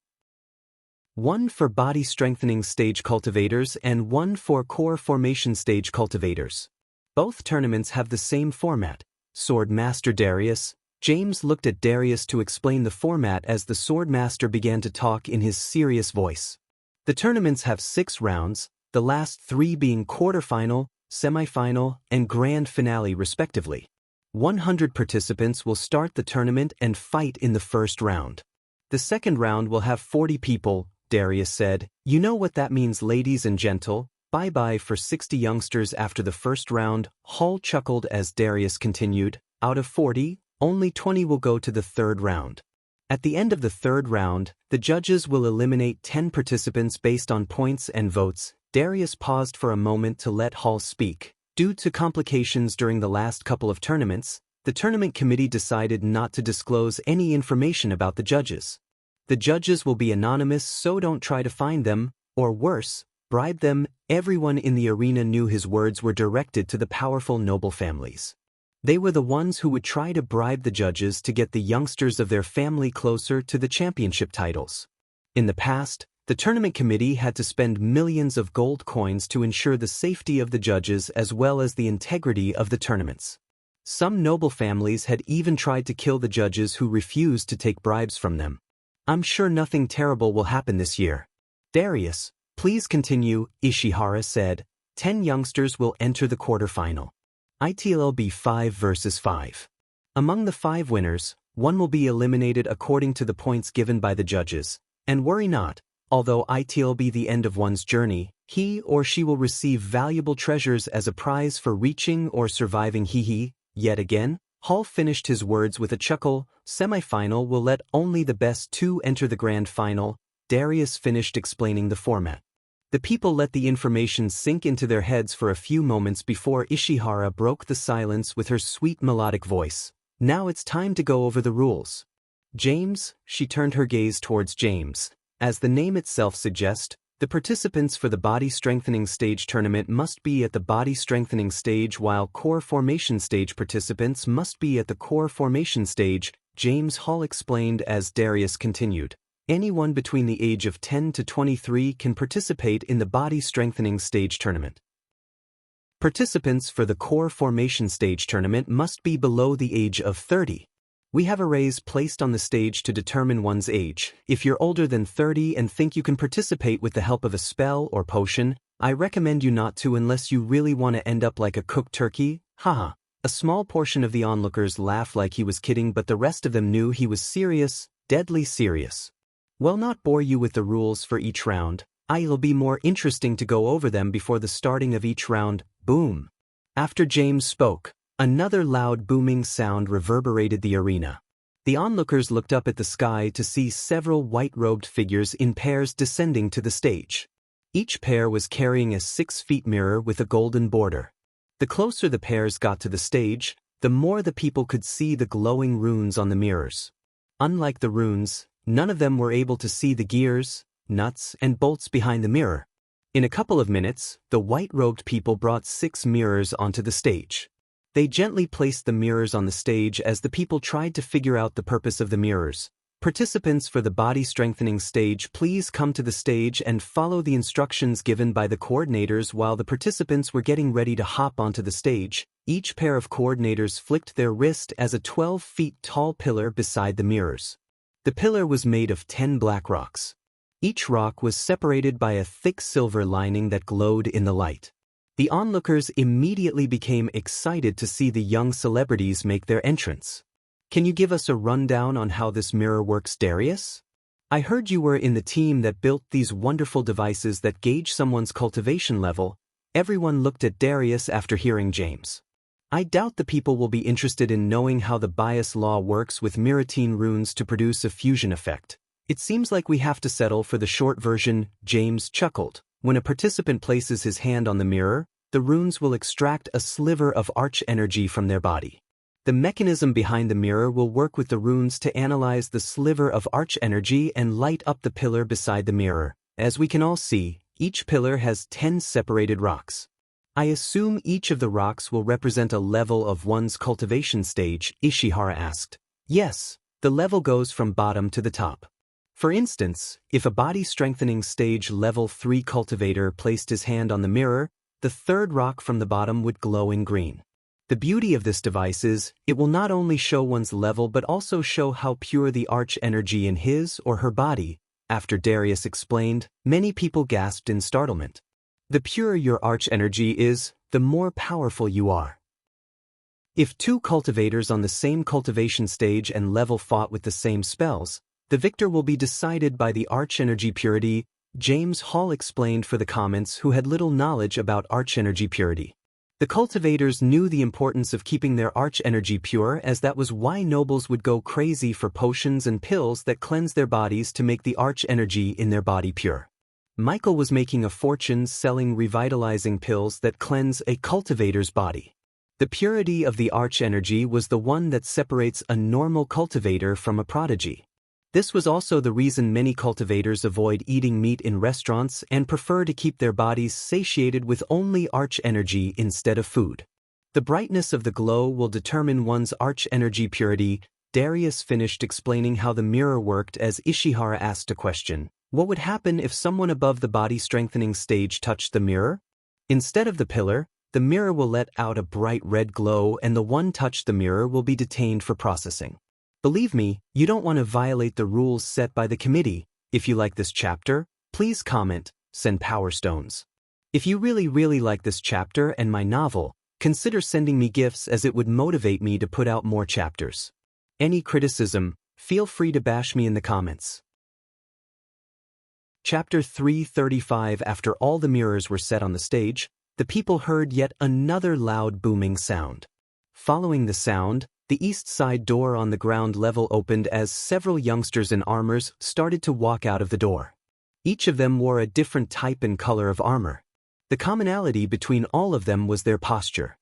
One for body strengthening stage cultivators and one for core formation stage cultivators. Both tournaments have the same format. Sword Master Darius. James looked at Darius to explain the format as the Swordmaster began to talk in his serious voice. The tournaments have 6 rounds, the last 3 being quarterfinal, semifinal, and grand finale respectively. 100 participants will start the tournament and fight in the first round. The second round will have 40 people, Darius said. You know what that means, ladies and gentle. Bye-bye for 60 youngsters after the first round. Hall chuckled as Darius continued. Out of 40, only 20 will go to the third round. At the end of the third round, the judges will eliminate 10 participants based on points and votes. Darius paused for a moment to let Hall speak. Due to complications during the last couple of tournaments, the tournament committee decided not to disclose any information about the judges. The judges will be anonymous, so don't try to find them, or worse, bribe them. Everyone in the arena knew his words were directed to the powerful noble families. They were the ones who would try to bribe the judges to get the youngsters of their family closer to the championship titles. In the past, the tournament committee had to spend millions of gold coins to ensure the safety of the judges as well as the integrity of the tournaments. Some noble families had even tried to kill the judges who refused to take bribes from them. I'm sure nothing terrible will happen this year. Darius, please continue, Ishihara said. 10 youngsters will enter the quarterfinal. It'll be 5 versus 5. Among the 5 winners, one will be eliminated according to the points given by the judges. And worry not, although it'll be the end of one's journey, he or she will receive valuable treasures as a prize for reaching or surviving. Yet again, Hall finished his words with a chuckle. Semi-final will let only the best 2 enter the grand final. Darius finished explaining the format. The people let the information sink into their heads for a few moments before Ishihara broke the silence with her sweet melodic voice. Now it's time to go over the rules. James, she turned her gaze towards James. As the name itself suggests, the participants for the body strengthening stage tournament must be at the body strengthening stage while core formation stage participants must be at the core formation stage, James Hall explained as Darius continued. Anyone between the age of 10 to 23 can participate in the body strengthening stage tournament. Participants for the core formation stage tournament must be below the age of 30. We have arrays placed on the stage to determine one's age. If you're older than 30 and think you can participate with the help of a spell or potion, I recommend you not to unless you really want to end up like a cooked turkey. Haha. A small portion of the onlookers laughed like he was kidding, but the rest of them knew he was serious, deadly serious. Well, not bore you with the rules for each round. It'll be more interesting to go over them before the starting of each round. Boom. After James spoke, another loud booming sound reverberated the arena. The onlookers looked up at the sky to see several white-robed figures in pairs descending to the stage. Each pair was carrying a 6-foot mirror with a golden border. The closer the pairs got to the stage, the more the people could see the glowing runes on the mirrors. Unlike the runes, none of them were able to see the gears, nuts, and bolts behind the mirror. In a couple of minutes, the white-robed people brought 6 mirrors onto the stage. They gently placed the mirrors on the stage as the people tried to figure out the purpose of the mirrors. Participants for the body strengthening stage, please come to the stage and follow the instructions given by the coordinators. While the participants were getting ready to hop onto the stage, each pair of coordinators flicked their wrist as a 12 feet tall pillar beside the mirrors. The pillar was made of 10 black rocks. Each rock was separated by a thick silver lining that glowed in the light. The onlookers immediately became excited to see the young celebrities make their entrance. Can you give us a rundown on how this mirror works, Darius? I heard you were in the team that built these wonderful devices that gauge someone's cultivation level. Everyone looked at Darius after hearing James. I doubt the people will be interested in knowing how the bias law works with Miratine runes to produce a fusion effect. It seems like we have to settle for the short version, James chuckled. When a participant places his hand on the mirror, the runes will extract a sliver of arch energy from their body. The mechanism behind the mirror will work with the runes to analyze the sliver of arch energy and light up the pillar beside the mirror. As we can all see, each pillar has 10 separated rocks. I assume each of the rocks will represent a level of one's cultivation stage, Ishihara asked. Yes, the level goes from bottom to the top. For instance, if a body strengthening stage level 3 cultivator placed his hand on the mirror, the third rock from the bottom would glow in green. The beauty of this device is, it will not only show one's level but also show how pure the arch energy in his or her body. After Darius explained, many people gasped in startlement. The purer your arch energy is, the more powerful you are. If 2 cultivators on the same cultivation stage and level fought with the same spells, the victor will be decided by the arch energy purity, James Hall explained for the comments who had little knowledge about arch energy purity. The cultivators knew the importance of keeping their arch energy pure, as that was why nobles would go crazy for potions and pills that cleanse their bodies to make the arch energy in their body pure. Michael was making a fortune selling revitalizing pills that cleanse a cultivator's body. The purity of the arch energy was the one that separates a normal cultivator from a prodigy. This was also the reason many cultivators avoid eating meat in restaurants and prefer to keep their bodies satiated with only arch energy instead of food. The brightness of the glow will determine one's arch energy purity. Darius finished explaining how the mirror worked as Ishihara asked a question. What would happen if someone above the body strengthening stage touched the mirror? Instead of the pillar, the mirror will let out a bright red glow and the one touched the mirror will be detained for processing. Believe me, you don't want to violate the rules set by the committee. If you like this chapter, please comment, send Power Stones. If you really like this chapter and my novel, consider sending me gifts as it would motivate me to put out more chapters. Any criticism, feel free to bash me in the comments. Chapter 335. After all the mirrors were set on the stage, the people heard yet another loud booming sound. Following the sound, the east side door on the ground level opened as several youngsters in armors started to walk out of the door. Each of them wore a different type and color of armor. The commonality between all of them was their posture.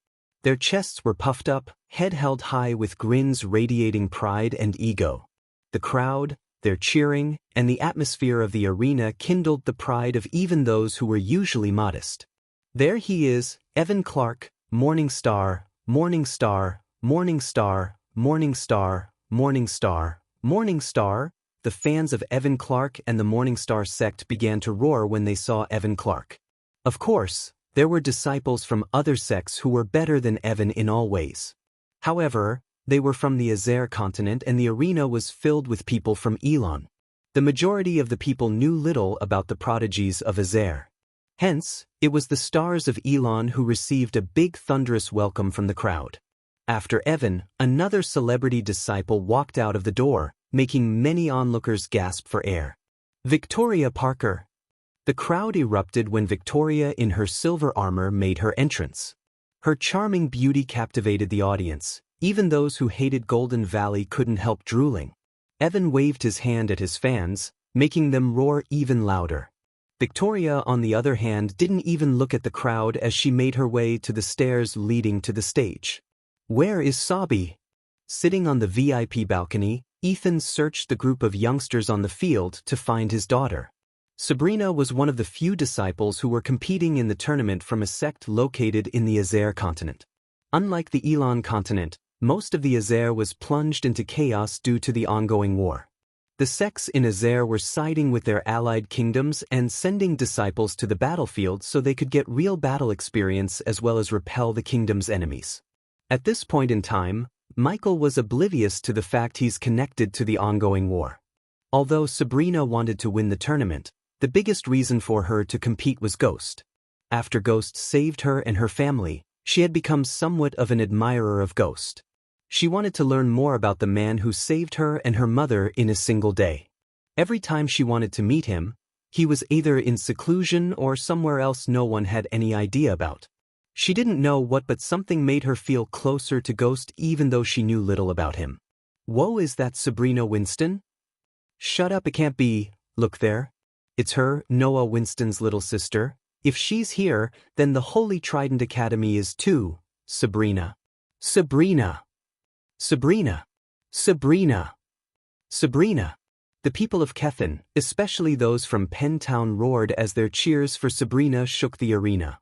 Their chests were puffed up, head held high with grins radiating pride and ego. The crowd, their cheering, and the atmosphere of the arena kindled the pride of even those who were usually modest. There he is, Evan Clark, Morning Star, Morning Star, Morning Star, Morning Star, Morning Star, Morning Star. The fans of Evan Clark and the Morning Star sect began to roar when they saw Evan Clark. Of course, there were disciples from other sects who were better than Evan in all ways. However, they were from the Azer continent and the arena was filled with people from Elon. The majority of the people knew little about the prodigies of Azer. Hence, it was the stars of Elon who received a big thunderous welcome from the crowd. After Evan, another celebrity disciple walked out of the door, making many onlookers gasp for air. Victoria Parker. The crowd erupted when Victoria in her silver armor made her entrance. Her charming beauty captivated the audience. Even those who hated Golden Valley couldn't help drooling. Evan waved his hand at his fans, making them roar even louder. Victoria, on the other hand, didn't even look at the crowd as she made her way to the stairs leading to the stage. Where is Sabi? Sitting on the VIP balcony, Ethan searched the group of youngsters on the field to find his daughter. Sabrina was one of the few disciples who were competing in the tournament from a sect located in the Azer continent. Unlike the Elan continent, most of the Azer was plunged into chaos due to the ongoing war. The sects in Azer were siding with their allied kingdoms and sending disciples to the battlefield so they could get real battle experience as well as repel the kingdom's enemies. At this point in time, Michael was oblivious to the fact he's connected to the ongoing war. Although Sabrina wanted to win the tournament, the biggest reason for her to compete was Ghost. After Ghost saved her and her family, she had become somewhat of an admirer of Ghost. She wanted to learn more about the man who saved her and her mother in a single day. Every time she wanted to meet him, he was either in seclusion or somewhere else no one had any idea about. She didn't know what, but something made her feel closer to Ghost even though she knew little about him. Whoa, is that Sabrina Winston? Shut up, it can't be. Look there. It's her, Noah Winston's little sister. If she's here, then the Holy Trident Academy is too. Sabrina. Sabrina. Sabrina. Sabrina. Sabrina. The people of Kethen, especially those from Pentown, roared as their cheers for Sabrina shook the arena.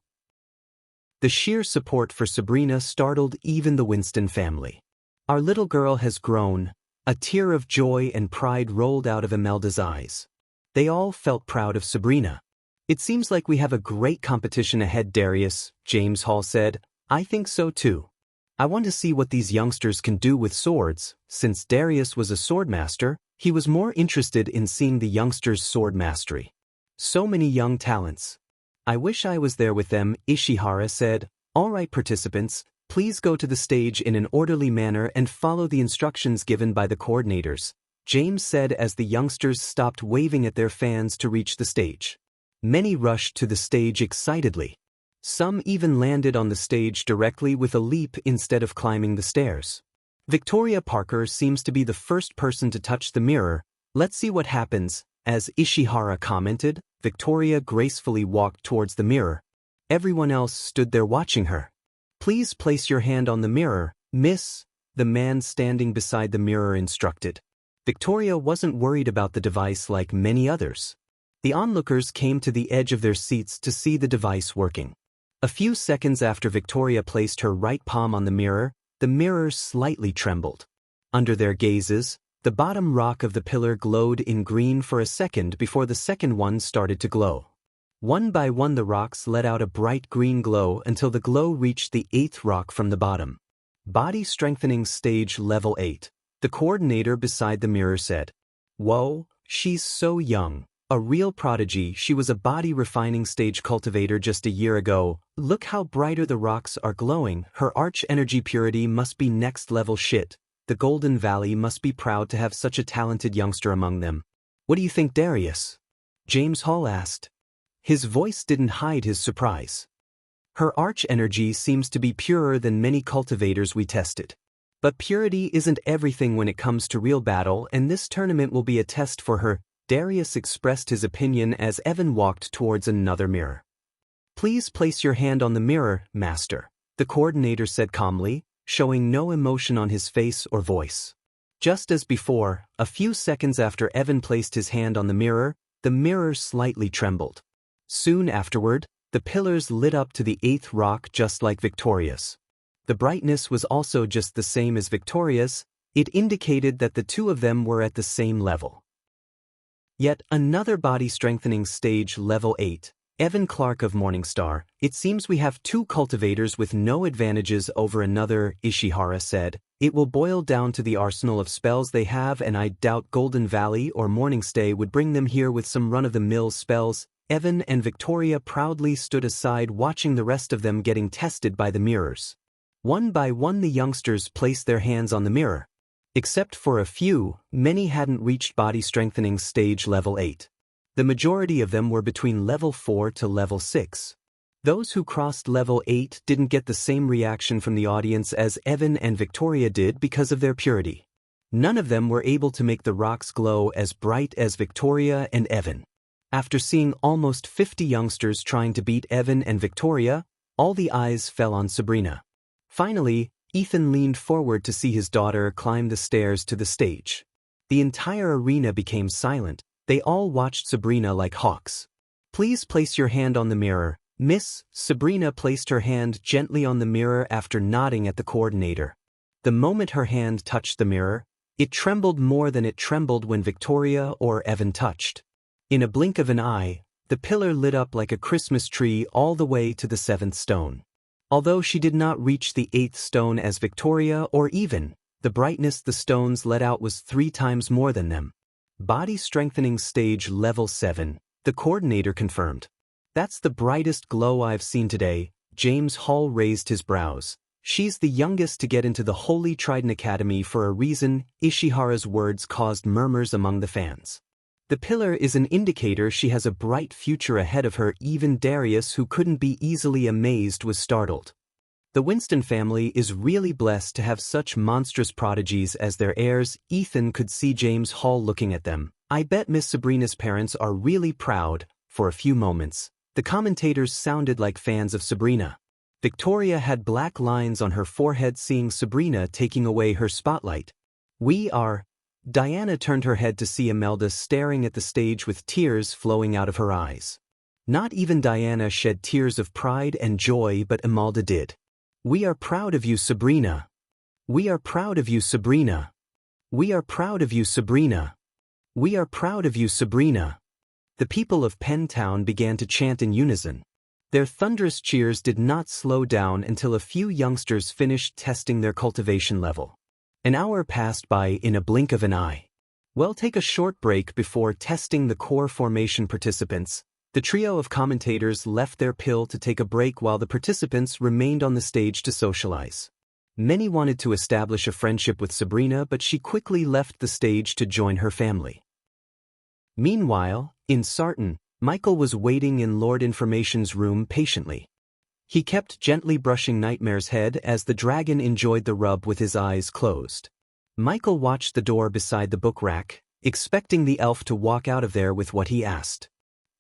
The sheer support for Sabrina startled even the Winston family. Our little girl has grown. A tear of joy and pride rolled out of Imelda's eyes. They all felt proud of Sabrina. It seems like we have a great competition ahead, Darius, James Hall said. I think so too. I want to see what these youngsters can do with swords. Since Darius was a swordmaster, he was more interested in seeing the youngsters' sword mastery. So many young talents. I wish I was there with them, Ishihara said. All right, participants, please go to the stage in an orderly manner and follow the instructions given by the coordinators, James said as the youngsters stopped waving at their fans to reach the stage. Many rushed to the stage excitedly. Some even landed on the stage directly with a leap instead of climbing the stairs. Victoria Parker seems to be the first person to touch the mirror. Let's see what happens, as Ishihara commented. Victoria gracefully walked towards the mirror. Everyone else stood there watching her. Please place your hand on the mirror, miss, the man standing beside the mirror instructed. Victoria wasn't worried about the device like many others. The onlookers came to the edge of their seats to see the device working. A few seconds after Victoria placed her right palm on the mirror slightly trembled. Under their gazes, the bottom rock of the pillar glowed in green for a second before the second one started to glow. One by one the rocks let out a bright green glow until the glow reached the 8th rock from the bottom. Body Strengthening Stage Level 8, the coordinator beside the mirror said. Whoa, she's so young. A real prodigy. She was a body refining stage cultivator just a year ago. Look how brighter the rocks are glowing. Her arch energy purity must be next level shit. The Golden Valley must be proud to have such a talented youngster among them. What do you think, Darius? James Hall asked. His voice didn't hide his surprise. Her arch energy seems to be purer than many cultivators we tested. But purity isn't everything when it comes to real battle, and this tournament will be a test for her. Darius expressed his opinion as Evan walked towards another mirror. Please place your hand on the mirror, master, the coordinator said calmly, showing no emotion on his face or voice. Just as before, a few seconds after Evan placed his hand on the mirror slightly trembled. Soon afterward, the pillars lit up to the 8th rock just like Victoria's. The brightness was also just the same as Victoria's. It indicated that the two of them were at the same level. Yet another body strengthening stage level 8, Evan Clark of Morningstar. It seems we have two cultivators with no advantages over another, Ishihara said. It will boil down to the arsenal of spells they have, and I doubt Golden Valley or Morningstay would bring them here with some run-of-the-mill spells. Evan and Victoria proudly stood aside watching the rest of them getting tested by the mirrors. One by one the youngsters placed their hands on the mirror. Except for a few, many hadn't reached body strengthening stage level 8. The majority of them were between level 4 to level 6. Those who crossed level 8 didn't get the same reaction from the audience as Evan and Victoria did because of their purity. None of them were able to make the rocks glow as bright as Victoria and Evan. After seeing almost 50 youngsters trying to beat Evan and Victoria, all the eyes fell on Sabrina. Finally, Ethan leaned forward to see his daughter climb the stairs to the stage. The entire arena became silent. They all watched Sabrina like hawks. "Please place your hand on the mirror, Miss." Sabrina placed her hand gently on the mirror after nodding at the coordinator. The moment her hand touched the mirror, it trembled more than it trembled when Victoria or Evan touched. In a blink of an eye, the pillar lit up like a Christmas tree all the way to the 7th stone. Although she did not reach the 8th stone as Victoria or even, the brightness the stones let out was 3 times more than them. "Body strengthening stage level 7, the coordinator confirmed. "That's the brightest glow I've seen today." James Hall raised his brows. "She's the youngest to get into the Holy Trident Academy for a reason." Ishihara's words caused murmurs among the fans. "The pillar is an indicator she has a bright future ahead of her." Even Darius, who couldn't be easily amazed, was startled. The Winston family is really blessed to have such monstrous prodigies as their heirs. Ethan could see James Hall looking at them. "I bet Miss Sabrina's parents are really proud." For a few moments, the commentators sounded like fans of Sabrina. Victoria had black lines on her forehead seeing Sabrina taking away her spotlight. "We are." Diana turned her head to see Imelda staring at the stage with tears flowing out of her eyes. Not even Diana shed tears of pride and joy, but Imelda did. "We are proud of you, Sabrina. We are proud of you, Sabrina. We are proud of you, Sabrina. We are proud of you, Sabrina." The people of Pentown began to chant in unison. Their thunderous cheers did not slow down until a few youngsters finished testing their cultivation level. An hour passed by in a blink of an eye. "We'll take a short break before testing the core formation participants." The trio of commentators left their pill to take a break while the participants remained on the stage to socialize. Many wanted to establish a friendship with Sabrina, but she quickly left the stage to join her family. Meanwhile, in Sarton, Michael was waiting in Lord Information's room patiently. He kept gently brushing Nightmare's head as the dragon enjoyed the rub with his eyes closed. Michael watched the door beside the book rack, expecting the elf to walk out of there with what he asked.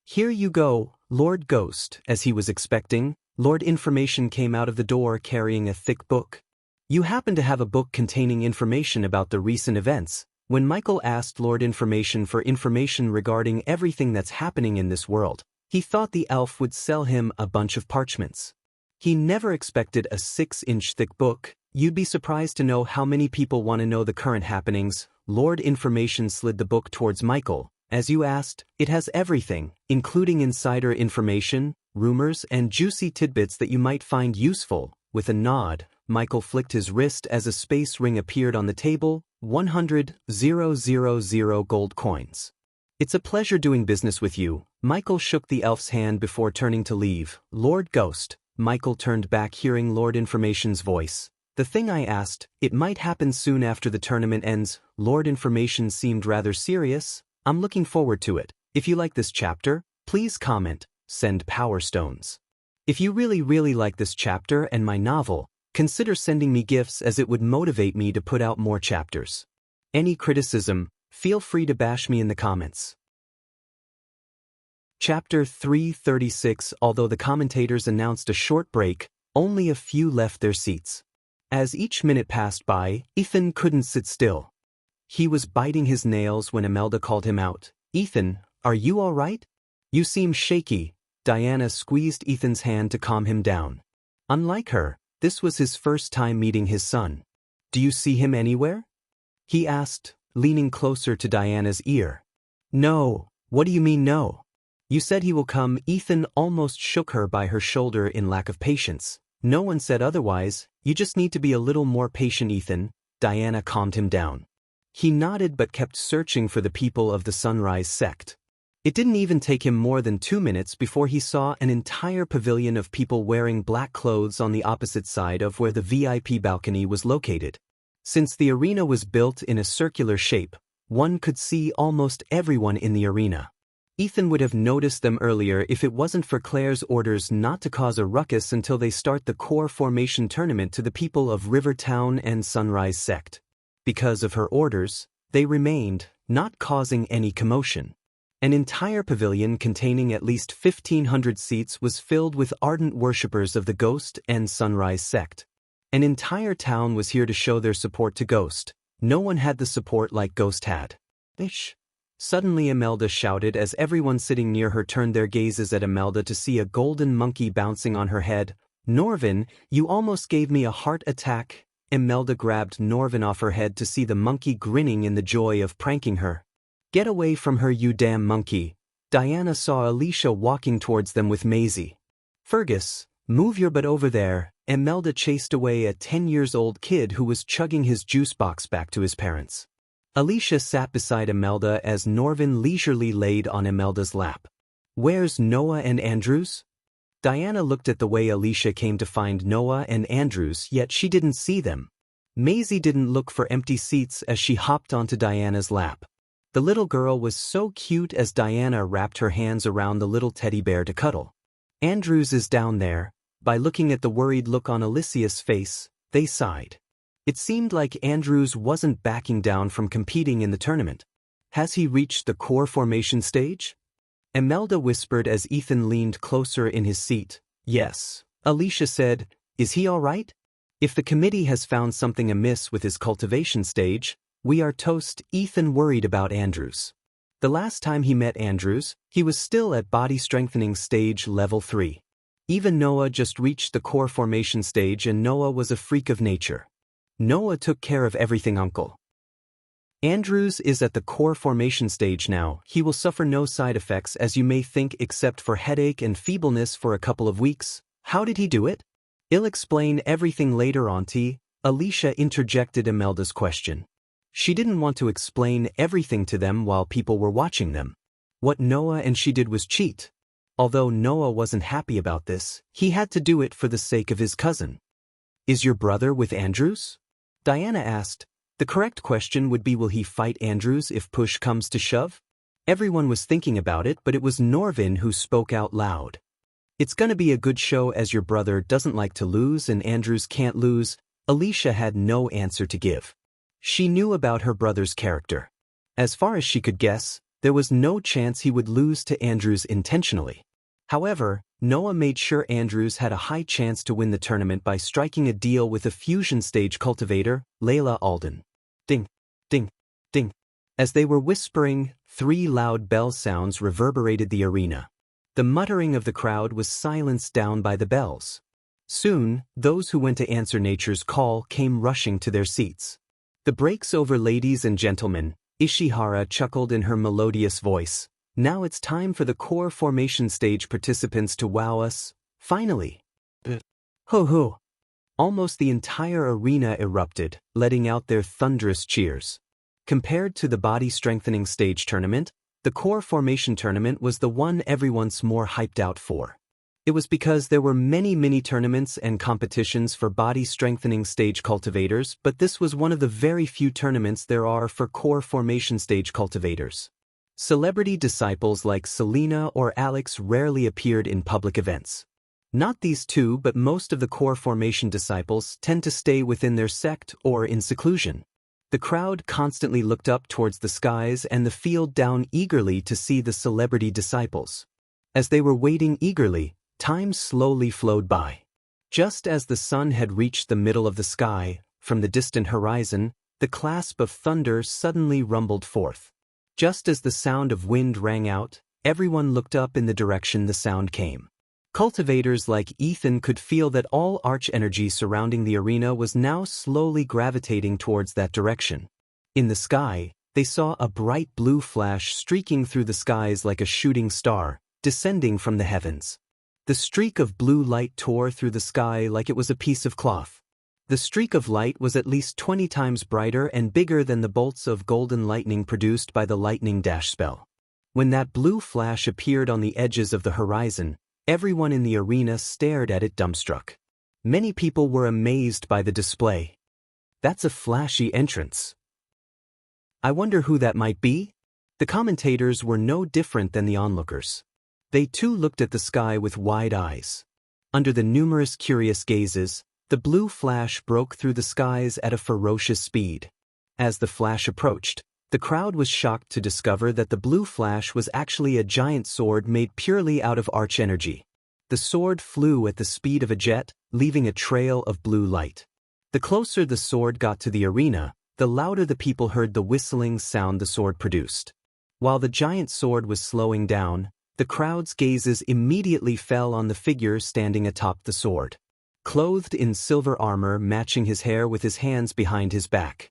"Here you go, Lord Ghost." As he was expecting, Lord Information came out of the door carrying a thick book. "You happen to have a book containing information about the recent events." When Michael asked Lord Information for information regarding everything that's happening in this world, he thought the elf would sell him a bunch of parchments. He never expected a 6-inch thick book. "You'd be surprised to know how many people want to know the current happenings." Lord Information slid the book towards Michael. "As you asked, it has everything, including insider information, rumors, and juicy tidbits that you might find useful." With a nod, Michael flicked his wrist as a space ring appeared on the table. 100,000 gold coins. "It's a pleasure doing business with you." Michael shook the elf's hand before turning to leave. "Lord Ghost." Michael turned back hearing Lord Information's voice. "The thing I asked, it might happen soon after the tournament ends." Lord Information seemed rather serious. "I'm looking forward to it. If you like this chapter, please comment, send Power Stones. If you really like this chapter and my novel, consider sending me gifts as it would motivate me to put out more chapters. Any criticism, feel free to bash me in the comments." Chapter 336. Although the commentators announced a short break, only a few left their seats. As each minute passed by, Ethan couldn't sit still. He was biting his nails when Imelda called him out. "Ethan, are you all right? You seem shaky." Diana squeezed Ethan's hand to calm him down. Unlike her, this was his first time meeting his son. "Do you see him anywhere?" he asked, leaning closer to Diana's ear. "No." "What do you mean no?" "You said he will come." Ethan almost shook her by her shoulder in lack of patience. "No one said otherwise. You just need to be a little more patient, Ethan." Diana calmed him down. He nodded but kept searching for the people of the Sunrise sect. It didn't even take him more than 2 minutes before he saw an entire pavilion of people wearing black clothes on the opposite side of where the VIP balcony was located. Since the arena was built in a circular shape, one could see almost everyone in the arena. Ethan would have noticed them earlier if it wasn't for Claire's orders not to cause a ruckus until they start the core formation tournament to the people of Rivertown and Sunrise sect. Because of her orders, they remained, not causing any commotion. An entire pavilion containing at least 1,500 seats was filled with ardent worshippers of the Ghost and Sunrise sect. An entire town was here to show their support to Ghost. No one had the support like Ghost had. Ish. Suddenly Imelda shouted as everyone sitting near her turned their gazes at Imelda to see a golden monkey bouncing on her head. Norvin, you almost gave me a heart attack. Imelda grabbed Norvin off her head to see the monkey grinning in the joy of pranking her. Get away from her, you damn monkey. Diana saw Alicia walking towards them with Maisie. Fergus, move your butt over there. Imelda chased away a 10-year-old kid who was chugging his juice box back to his parents. Alicia sat beside Imelda as Norvin leisurely laid on Imelda's lap. Where's Noah and Andrews? Diana looked at the way Alicia came to find Noah and Andrews, yet she didn't see them. Maisie didn't look for empty seats as she hopped onto Diana's lap. The little girl was so cute as Diana wrapped her hands around the little teddy bear to cuddle. Andrews is down there. By looking at the worried look on Alicia's face, they sighed. It seemed like Andrews wasn't backing down from competing in the tournament. Has he reached the core formation stage? Imelda whispered as Ethan leaned closer in his seat. Yes. Alicia said, is he all right? If the committee has found something amiss with his cultivation stage, we are toast. Ethan worried about Andrews. The last time he met Andrews, he was still at body strengthening stage level 3. Even Noah just reached the core formation stage and Noah was a freak of nature. Noah took care of everything, uncle. Andrews is at the core formation stage now. He will suffer no side effects as you may think except for headache and feebleness for a couple of weeks. How did he do it? I'll explain everything later, auntie. Alicia interjected Imelda's question. She didn't want to explain everything to them while people were watching them. What Noah and she did was cheat. Although Noah wasn't happy about this, he had to do it for the sake of his cousin. Is your brother with Andrews? Diana asked. The correct question would be, will he fight Andrews if push comes to shove? Everyone was thinking about it, but it was Norvin who spoke out loud. It's gonna be a good show as your brother doesn't like to lose and Andrews can't lose. Alicia had no answer to give. She knew about her brother's character. As far as she could guess, there was no chance he would lose to Andrews intentionally. However, Noah made sure Andrews had a high chance to win the tournament by striking a deal with a fusion stage cultivator, Layla Alden. Ding, ding, ding. As they were whispering, 3 loud bell sounds reverberated the arena. The muttering of the crowd was silenced down by the bells. Soon, those who went to answer nature's call came rushing to their seats. The break's over, ladies and gentlemen, Ishihara chuckled in her melodious voice. Now it's time for the core formation stage participants to wow us. Finally. Ho ho. Almost the entire arena erupted, letting out their thunderous cheers. Compared to the body strengthening stage tournament, the core formation tournament was the one everyone's more hyped out for. It was because there were many mini-tournaments and competitions for body strengthening stage cultivators, but this was one of the very few tournaments there are for core formation stage cultivators. Celebrity disciples like Selena or Alex rarely appeared in public events. Not these two, but most of the core formation disciples tend to stay within their sect or in seclusion. The crowd constantly looked up towards the skies and the field down eagerly to see the celebrity disciples. As they were waiting eagerly, time slowly flowed by. Just as the sun had reached the middle of the sky, from the distant horizon, the clasp of thunder suddenly rumbled forth. Just as the sound of wind rang out, everyone looked up in the direction the sound came. Cultivators like Ethan could feel that all arch energy surrounding the arena was now slowly gravitating towards that direction. In the sky, they saw a bright blue flash streaking through the skies like a shooting star, descending from the heavens. The streak of blue light tore through the sky like it was a piece of cloth. The streak of light was at least 20 times brighter and bigger than the bolts of golden lightning produced by the lightning dash spell. When that blue flash appeared on the edges of the horizon, everyone in the arena stared at it dumbstruck. Many people were amazed by the display. That's a flashy entrance. I wonder who that might be? The commentators were no different than the onlookers. They too looked at the sky with wide eyes. Under the numerous curious gazes, the blue flash broke through the skies at a ferocious speed. As the flash approached, The crowd was shocked to discover that the blue flash was actually a giant sword made purely out of arch energy. The sword flew at the speed of a jet, leaving a trail of blue light. The closer the sword got to the arena, the louder the people heard the whistling sound the sword produced. While the giant sword was slowing down, the crowd's gazes immediately fell on the figure standing atop the sword. Clothed in silver armor matching his hair with his hands behind his back.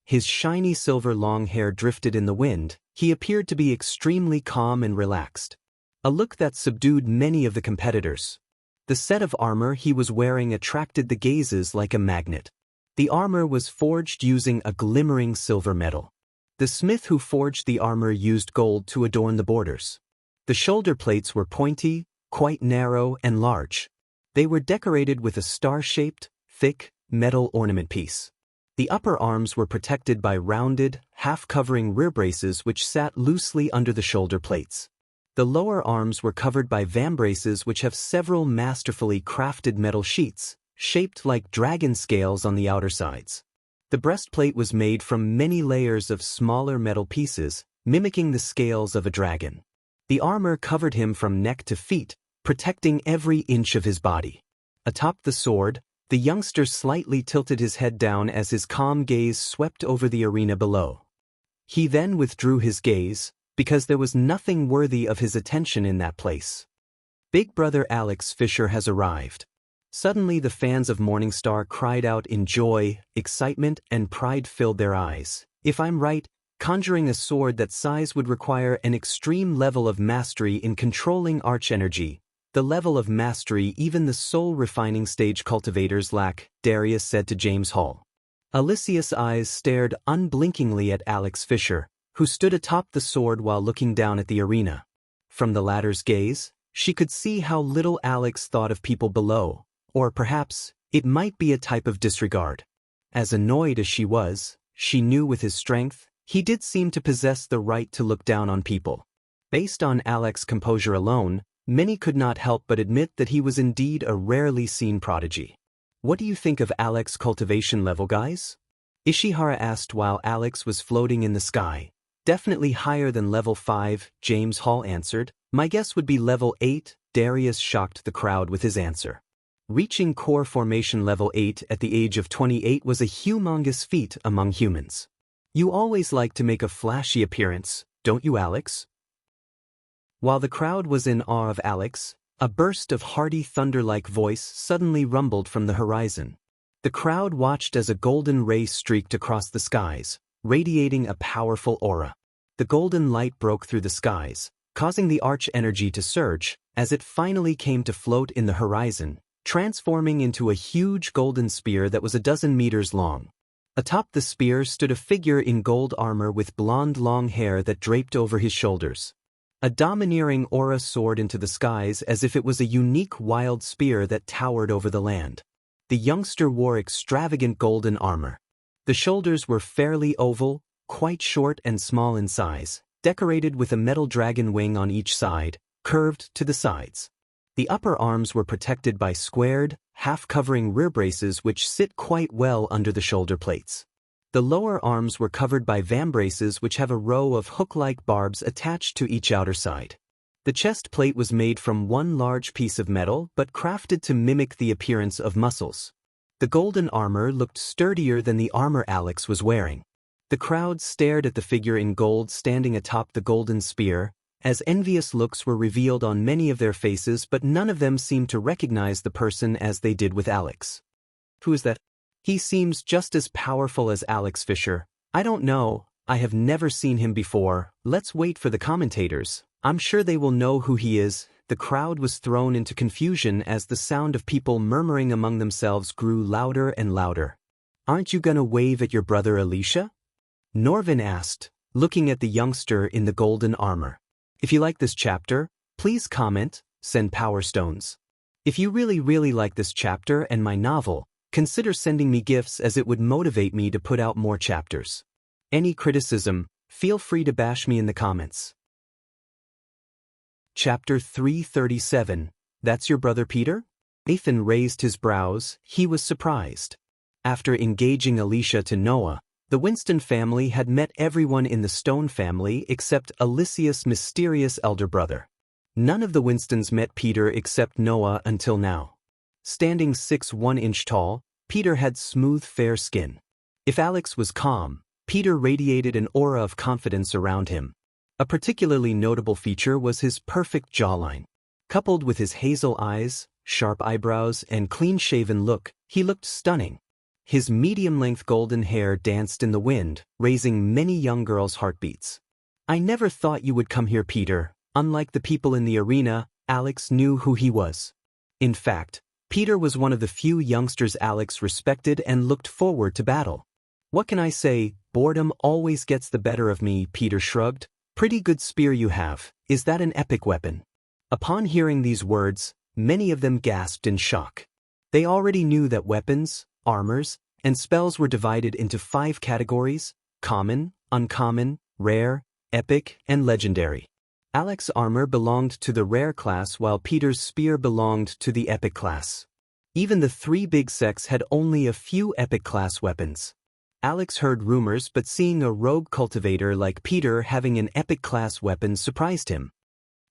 His shiny silver long hair drifted in the wind, he appeared to be extremely calm and relaxed. A look that subdued many of the competitors. The set of armor he was wearing attracted the gazes like a magnet. The armor was forged using a glimmering silver metal. The smith who forged the armor used gold to adorn the borders. The shoulder plates were pointy, quite narrow and large. They were decorated with a star-shaped, thick, metal ornament piece. The upper arms were protected by rounded, half-covering rear braces which sat loosely under the shoulder plates. The lower arms were covered by vambraces which have several masterfully crafted metal sheets, shaped like dragon scales on the outer sides. The breastplate was made from many layers of smaller metal pieces, mimicking the scales of a dragon. The armor covered him from neck to feet, protecting every inch of his body. Atop the sword, the youngster slightly tilted his head down as his calm gaze swept over the arena below. He then withdrew his gaze, because there was nothing worthy of his attention in that place. Big brother Alex Fisher has arrived. Suddenly the fans of Morningstar cried out in joy, excitement, and pride filled their eyes. If I'm right, conjuring a sword that size would require an extreme level of mastery in controlling arch energy, the level of mastery even the soul-refining stage cultivators lack, Darius said to James Hall. Alicia's eyes stared unblinkingly at Alex Fisher, who stood atop the sword while looking down at the arena. From the latter's gaze, she could see how little Alex thought of people below, or perhaps, it might be a type of disregard. As annoyed as she was, she knew with his strength, he did seem to possess the right to look down on people. Based on Alex's composure alone, many could not help but admit that he was indeed a rarely seen prodigy. What do you think of Alex's cultivation level, guys? Ishihara asked while Alex was floating in the sky. Definitely higher than level 5, James Hall answered. My guess would be level 8, Darius shocked the crowd with his answer. Reaching core formation level 8 at the age of 28 was a humongous feat among humans. You always like to make a flashy appearance, don't you, Alex? While the crowd was in awe of Alex, a burst of hearty thunder-like voice suddenly rumbled from the horizon. The crowd watched as a golden ray streaked across the skies, radiating a powerful aura. The golden light broke through the skies, causing the arch energy to surge, as it finally came to float in the horizon, transforming into a huge golden spear that was a dozen meters long. Atop the spear stood a figure in gold armor with blonde long hair that draped over his shoulders. A domineering aura soared into the skies as if it was a unique wild spear that towered over the land. The youngster wore extravagant golden armor. The shoulders were fairly oval, quite short and small in size, decorated with a metal dragon wing on each side, curved to the sides. The upper arms were protected by squared, half-covering rear braces which sit quite well under the shoulder plates. The lower arms were covered by vambraces which have a row of hook-like barbs attached to each outer side. The chest plate was made from one large piece of metal but crafted to mimic the appearance of muscles. The golden armor looked sturdier than the armor Alex was wearing. The crowd stared at the figure in gold standing atop the golden spear, as envious looks were revealed on many of their faces, but none of them seemed to recognize the person as they did with Alex. Who is that? He seems just as powerful as Alex Fisher. I don't know, I have never seen him before. Let's wait for the commentators. I'm sure they will know who he is. The crowd was thrown into confusion as the sound of people murmuring among themselves grew louder and louder. Aren't you gonna wave at your brother Alicia? Norvin asked, looking at the youngster in the golden armor. If you like this chapter, please comment, send power stones. If you really like this chapter and my novel, consider sending me gifts as it would motivate me to put out more chapters. Any criticism, feel free to bash me in the comments. Chapter 337, That's Your Brother Peter? Nathan raised his brows, he was surprised. After engaging Alicia to Noah, The Winston family had met everyone in the Stone family except Alicia's mysterious elder brother. None of the Winstons met Peter except Noah until now. Standing 6'1" tall, Peter had smooth fair skin. If Alex was calm, Peter radiated an aura of confidence around him. A particularly notable feature was his perfect jawline. Coupled with his hazel eyes, sharp eyebrows, and clean-shaven look, he looked stunning. His medium-length golden hair danced in the wind, raising many young girls' heartbeats. "I never thought you would come here, Peter." Unlike the people in the arena, Alex knew who he was. In fact, Peter was one of the few youngsters Alex respected and looked forward to battle. "What can I say? Boredom always gets the better of me," Peter shrugged. "Pretty good spear you have. Is that an epic weapon?" Upon hearing these words, many of them gasped in shock. They already knew that weapons, armors, and spells were divided into 5 categories: common, uncommon, rare, epic, and legendary. Alex's armor belonged to the rare class while Peter's spear belonged to the epic class. Even the 3 big sects had only a few epic class weapons. Alex heard rumors, but seeing a rogue cultivator like Peter having an epic class weapon surprised him.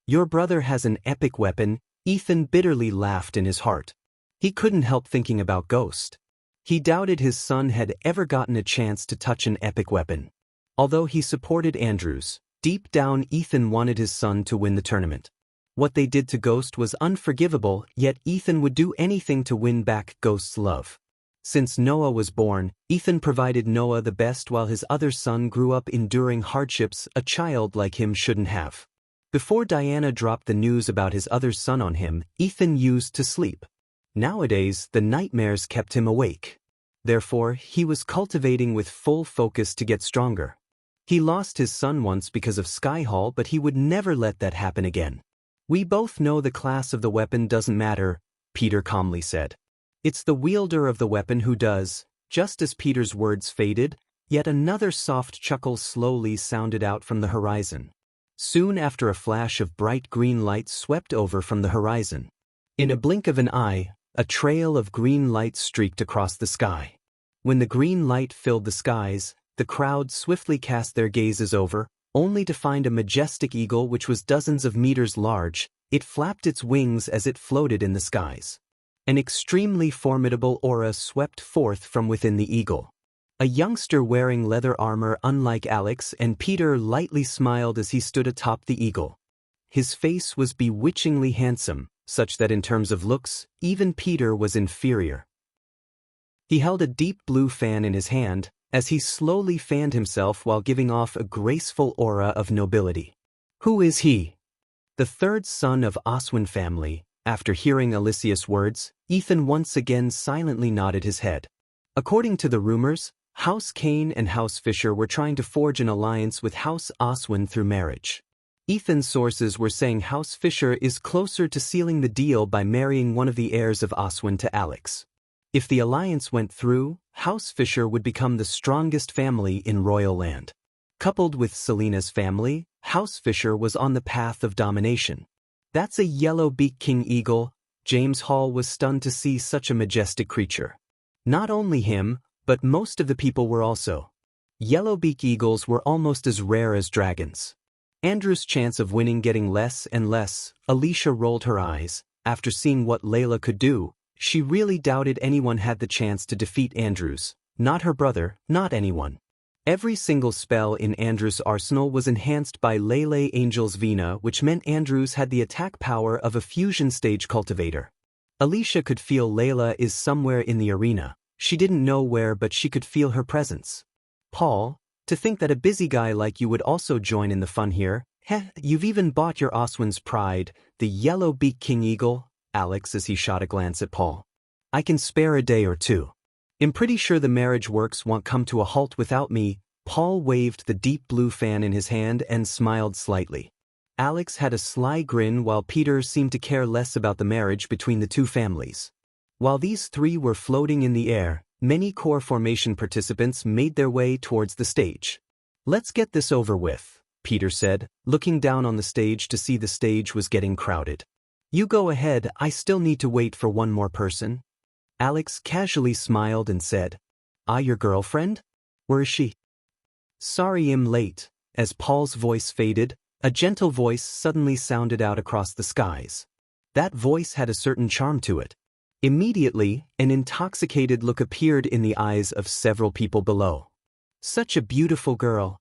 "Your brother has an epic weapon," Ethan bitterly laughed in his heart. He couldn't help thinking about Ghost. He doubted his son had ever gotten a chance to touch an epic weapon. Although he supported Andrews, deep down Ethan wanted his son to win the tournament. What they did to Ghost was unforgivable, yet Ethan would do anything to win back Ghost's love. Since Noah was born, Ethan provided Noah the best while his other son grew up enduring hardships a child like him shouldn't have. Before Diana dropped the news about his other son on him, Ethan used to sleep. Nowadays, the nightmares kept him awake. Therefore, he was cultivating with full focus to get stronger. He lost his son once because of Skyhall, but he would never let that happen again. "We both know the class of the weapon doesn't matter," Peter calmly said. "It's the wielder of the weapon who does." Just as Peter's words faded, yet another soft chuckle slowly sounded out from the horizon. Soon after, a flash of bright green light swept over from the horizon. In a blink of an eye, a trail of green light streaked across the sky. When the green light filled the skies, the crowd swiftly cast their gazes over, only to find a majestic eagle which was dozens of meters large. It flapped its wings as it floated in the skies. An extremely formidable aura swept forth from within the eagle. A youngster wearing leather armor unlike Alex and Peter lightly smiled as he stood atop the eagle. His face was bewitchingly handsome, such that in terms of looks, even Peter was inferior. He held a deep blue fan in his hand, as he slowly fanned himself while giving off a graceful aura of nobility. "Who is he?" The 3rd son of Oswin family. After hearing Alicia's words, Ethan once again silently nodded his head. According to the rumors, House Kane and House Fisher were trying to forge an alliance with House Oswin through marriage. Ethan's sources were saying House Fisher is closer to sealing the deal by marrying one of the heirs of Oswin to Alex. If the alliance went through, House Fisher would become the strongest family in Royal Land. Coupled with Selena's family, House Fisher was on the path of domination. "That's a yellow-beaked king eagle." James Hall was stunned to see such a majestic creature. Not only him, but most of the people were also. Yellow-beaked eagles were almost as rare as dragons. Andrew's chance of winning getting less and less. Alicia rolled her eyes. After seeing what Layla could do, she really doubted anyone had the chance to defeat Andrews. Not her brother, not anyone. Every single spell in Andrews' arsenal was enhanced by Lele Angel's Vina, which meant Andrews had the attack power of a fusion stage cultivator. Alicia could feel Layla is somewhere in the arena. She didn't know where, but she could feel her presence. "Paul, to think that a busy guy like you would also join in the fun here. Heh, you've even bought your Oswin's pride, the yellow-beaked king eagle." Alex as he shot a glance at Paul. "I can spare a day or two. I'm pretty sure the marriage works won't come to a halt without me." Paul waved the deep blue fan in his hand and smiled slightly. Alex had a sly grin while Peter seemed to care less about the marriage between the two families. While these 3 were floating in the air, many core formation participants made their way towards the stage. "Let's get this over with," Peter said, looking down on the stage to see the stage was getting crowded. "You go ahead, I still need to wait for one more person." Alex casually smiled and said, "Ah, your girlfriend?" Where is she? Sorry I'm late. As Paul's voice faded, a gentle voice suddenly sounded out across the skies. That voice had a certain charm to it. Immediately, an intoxicated look appeared in the eyes of several people below. Such a beautiful girl.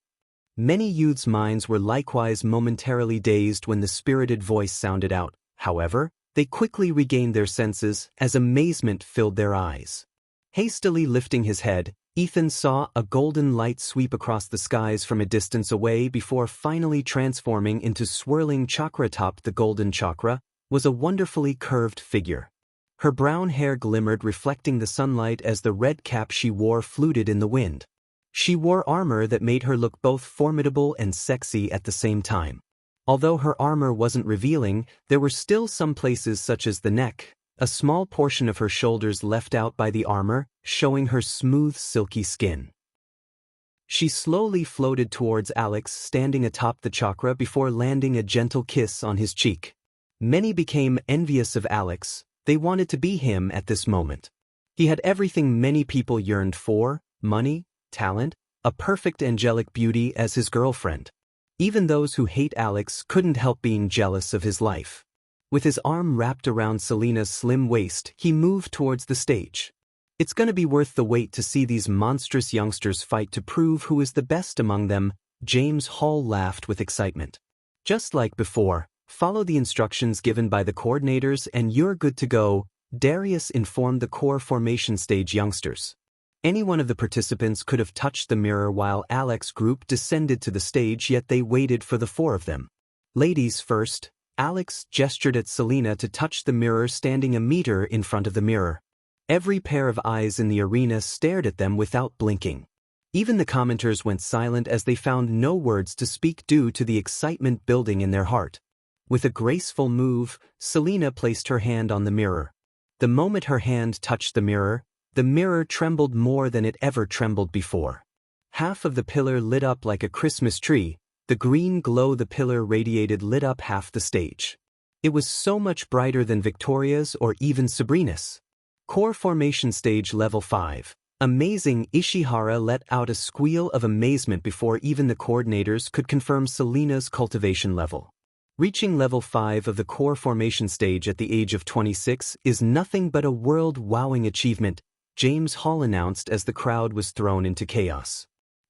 Many youths' minds were likewise momentarily dazed when the spirited voice sounded out. However, they quickly regained their senses as amazement filled their eyes. Hastily lifting his head, Ethan saw a golden light sweep across the skies from a distance away before finally transforming into swirling chakra. Atop the golden chakra was a wonderfully curved figure. Her brown hair glimmered, reflecting the sunlight as the red cap she wore fluted in the wind. She wore armor that made her look both formidable and sexy at the same time. Although her armor wasn't revealing, there were still some places such as the neck, a small portion of her shoulders left out by the armor, showing her smooth silky skin. She slowly floated towards Alex, standing atop the chakra before landing a gentle kiss on his cheek. Many became envious of Alex. They wanted to be him at this moment. He had everything many people yearned for: money, talent, a perfect angelic beauty as his girlfriend. Even those who hate Alex couldn't help being jealous of his life. With his arm wrapped around Selina's slim waist, he moved towards the stage. It's gonna be worth the wait to see these monstrous youngsters fight to prove who is the best among them. James Hall laughed with excitement. Just like before, follow the instructions given by the coordinators and you're good to go, Darius informed the core formation stage youngsters. Any one of the participants could have touched the mirror while Alex's group descended to the stage, yet they waited for the four of them. Ladies first. Alex gestured at Selina to touch the mirror, standing a meter in front of the mirror. Every pair of eyes in the arena stared at them without blinking. Even the commenters went silent as they found no words to speak due to the excitement building in their heart. With a graceful move, Selina placed her hand on the mirror. The moment her hand touched the mirror trembled more than it ever trembled before. Half of the pillar lit up like a Christmas tree. The green glow the pillar radiated lit up half the stage. It was so much brighter than Victoria's or even Sabrina's. Core formation stage level 5. Amazing! Ishihara let out a squeal of amazement before even the coordinators could confirm Selina's cultivation level. Reaching level 5 of the core formation stage at the age of 26 is nothing but a world-wowing achievement, James Hall announced as the crowd was thrown into chaos.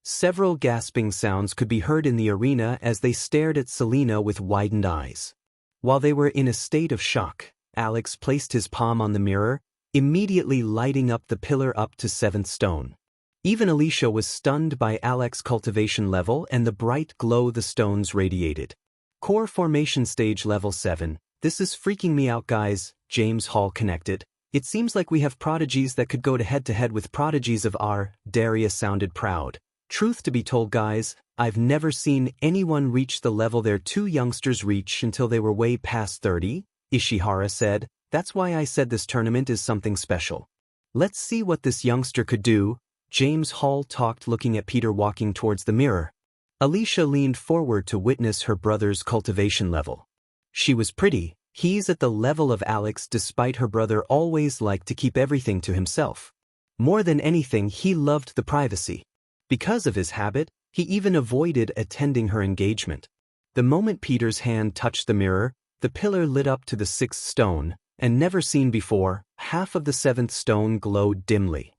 Several gasping sounds could be heard in the arena as they stared at Selina with widened eyes. While they were in a state of shock, Alex placed his palm on the mirror, immediately lighting up the pillar up to 7th stone. Even Alicia was stunned by Alex's cultivation level and the bright glow the stones radiated. Core formation stage level 7. This is freaking me out, guys, James Hall connected. It seems like we have prodigies that could go head-to-head with prodigies of our. Darius sounded proud. Truth to be told, guys, I've never seen anyone reach the level their two youngsters reach until they were way past 30, Ishihara said. That's why I said this tournament is something special. Let's see what this youngster could do, James Hall talked, looking at Peter walking towards the mirror. Alicia leaned forward to witness her brother's cultivation level. She was pretty. He's at the level of Alex despite her brother always liked to keep everything to himself. More than anything, he loved the privacy. Because of his habit, he even avoided attending her engagement. The moment Peter's hand touched the mirror, the pillar lit up to the 6th stone, and never seen before, half of the 7th stone glowed dimly.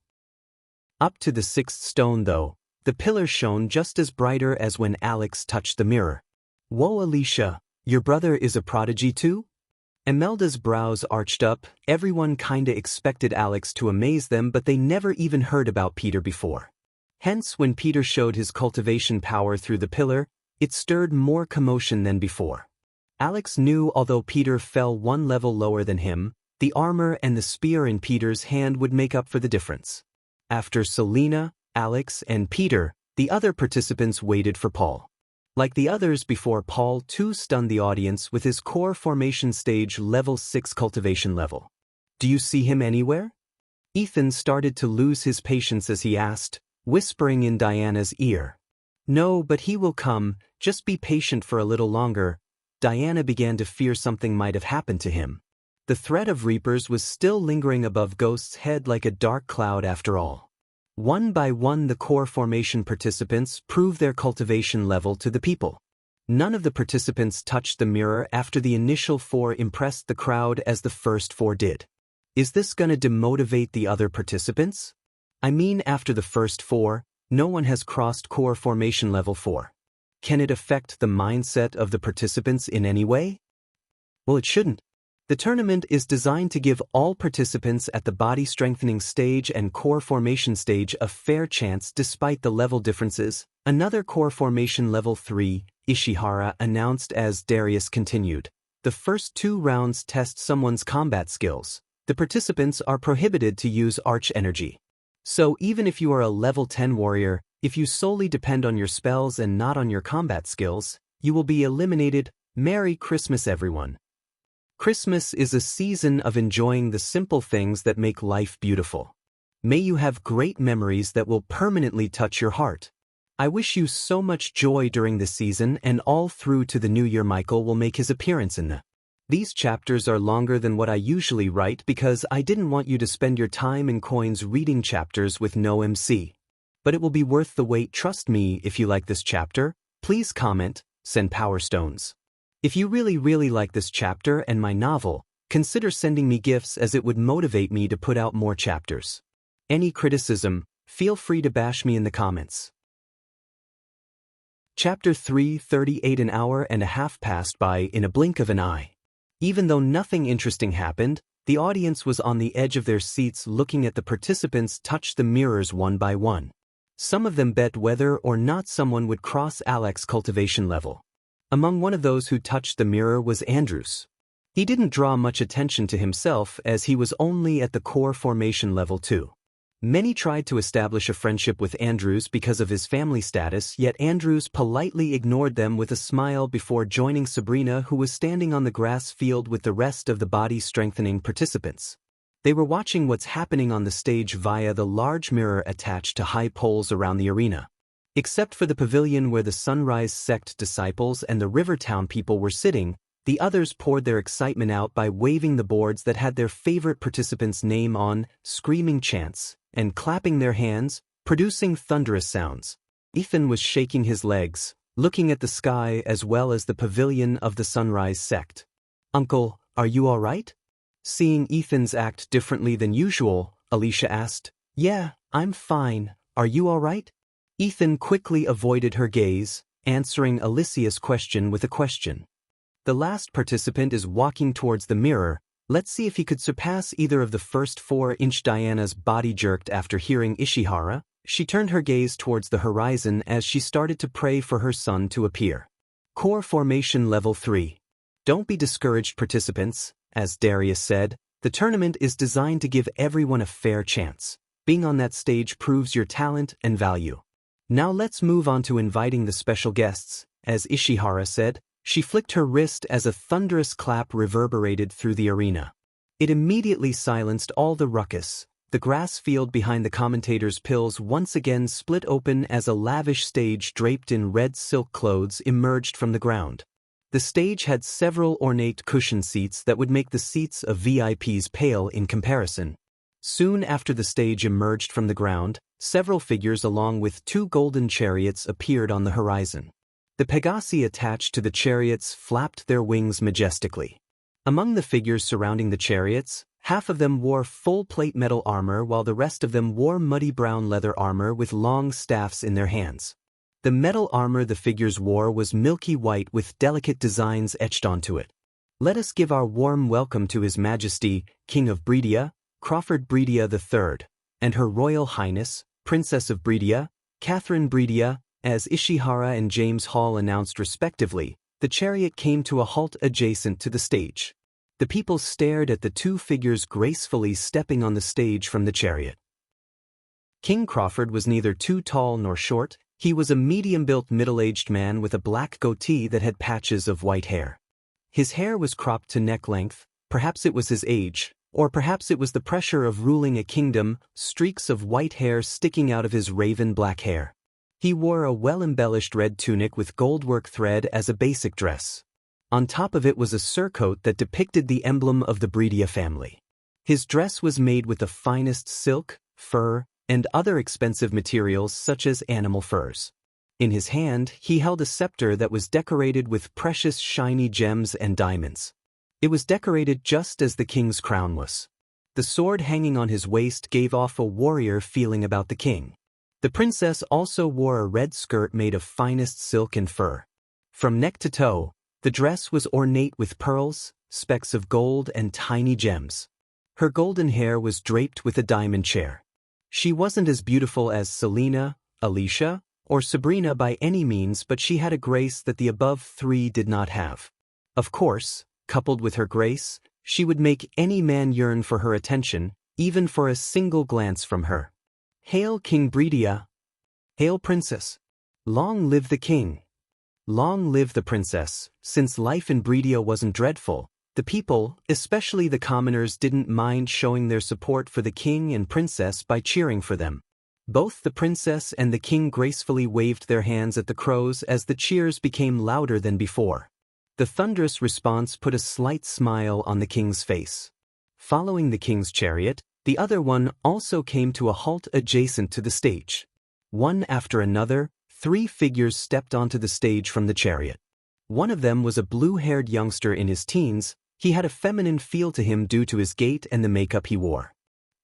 Up to the 6th stone though, the pillar shone just as brighter as when Alex touched the mirror. Whoa, Alicia, your brother is a prodigy too? Imelda's brows arched up. Everyone kinda expected Alex to amaze them, but they never even heard about Peter before. Hence, when Peter showed his cultivation power through the pillar, it stirred more commotion than before. Alex knew although Peter fell one level lower than him, the armor and the spear in Peter's hand would make up for the difference. After Selina, Alex, and Peter, the other participants waited for Paul. Like the others before, Paul too stunned the audience with his core formation stage level 6 cultivation level. Do you see him anywhere? Ethan started to lose his patience as he asked, whispering in Diana's ear. No, but he will come, just be patient for a little longer. Diana began to fear something might have happened to him. The threat of Reapers was still lingering above Ghost's head like a dark cloud after all. One by one the core formation participants prove their cultivation level to the people. None of the participants touched the mirror after the initial 4 impressed the crowd as the first 4 did. Is this gonna demotivate the other participants? I mean, after the first 4, no one has crossed core formation level 4. Can it affect the mindset of the participants in any way? Well, it shouldn't. The tournament is designed to give all participants at the body strengthening stage and core formation stage a fair chance despite the level differences. Another core formation level 3, Ishihara announced as Darius continued. The first 2 rounds test someone's combat skills. The participants are prohibited to use arch energy. So even if you are a level 10 warrior, if you solely depend on your spells and not on your combat skills, you will be eliminated. Merry Christmas, everyone. Christmas is a season of enjoying the simple things that make life beautiful. May you have great memories that will permanently touch your heart. I wish you so much joy during this season and all through to the new year. Michael will make his appearance in the. These chapters are longer than what I usually write because I didn't want you to spend your time and coins reading chapters with no MC. But it will be worth the wait, trust me. If you like this chapter, please comment, send power stones. If you really like this chapter and my novel, consider sending me gifts as it would motivate me to put out more chapters. Any criticism, feel free to bash me in the comments. Chapter 3:38. An hour and a half passed by in a blink of an eye. Even though nothing interesting happened, the audience was on the edge of their seats looking at the participants touch the mirrors one by one. Some of them bet whether or not someone would cross Alex's cultivation level. Among one of those who touched the mirror was Andrews. He didn't draw much attention to himself as he was only at the core formation level 2. Many tried to establish a friendship with Andrews because of his family status, yet Andrews politely ignored them with a smile before joining Sabrina, who was standing on the grass field with the rest of the body strengthening participants. They were watching what's happening on the stage via the large mirror attached to high poles around the arena. Except for the pavilion where the Sunrise sect disciples and the Rivertown people were sitting, the others poured their excitement out by waving the boards that had their favorite participant's name on, screaming chants, and clapping their hands, producing thunderous sounds. Ethan was shaking his legs, looking at the sky as well as the pavilion of the Sunrise sect. "Uncle, are you all right?" Seeing Ethan's act differently than usual, Alicia asked. "Yeah, I'm fine. Are you all right?" Ethan quickly avoided her gaze, answering Alicia's question with a question. The last participant is walking towards the mirror. Let's see if he could surpass either of the first 4-inch. Diana's body jerked after hearing Ishihara. She turned her gaze towards the horizon as she started to pray for her son to appear. Core formation level 3. Don't be discouraged, participants. As Darius said, the tournament is designed to give everyone a fair chance. Being on that stage proves your talent and value. Now let's move on to inviting the special guests. As Ishihara said, she flicked her wrist as a thunderous clap reverberated through the arena. It immediately silenced all the ruckus. The grass field behind the commentators' pills once again split open as a lavish stage draped in red silk clothes emerged from the ground. The stage had several ornate cushion seats that would make the seats of VIPs pale in comparison. Soon after the stage emerged from the ground, several figures along with 2 golden chariots appeared on the horizon. The Pegasi attached to the chariots flapped their wings majestically. Among the figures surrounding the chariots, half of them wore full plate metal armor while the rest of them wore muddy brown leather armor with long staffs in their hands. The metal armor the figures wore was milky white with delicate designs etched onto it. Let us give our warm welcome to His Majesty, King of Breedia, Crawford Breedia III, and Her Royal Highness, Princess of Breedia, Catherine Breedia. As Ishihara and James Hall announced respectively, the chariot came to a halt adjacent to the stage. The people stared at the 2 figures gracefully stepping on the stage from the chariot. King Crawford was neither too tall nor short. He was a medium-built middle-aged man with a black goatee that had patches of white hair. His hair was cropped to neck length. Perhaps it was his age, or perhaps it was the pressure of ruling a kingdom, streaks of white hair sticking out of his raven black hair. He wore a well-embellished red tunic with goldwork thread as a basic dress. On top of it was a surcoat that depicted the emblem of the Breedia family. His dress was made with the finest silk, fur, and other expensive materials such as animal furs. In his hand, he held a scepter that was decorated with precious shiny gems and diamonds. It was decorated just as the king's crown was. The sword hanging on his waist gave off a warrior feeling about the king. The princess also wore a red skirt made of finest silk and fur. From neck to toe, the dress was ornate with pearls, specks of gold, and tiny gems. Her golden hair was draped with a diamond chair. She wasn't as beautiful as Selena, Alicia, or Sabrina by any means, but she had a grace that the above three did not have. Of course, coupled with her grace, she would make any man yearn for her attention, even for a single glance from her. Hail King Bridia! Hail Princess! Long live the king! Long live the princess! Since life in Bridia wasn't dreadful, the people, especially the commoners, didn't mind showing their support for the king and princess by cheering for them. Both the princess and the king gracefully waved their hands at the crows as the cheers became louder than before. The thunderous response put a slight smile on the king's face. Following the king's chariot, the other one also came to a halt adjacent to the stage. One after another, 3 figures stepped onto the stage from the chariot. One of them was a blue-haired youngster in his teens. He had a feminine feel to him due to his gait and the makeup he wore.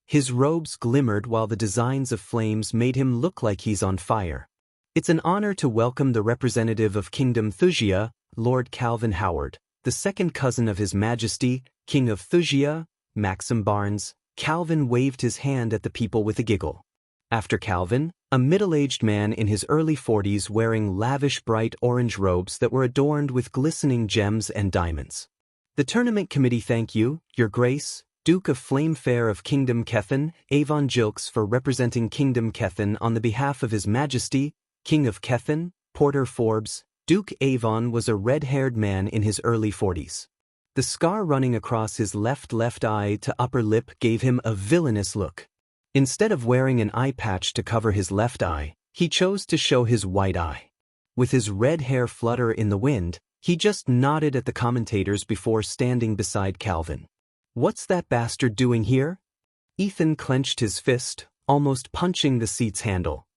His robes glimmered while the designs of flames made him look like he's on fire. It's an honor to welcome the representative of Kingdom Wuxia, Lord Calvin Howard, the second cousin of His Majesty, King of Wuxia, Maxim Barnes. Calvin waved his hand at the people with a giggle. After Calvin, a middle-aged man in his early 40s wearing lavish bright orange robes that were adorned with glistening gems and diamonds. The tournament committee thank you, Your Grace, Duke of Flamefair of Kingdom Kethin, Avon Jilks, for representing Kingdom Kethin on the behalf of His Majesty, King of Kethin, Porter Forbes. Duke Avon was a red-haired man in his early 40s. The scar running across his left eye to upper lip gave him a villainous look. Instead of wearing an eye patch to cover his left eye, he chose to show his white eye. With his red hair flutter in the wind, he just nodded at the commentators before standing beside Calvin. "What's that bastard doing here?" Ethan clenched his fist, almost punching the seat's handle.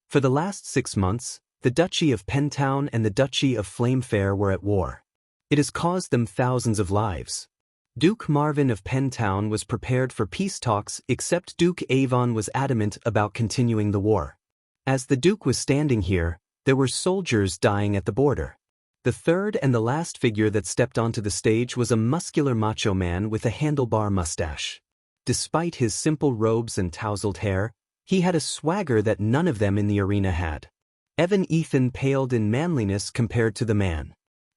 For the last 6 months, the Duchy of Pentown and the Duchy of Flamefair were at war. It has caused them thousands of lives. Duke Marvin of Pentown was prepared for peace talks, except Duke Avon was adamant about continuing the war. As the Duke was standing here, there were soldiers dying at the border. The third and the last figure that stepped onto the stage was a muscular macho man with a handlebar mustache. Despite his simple robes and tousled hair, he had a swagger that none of them in the arena had. Evan Ethan paled in manliness compared to the man.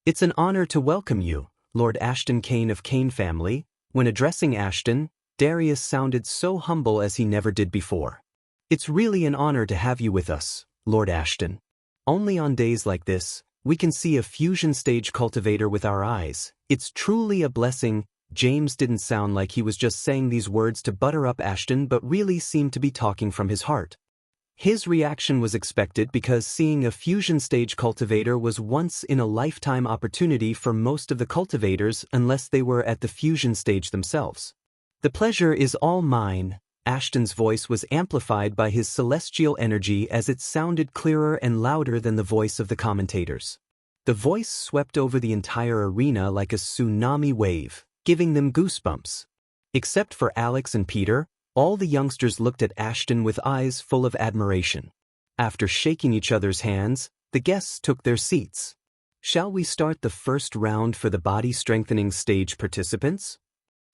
"It's an honor to welcome you, Lord Ashton Kane of Kane family." When addressing Ashton, Darius sounded so humble as he never did before. "It's really an honor to have you with us, Lord Ashton. Only on days like this, we can see a fusion stage cultivator with our eyes. It's truly a blessing." James didn't sound like he was just saying these words to butter up Ashton, but really seemed to be talking from his heart. His reaction was expected because seeing a fusion stage cultivator was once-in-a-lifetime opportunity for most of the cultivators unless they were at the fusion stage themselves. "The pleasure is all mine." Ashton's voice was amplified by his celestial energy as it sounded clearer and louder than the voice of the commentators. The voice swept over the entire arena like a tsunami wave, giving them goosebumps. Except for Alex and Peter, all the youngsters looked at Ashton with eyes full of admiration. After shaking each other's hands, the guests took their seats. "Shall we start the first round for the body-strengthening stage participants?"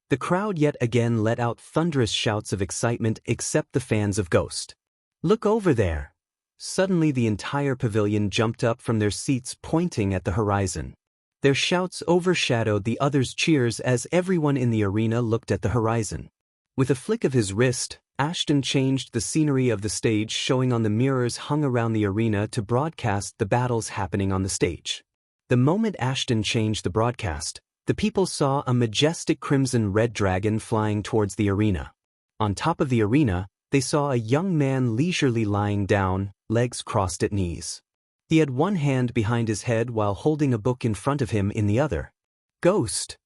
The crowd yet again let out thunderous shouts of excitement except the fans of Ghost. "Look over there!" Suddenly the entire pavilion jumped up from their seats pointing at the horizon. Their shouts overshadowed the others' cheers as everyone in the arena looked at the horizon. With a flick of his wrist, Ashton changed the scenery of the stage, showing on the mirrors hung around the arena to broadcast the battles happening on the stage. The moment Ashton changed the broadcast, the people saw a majestic crimson-red dragon flying towards the arena. On top of the arena, they saw a young man leisurely lying down, legs crossed at knees. He had one hand behind his head while holding a book in front of him in the other. "Ghost!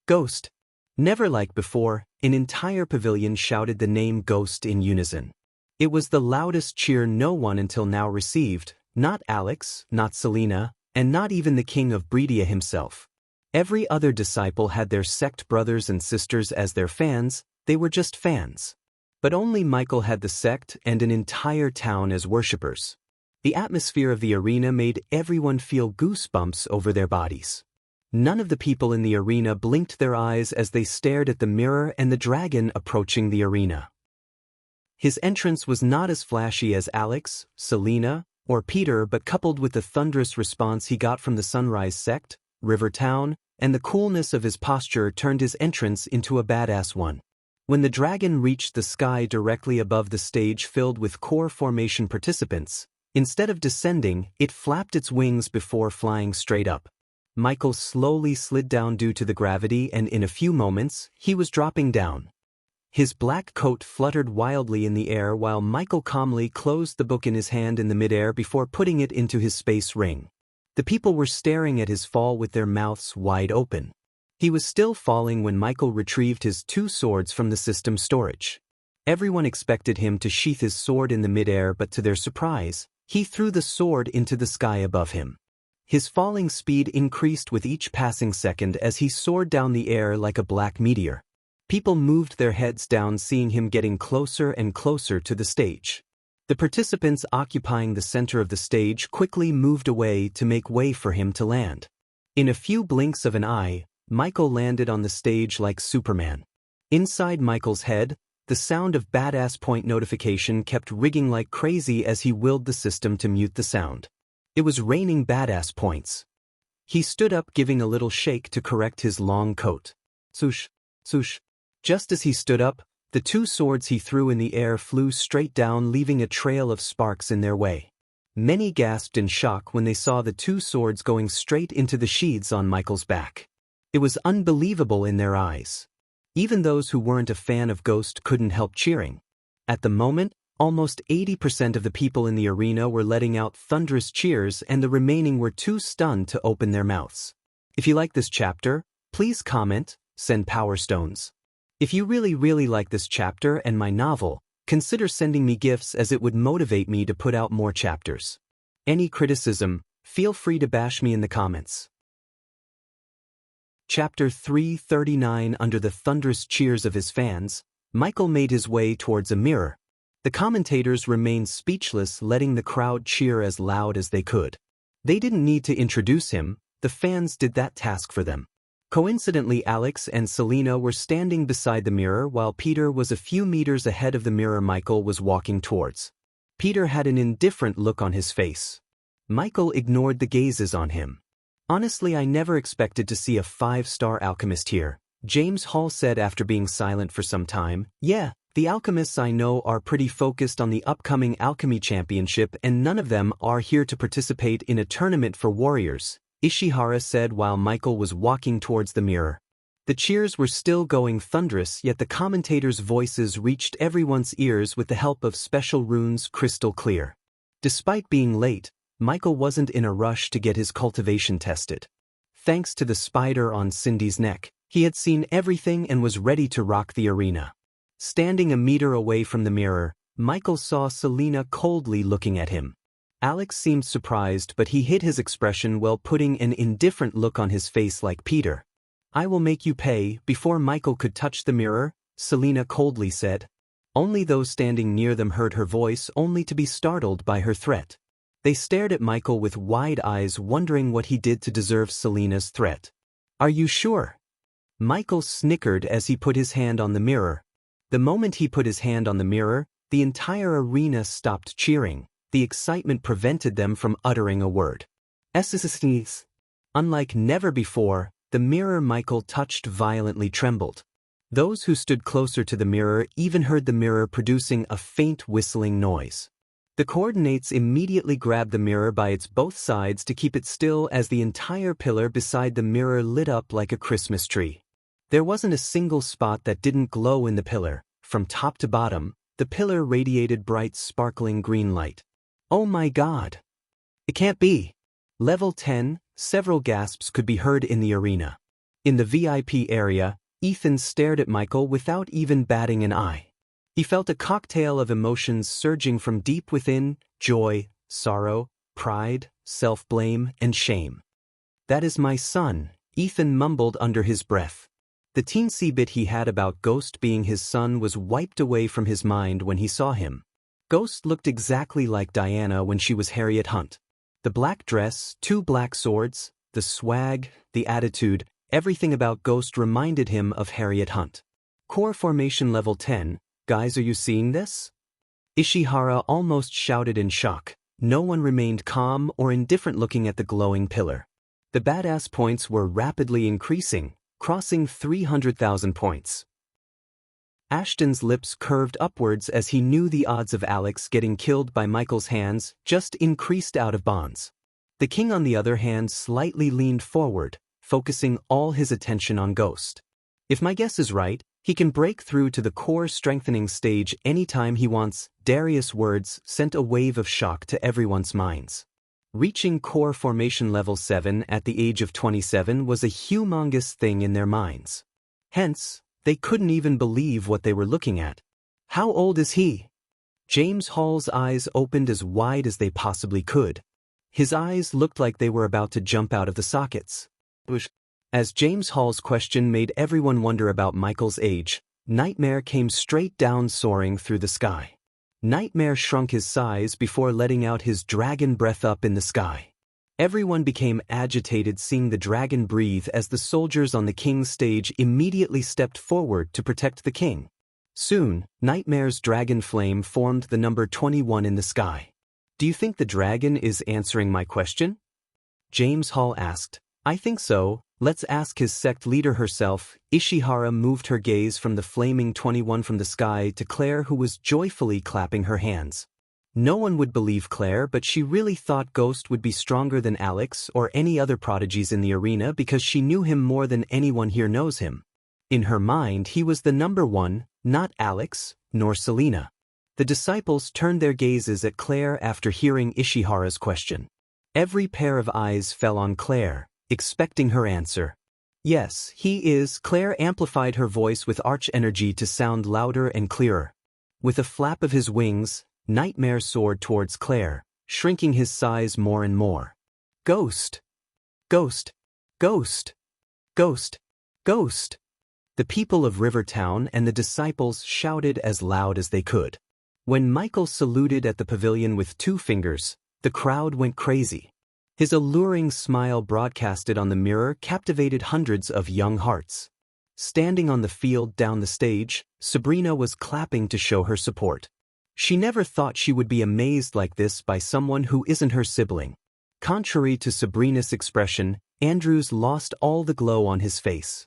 Ghost! Never like before, an entire pavilion shouted the name Ghost in unison. It was the loudest cheer no one until now received, not Alex, not Selena, and not even the king of Bredia himself. Every other disciple had their sect brothers and sisters as their fans, they were just fans. But only Michael had the sect and an entire town as worshippers. The atmosphere of the arena made everyone feel goosebumps over their bodies. None of the people in the arena blinked their eyes as they stared at the mirror and the dragon approaching the arena. His entrance was not as flashy as Alex, Selena, or Peter, but coupled with the thunderous response he got from the Sunrise sect, River Town, and the coolness of his posture turned his entrance into a badass one. When the dragon reached the sky directly above the stage filled with core formation participants, instead of descending, it flapped its wings before flying straight up. Michael slowly slid down due to the gravity, and in a few moments, he was dropping down. His black coat fluttered wildly in the air while Michael calmly closed the book in his hand in the midair before putting it into his space ring. The people were staring at his fall with their mouths wide open. He was still falling when Michael retrieved his 2 swords from the system storage. Everyone expected him to sheath his sword in the midair, but to their surprise, he threw the sword into the sky above him. His falling speed increased with each passing second as he soared down the air like a black meteor. People moved their heads down, seeing him getting closer and closer to the stage. The participants occupying the center of the stage quickly moved away to make way for him to land. In a few blinks of an eye, Michael landed on the stage like Superman. Inside Michael's head, the sound of badass point notification kept ringing like crazy as he willed the system to mute the sound. It was raining badass points. He stood up, giving a little shake to correct his long coat. Swoosh, swoosh. Just as he stood up, the 2 swords he threw in the air flew straight down, leaving a trail of sparks in their way. Many gasped in shock when they saw the 2 swords going straight into the sheaths on Michael's back. It was unbelievable in their eyes. Even those who weren't a fan of Ghost couldn't help cheering. At the moment, almost 80% of the people in the arena were letting out thunderous cheers, and the remaining were too stunned to open their mouths. If you like this chapter, please comment, send power stones. If you really like this chapter and my novel, consider sending me gifts, as it would motivate me to put out more chapters. Any criticism, feel free to bash me in the comments. Chapter 339. Under the thunderous cheers of his fans, Michael made his way towards a mirror. The commentators remained speechless, letting the crowd cheer as loud as they could. They didn't need to introduce him, the fans did that task for them. Coincidentally, Alex and Selena were standing beside the mirror while Peter was a few meters ahead of the mirror Michael was walking towards. Peter had an indifferent look on his face. Michael ignored the gazes on him. Honestly, I never expected to see a 5-star alchemist here, James Hall said after being silent for some time. Yeah, the alchemists I know are pretty focused on the upcoming alchemy championship, and none of them are here to participate in a tournament for warriors, Ishihara said while Michael was walking towards the mirror. The cheers were still going thunderous, yet the commentators' voices reached everyone's ears with the help of special runes crystal clear. Despite being late, Michael wasn't in a rush to get his cultivation tested. Thanks to the spider on Cindy's neck, he had seen everything and was ready to rock the arena. Standing a meter away from the mirror, Michael saw Selena coldly looking at him. Alex seemed surprised, but he hid his expression while putting an indifferent look on his face like Peter. I will make you pay. Before Michael could touch the mirror, Selena coldly said. Only those standing near them heard her voice, only to be startled by her threat. They stared at Michael with wide eyes, wondering what he did to deserve Selena's threat. Are you sure? Michael snickered as he put his hand on the mirror. The moment he put his hand on the mirror, the entire arena stopped cheering. The excitement prevented them from uttering a word. Unlike never before, the mirror Michael touched violently trembled. Those who stood closer to the mirror even heard the mirror producing a faint whistling noise. The coordinates immediately grabbed the mirror by its both sides to keep it still as the entire pillar beside the mirror lit up like a Christmas tree. There wasn't a single spot that didn't glow in the pillar. From top to bottom, the pillar radiated bright sparkling green light. Oh my God! It can't be! Level 10, several gasps could be heard in the arena. In the VIP area, Ethan stared at Michael without even batting an eye. He felt a cocktail of emotions surging from deep within: joy, sorrow, pride, self-blame, and shame. "That is my son," Ethan mumbled under his breath. The teensy bit he had about Ghost being his son was wiped away from his mind when he saw him. Ghost looked exactly like Diana when she was Harriet Hunt. The black dress, 2 black swords, the swag, the attitude, everything about Ghost reminded him of Harriet Hunt. Core formation level 10, "Guys, are you seeing this?" Ishihara almost shouted in shock. No one remained calm or indifferent looking at the glowing pillar. The badass points were rapidly increasing, crossing 300,000 points. Ashton's lips curved upwards as he knew the odds of Alex getting killed by Michael's hands just increased out of bounds. The king, on the other hand, slightly leaned forward, focusing all his attention on Ghost. If my guess is right, he can break through to the core strengthening stage anytime he wants. Darius' words sent a wave of shock to everyone's minds. Reaching core formation level 7 at the age of 27 was a humongous thing in their minds. Hence, they couldn't even believe what they were looking at. "How old is he?" James Hall's eyes opened as wide as they possibly could. His eyes looked like they were about to jump out of the sockets. As James Hall's question made everyone wonder about Michael's age, Nightmare came straight down, soaring through the sky. Nightmare shrunk his size before letting out his dragon breath up in the sky. Everyone became agitated seeing the dragon breathe as the soldiers on the king's stage immediately stepped forward to protect the king. Soon, Nightmare's dragon flame formed the number 21 in the sky. "Do you think the dragon is answering my question?" James Hall asked. "I think so. Let's ask his sect leader herself." Ishihara moved her gaze from the flaming 21 from the sky to Claire, who was joyfully clapping her hands. No one would believe Claire, but she really thought Ghost would be stronger than Alex or any other prodigies in the arena because she knew him more than anyone here knows him. In her mind, he was the number 1, not Alex, nor Selena. The disciples turned their gazes at Claire after hearing Ishihara's question. Every pair of eyes fell on Claire, expecting her answer. "Yes, he is." Claire amplified her voice with arch energy to sound louder and clearer. With a flap of his wings, Nightmare soared towards Claire, shrinking his size more and more. "Ghost! Ghost! Ghost! Ghost! Ghost!" The people of Rivertown and the disciples shouted as loud as they could. When Michael saluted at the pavilion with 2 fingers, the crowd went crazy. His alluring smile broadcasted on the mirror captivated hundreds of young hearts. Standing on the field down the stage, Sabrina was clapping to show her support. She never thought she would be amazed like this by someone who isn't her sibling. Contrary to Sabrina's expression, Andrews lost all the glow on his face.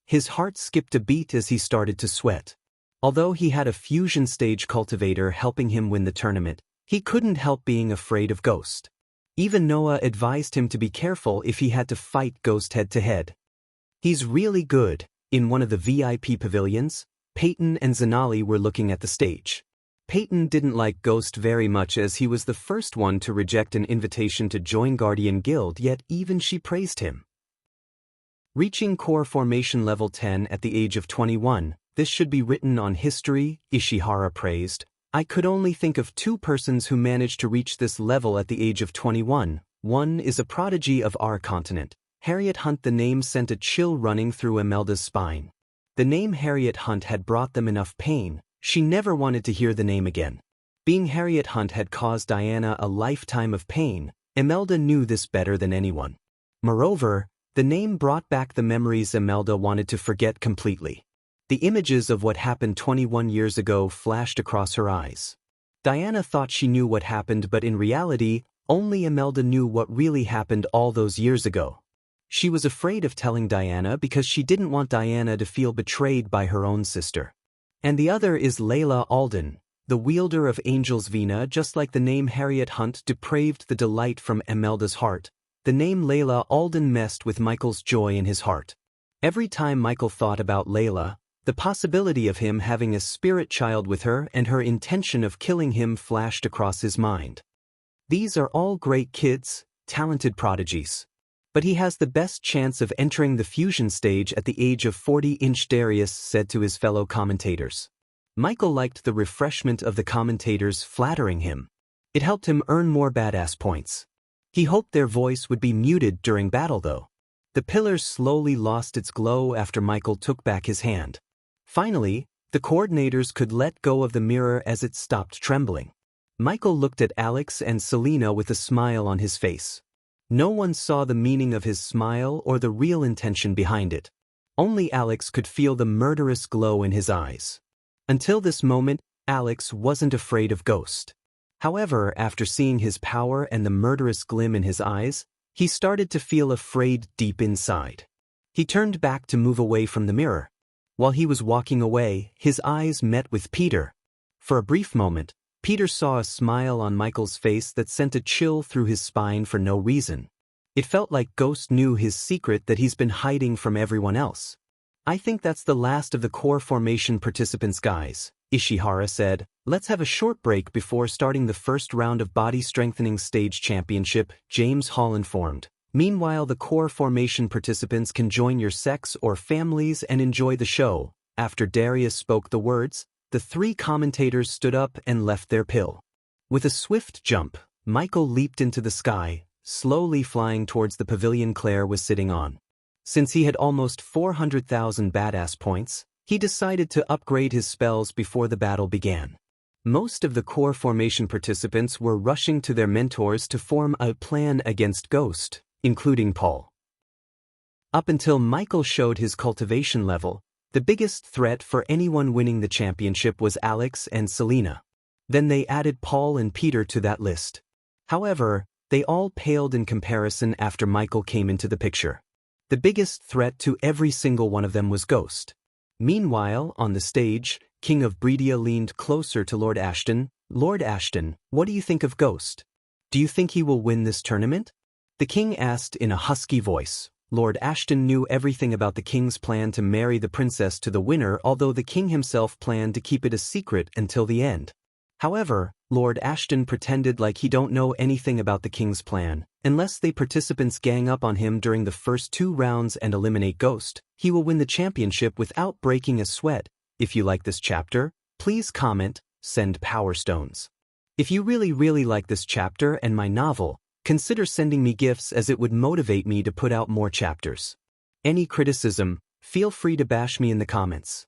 His heart skipped a beat as he started to sweat. Although he had a fusion stage cultivator helping him win the tournament, he couldn't help being afraid of Ghost. Even Noah advised him to be careful if he had to fight Ghost head-to-head. "He's really good." In one of the VIP pavilions, Peyton and Zanali were looking at the stage. Peyton didn't like Ghost very much as he was the first one to reject an invitation to join Guardian Guild, yet even she praised him. Reaching core formation level 10 at the age of 21, "This should be written on history," Ishihara praised. "I could only think of 2 persons who managed to reach this level at the age of 21. One is a prodigy of our continent, Harriet Hunt." The name sent a chill running through Imelda's spine. The name Harriet Hunt had brought them enough pain. She never wanted to hear the name again. Being Harriet Hunt had caused Diana a lifetime of pain. Imelda knew this better than anyone. Moreover, the name brought back the memories Imelda wanted to forget completely. The images of what happened 21 years ago flashed across her eyes. Diana thought she knew what happened, but in reality, only Imelda knew what really happened all those years ago. She was afraid of telling Diana because she didn't want Diana to feel betrayed by her own sister. And the other is Layla Alden, the wielder of Angel's Vina. Just like the name Harriet Hunt depraved the delight from Imelda's heart, the name Layla Alden messed with Michael's joy in his heart. Every time Michael thought about Layla, the possibility of him having a spirit child with her and her intention of killing him flashed across his mind. These are all great kids, talented prodigies. But he has the best chance of entering the fusion stage at the age of 40, Darius said to his fellow commentators. Michael liked the refreshment of the commentators flattering him. It helped him earn more badass points. He hoped their voice would be muted during battle though. The pillar slowly lost its glow after Michael took back his hand. Finally, the coordinators could let go of the mirror as it stopped trembling. Michael looked at Alex and Selena with a smile on his face. No one saw the meaning of his smile or the real intention behind it. Only Alex could feel the murderous glow in his eyes. Until this moment, Alex wasn't afraid of Ghost. However, after seeing his power and the murderous gleam in his eyes, he started to feel afraid deep inside. He turned back to move away from the mirror. While he was walking away, his eyes met with Peter. For a brief moment, Peter saw a smile on Michael's face that sent a chill through his spine for no reason. It felt like Ghost knew his secret that he's been hiding from everyone else. I think that's the last of the core formation participants, guys, Ishihara said. Let's have a short break before starting the first round of Body Strengthening Stage Championship, James Hall informed. Meanwhile, the core formation participants can join your sects or families and enjoy the show. After Darius spoke the words, the three commentators stood up and left their pill. With a swift jump, Michael leaped into the sky, slowly flying towards the pavilion Claire was sitting on. Since he had almost 400,000 badass points, he decided to upgrade his spells before the battle began. Most of the core formation participants were rushing to their mentors to form a plan against Ghost, including Paul. Up until Michael showed his cultivation level, the biggest threat for anyone winning the championship was Alex and Selena. Then they added Paul and Peter to that list. However, they all paled in comparison after Michael came into the picture. The biggest threat to every single one of them was Ghost. Meanwhile, on the stage, King of Bredia leaned closer to Lord Ashton. Lord Ashton, what do you think of Ghost? Do you think he will win this tournament? The king asked in a husky voice. Lord Ashton knew everything about the king's plan to marry the princess to the winner, although the king himself planned to keep it a secret until the end. However, Lord Ashton pretended like he don't know anything about the king's plan. Unless the participants gang up on him during the first 2 rounds and eliminate Ghost, he will win the championship without breaking a sweat. If you like this chapter, please comment, send Power Stones. If you really like this chapter and my novel, consider sending me gifts as it would motivate me to put out more chapters. Any criticism, feel free to bash me in the comments.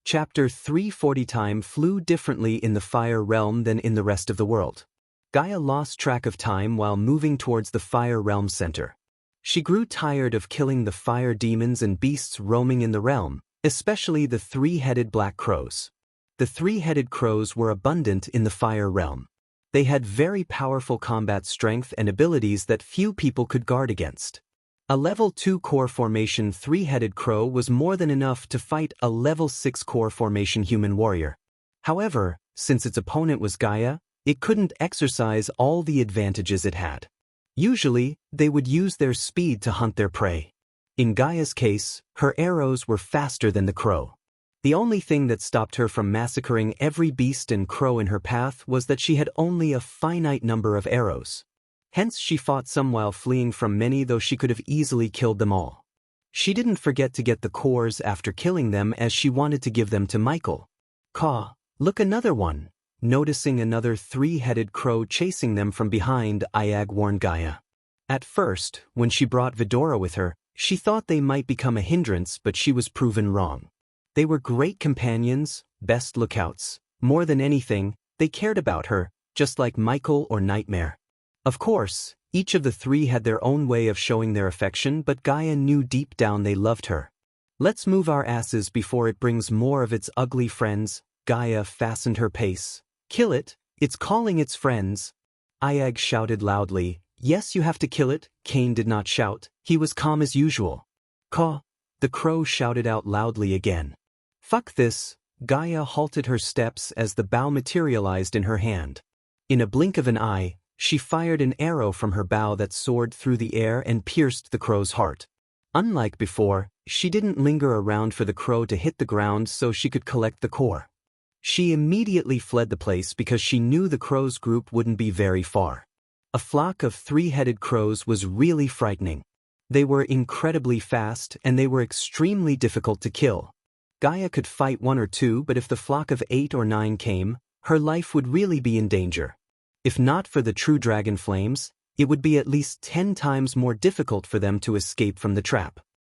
Chapter 340. Time flew differently in the Fire Realm than in the rest of the world. Gaia lost track of time while moving towards the Fire Realm center. She grew tired of killing the fire demons and beasts roaming in the realm, especially the 3-headed black crows. The 3-headed crows were abundant in the Fire Realm. They had very powerful combat strength and abilities that few people could guard against. A level 2 core formation 3-headed crow was more than enough to fight a level 6 core formation human warrior. However, since its opponent was Gaia, it couldn't exercise all the advantages it had. Usually, they would use their speed to hunt their prey. In Gaia's case, her arrows were faster than the crow. The only thing that stopped her from massacring every beast and crow in her path was that she had only a finite number of arrows. Hence she fought some while fleeing from many, though she could have easily killed them all. She didn't forget to get the cores after killing them, as she wanted to give them to Michael. Caw, look, another one. Noticing another 3-headed crow chasing them from behind, Iag warned Gaia. At first, when she brought Vidora with her, she thought they might become a hindrance, but she was proven wrong. They were great companions, best lookouts. More than anything, they cared about her, just like Michael or Nightmare. Of course, each of the 3 had their own way of showing their affection, but Gaia knew deep down they loved her. Let's move our asses before it brings more of its ugly friends. Gaia fastened her pace. Kill it, it's calling its friends. Iag shouted loudly. Yes, you have to kill it. Cain did not shout, he was calm as usual. Caw, the crow shouted out loudly again. Fuck this. Gaia halted her steps as the bow materialized in her hand. In a blink of an eye, she fired an arrow from her bow that soared through the air and pierced the crow's heart. Unlike before, she didn't linger around for the crow to hit the ground so she could collect the core. She immediately fled the place because she knew the crow's group wouldn't be very far. A flock of three-headed crows was really frightening. They were incredibly fast and they were extremely difficult to kill. Gaia could fight one or two, but if the flock of 8 or 9 came, her life would really be in danger. If not for the true dragon flames, it would be at least 10 times more difficult for them to escape from the trap.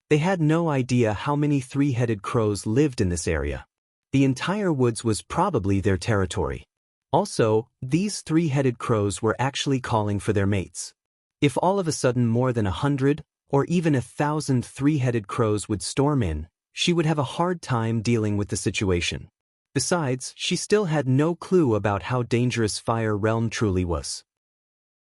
They had no idea how many three-headed crows lived in this area. The entire woods was probably their territory. Also, these three-headed crows were actually calling for their mates. If all of a sudden more than 100 or even 1,000 three-headed crows would storm in, she would have a hard time dealing with the situation. Besides, she still had no clue about how dangerous Fire Realm truly was.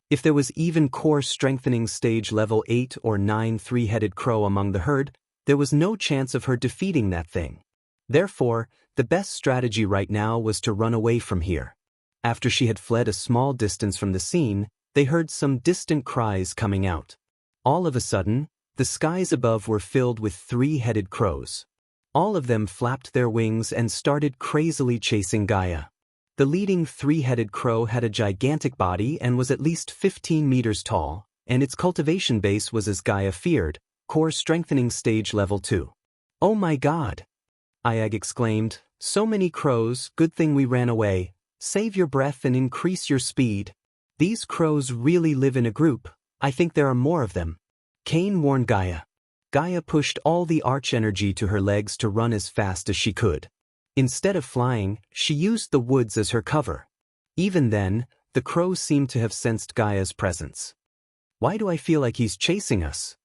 If there was even core strengthening stage level 8 or 9 three-headed crow among the herd, there was no chance of her defeating that thing. Therefore, the best strategy right now was to run away from here. After she had fled a small distance from the scene, they heard some distant cries coming out. All of a sudden, the skies above were filled with three-headed crows. All of them flapped their wings and started crazily chasing Gaia. The leading three-headed crow had a gigantic body and was at least 15 meters tall, and its cultivation base was as Gaia feared, core strengthening stage level 2. "Oh my god!" Ayag exclaimed, "So many crows, good thing we ran away. Save your breath and increase your speed. These crows really live in a group. I think there are more of them." Cain warned Gaia. Gaia pushed all the arch energy to her legs to run as fast as she could. Instead of flying, she used the woods as her cover. Even then, the crows seemed to have sensed Gaia's presence. "Why do I feel like he's chasing us?"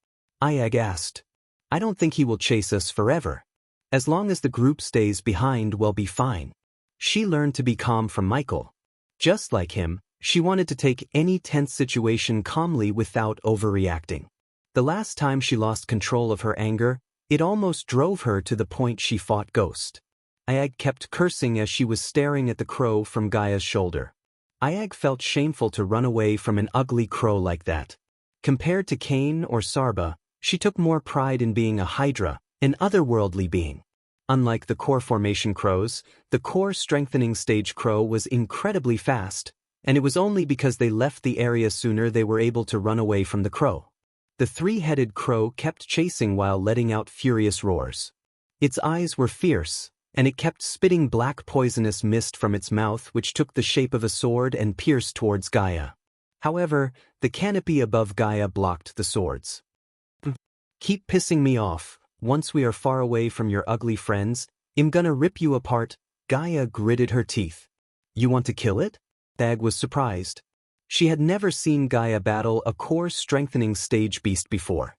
Ayag asked. "I don't think he will chase us forever. As long as the group stays behind, we'll be fine." She learned to be calm from Michael. Just like him, she wanted to take any tense situation calmly without overreacting. The last time she lost control of her anger, it almost drove her to the point she fought Ghost. Ayag kept cursing as she was staring at the crow from Gaia's shoulder. Ayag felt shameful to run away from an ugly crow like that. Compared to Cain or Sarba, she took more pride in being a Hydra, an otherworldly being. Unlike the core formation crows, the core strengthening stage crow was incredibly fast, and it was only because they left the area sooner they were able to run away from the crow. The three-headed crow kept chasing while letting out furious roars. Its eyes were fierce, and it kept spitting black poisonous mist from its mouth which took the shape of a sword and pierced towards Gaia. However, the canopy above Gaia blocked the swords. "Keep pissing me off. Once we are far away from your ugly friends, I'm gonna rip you apart." Gaia gritted her teeth. "You want to kill it?" Thag was surprised. She had never seen Gaia battle a core strengthening stage beast before.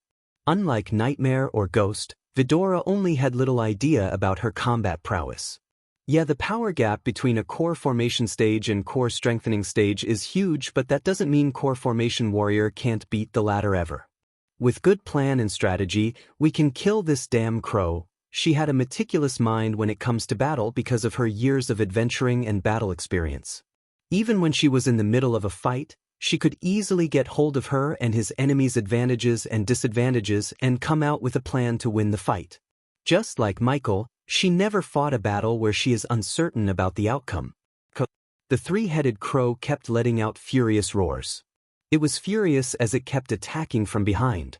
Unlike Nightmare or Ghost, Vidora only had little idea about her combat prowess. Yeah, the power gap between a core formation stage and core strengthening stage is huge, but that doesn't mean core formation warrior can't beat the latter ever. With good plan and strategy, we can kill this damn crow. She had a meticulous mind when it comes to battle because of her years of adventuring and battle experience. Even when she was in the middle of a fight, she could easily get hold of her and his enemy's advantages and disadvantages and come out with a plan to win the fight. Just like Michael, she never fought a battle where she is uncertain about the outcome. The three-headed crow kept letting out furious roars. It was furious as it kept attacking from behind.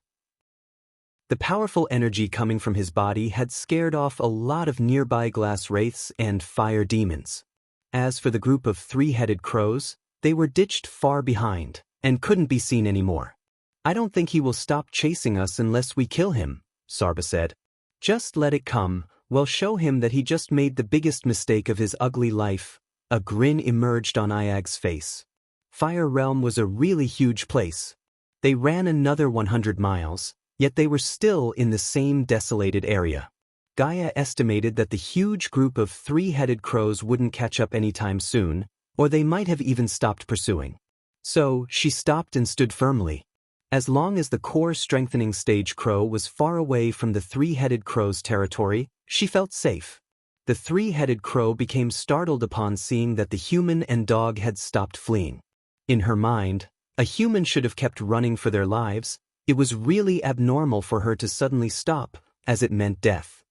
The powerful energy coming from his body had scared off a lot of nearby glass wraiths and fire demons. As for the group of three-headed crows, they were ditched far behind and couldn't be seen anymore. "I don't think he will stop chasing us unless we kill him," Sarba said. "Just let it come, we'll show him that he just made the biggest mistake of his ugly life." A grin emerged on Ayag's face. Fire Realm was a really huge place. They ran another 100 miles, yet they were still in the same desolated area. Gaia estimated that the huge group of three-headed crows wouldn't catch up anytime soon, or they might have even stopped pursuing. So, she stopped and stood firmly. As long as the core strengthening stage crow was far away from the three-headed crow's territory, she felt safe. The three-headed crow became startled upon seeing that the human and dog had stopped fleeing. In her mind, a human should have kept running for their lives. It was really abnormal for her to suddenly stop, as it meant death.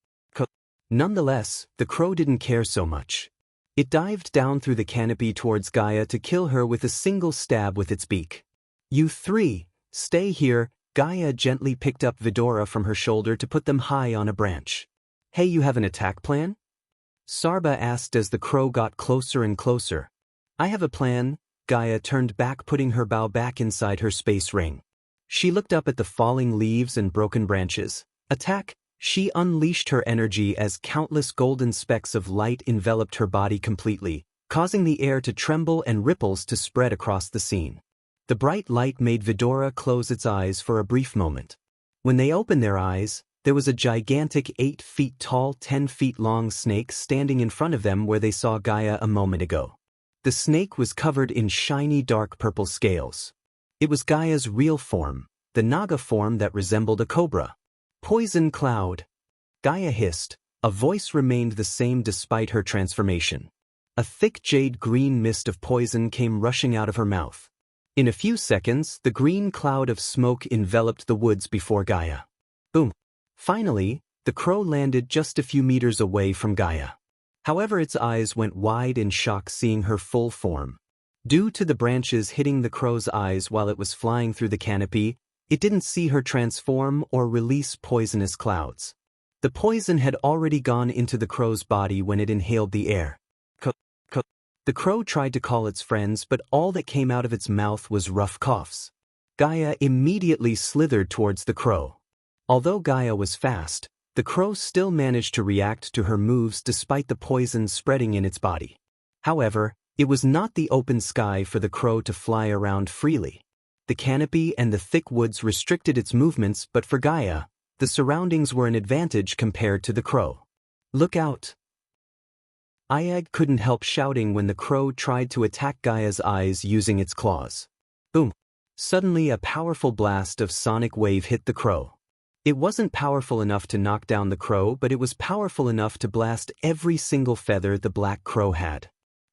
Nonetheless, the crow didn't care so much. It dived down through the canopy towards Gaia to kill her with a single stab with its beak. You three, stay here. Gaia gently picked up Vidora from her shoulder to put them high on a branch. Hey, you have an attack plan? Sarba asked as the crow got closer and closer. I have a plan. Gaia turned back, putting her bow back inside her space ring. She looked up at the falling leaves and broken branches. Attack! She unleashed her energy as countless golden specks of light enveloped her body completely, causing the air to tremble and ripples to spread across the scene. The bright light made Vidora close its eyes for a brief moment. When they opened their eyes, there was a gigantic 8 feet tall, 10 feet long snake standing in front of them where they saw Gaia a moment ago. The snake was covered in shiny dark purple scales. It was Gaia's real form, the Naga form that resembled a cobra. Poison cloud. Gaia hissed. A voice remained the same despite her transformation. A thick jade-green mist of poison came rushing out of her mouth. In a few seconds, the green cloud of smoke enveloped the woods before Gaia. Boom. Finally, the crow landed just a few meters away from Gaia. However, its eyes went wide in shock seeing her full form. Due to the branches hitting the crow's eyes while it was flying through the canopy, it didn't see her transform or release poisonous clouds. The poison had already gone into the crow's body when it inhaled the air. The crow tried to call its friends, but all that came out of its mouth was rough coughs. Gaia immediately slithered towards the crow. Although Gaia was fast, the crow still managed to react to her moves despite the poison spreading in its body. However, it was not the open sky for the crow to fly around freely. The canopy and the thick woods restricted its movements, but for Gaia, the surroundings were an advantage compared to the crow. Look out! Ayag couldn't help shouting when the crow tried to attack Gaia's eyes using its claws. Boom! Suddenly a powerful blast of sonic wave hit the crow. It wasn't powerful enough to knock down the crow, but it was powerful enough to blast every single feather the black crow had.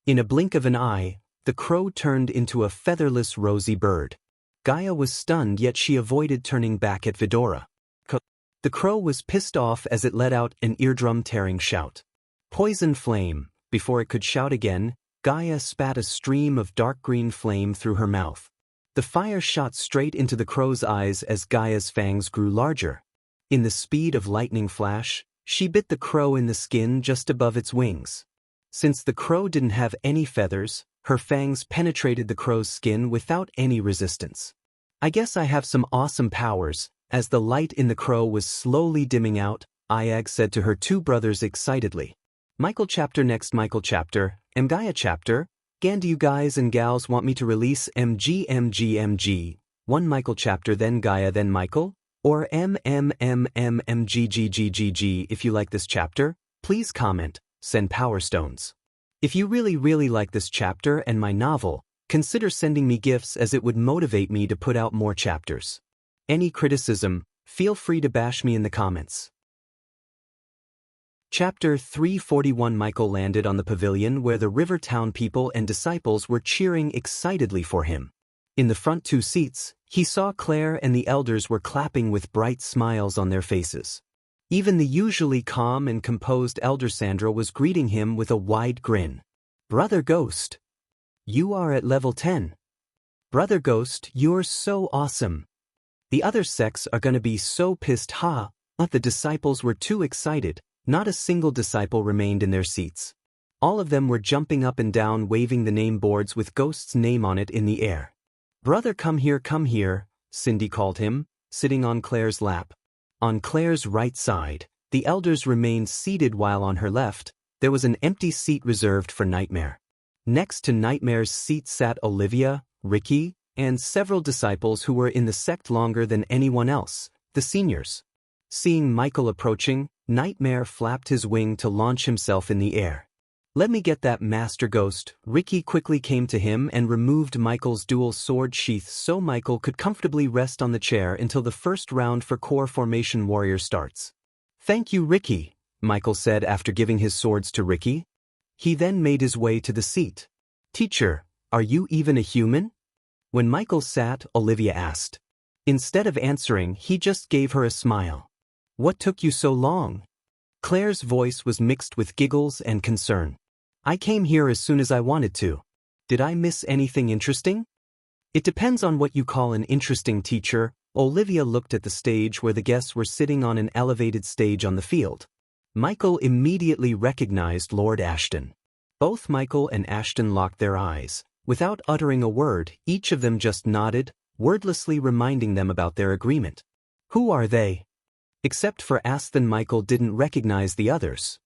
In a blink of an eye, the crow turned into a featherless rosy bird. Gaia was stunned, yet she avoided turning back at Vidora. The crow was pissed off as it let out an eardrum-tearing shout. Poison flame. Before it could shout again, Gaia spat a stream of dark green flame through her mouth. The fire shot straight into the crow's eyes as Gaia's fangs grew larger. In the speed of lightning flash, she bit the crow in the skin just above its wings. Since the crow didn't have any feathers, her fangs penetrated the crow's skin without any resistance. I guess I have some awesome powers. As the light in the crow was slowly dimming out, Ayag said to her two brothers excitedly. Michael chapter next Michael chapter, Gaia chapter, Gan do you guys and gals want me to release MG 1 Michael chapter then Gaia then Michael? Or MMMMMGGGGG if you like this chapter, please comment, send power stones. If you really like this chapter and my novel, consider sending me gifts as it would motivate me to put out more chapters. Any criticism, feel free to bash me in the comments. Chapter 341 Michael landed on the pavilion where the river town people and disciples were cheering excitedly for him. In the front 2 seats, he saw Claire and the elders were clapping with bright smiles on their faces. Even the usually calm and composed Elder Sandra was greeting him with a wide grin. Brother Ghost. You are at level 10. Brother Ghost, you're so awesome. The other sects are gonna be so pissed but the disciples were too excited. Not a single disciple remained in their seats. All of them were jumping up and down waving the name boards with Ghost's name on it in the air. Brother come here, Cindy called him, sitting on Claire's lap. On Claire's right side, the elders remained seated while on her left, there was an empty seat reserved for Nightmare. Next to Nightmare's seat sat Olivia, Ricky, and several disciples who were in the sect longer than anyone else, the seniors. Seeing Michael approaching, Nightmare flapped his wing to launch himself in the air. Let me get that, Master Ghost. Ricky quickly came to him and removed Michael's dual sword sheath so Michael could comfortably rest on the chair until the first round for Core Formation Warrior starts. Thank you, Ricky, Michael said after giving his swords to Ricky. He then made his way to the seat. Teacher, are you even a human? When Michael sat, Olivia asked. Instead of answering, he just gave her a smile. What took you so long? Claire's voice was mixed with giggles and concern. I came here as soon as I wanted to. Did I miss anything interesting? It depends on what you call an interesting teacher. Olivia looked at the stage where the guests were sitting on an elevated stage on the field. Michael immediately recognized Lord Ashton. Both Michael and Ashton locked their eyes. Without uttering a word, each of them just nodded, wordlessly reminding them about their agreement. Who are they? Except for Aston, Michael didn't recognize the others.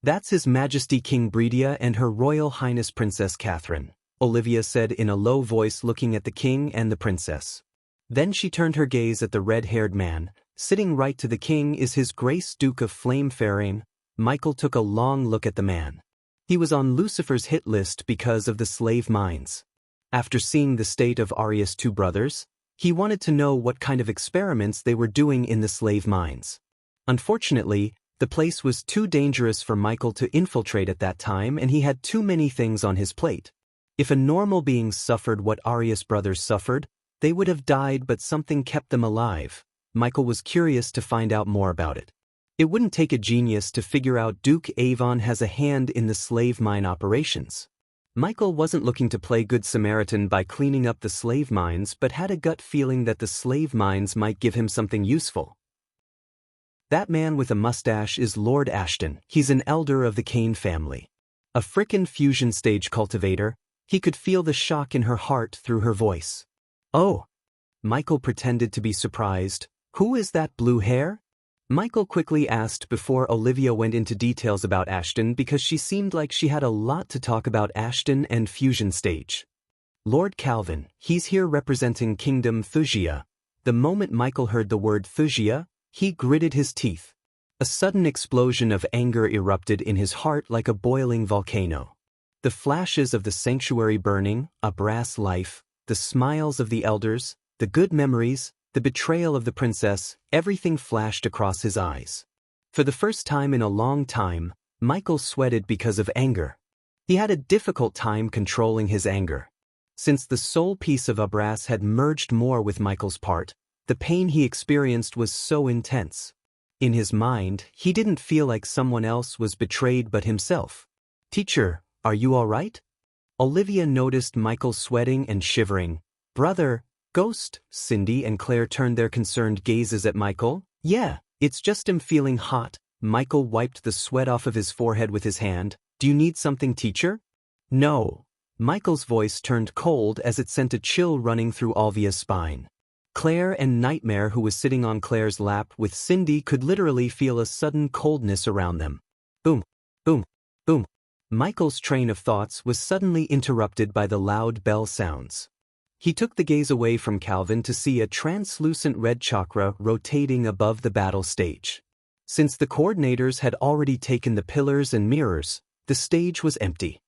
That's His Majesty King Bredia and Her Royal Highness Princess Catherine, Olivia said in a low voice, looking at the king and the princess. Then she turned her gaze at the red-haired man. Sitting right to the king is His Grace Duke of Flamefarain. Michael took a long look at the man. He was on Lucifer's hit list because of the slave mines. After seeing the state of Arius' two brothers, he wanted to know what kind of experiments they were doing in the slave mines. Unfortunately, the place was too dangerous for Michael to infiltrate at that time, and he had too many things on his plate. If a normal being suffered what Arius' brothers suffered, they would have died, but something kept them alive. Michael was curious to find out more about it. It wouldn't take a genius to figure out Duke Avon has a hand in the slave mine operations. Michael wasn't looking to play Good Samaritan by cleaning up the slave mines, but had a gut feeling that the slave mines might give him something useful. That man with a mustache is Lord Ashton. He's an elder of the Kane family. A frickin' fusion stage cultivator. He could feel the shock in her heart through her voice. Oh! Michael pretended to be surprised. Who is that blue hair? Michael quickly asked before Olivia went into details about Ashton, because she seemed like she had a lot to talk about Ashton and fusion stage. Lord Calvin, he's here representing Kingdom Wuxia. The moment Michael heard the word Wuxia, he gritted his teeth. A sudden explosion of anger erupted in his heart like a boiling volcano. The flashes of the sanctuary burning, a brass life, the smiles of the elders, the good memories, the betrayal of the princess, everything flashed across his eyes. For the first time in a long time, Michael sweated because of anger. He had a difficult time controlling his anger. Since the soul piece of Abras had merged more with Michael's part, the pain he experienced was so intense. In his mind, he didn't feel like someone else was betrayed but himself. "Teacher, are you all right?" Olivia noticed Michael sweating and shivering. "Brother, Ghost," Cindy and Claire turned their concerned gazes at Michael. "Yeah, it's just him feeling hot." Michael wiped the sweat off of his forehead with his hand. "Do you need something, teacher?" "No." Michael's voice turned cold as it sent a chill running through Olvia's spine. Claire and Nightmare, who was sitting on Claire's lap with Cindy, could literally feel a sudden coldness around them. Boom, boom, boom. Michael's train of thoughts was suddenly interrupted by the loud bell sounds. He took the gaze away from Calvin to see a translucent red chakra rotating above the battle stage. Since the coordinators had already taken the pillars and mirrors, the stage was empty.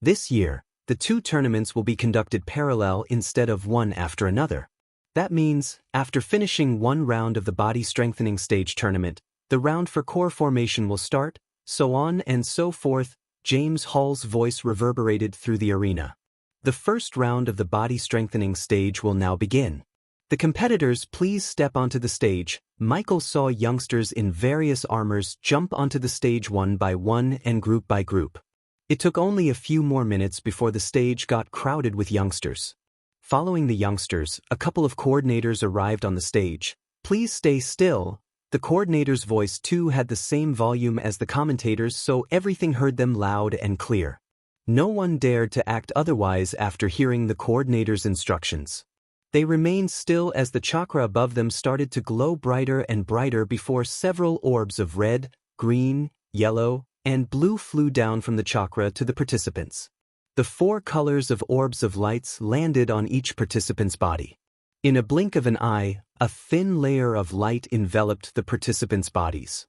This year, the two tournaments will be conducted parallel instead of one after another. That means, after finishing one round of the body strengthening stage tournament, the round for core formation will start, so on and so forth. James Hall's voice reverberated through the arena. The first round of the body strengthening stage will now begin. The competitors, please step onto the stage. Michael saw youngsters in various armors jump onto the stage one by one and group by group. It took only a few more minutes before the stage got crowded with youngsters. Following the youngsters, a couple of coordinators arrived on the stage. "Please stay still." The coordinator's voice too had the same volume as the commentators, so everything heard them loud and clear. No one dared to act otherwise after hearing the coordinator's instructions. They remained still as the chakra above them started to glow brighter and brighter before several orbs of red, green, yellow, and blue flew down from the chakra to the participants. The 4 colors of orbs of lights landed on each participant's body. In a blink of an eye, a thin layer of light enveloped the participants' bodies.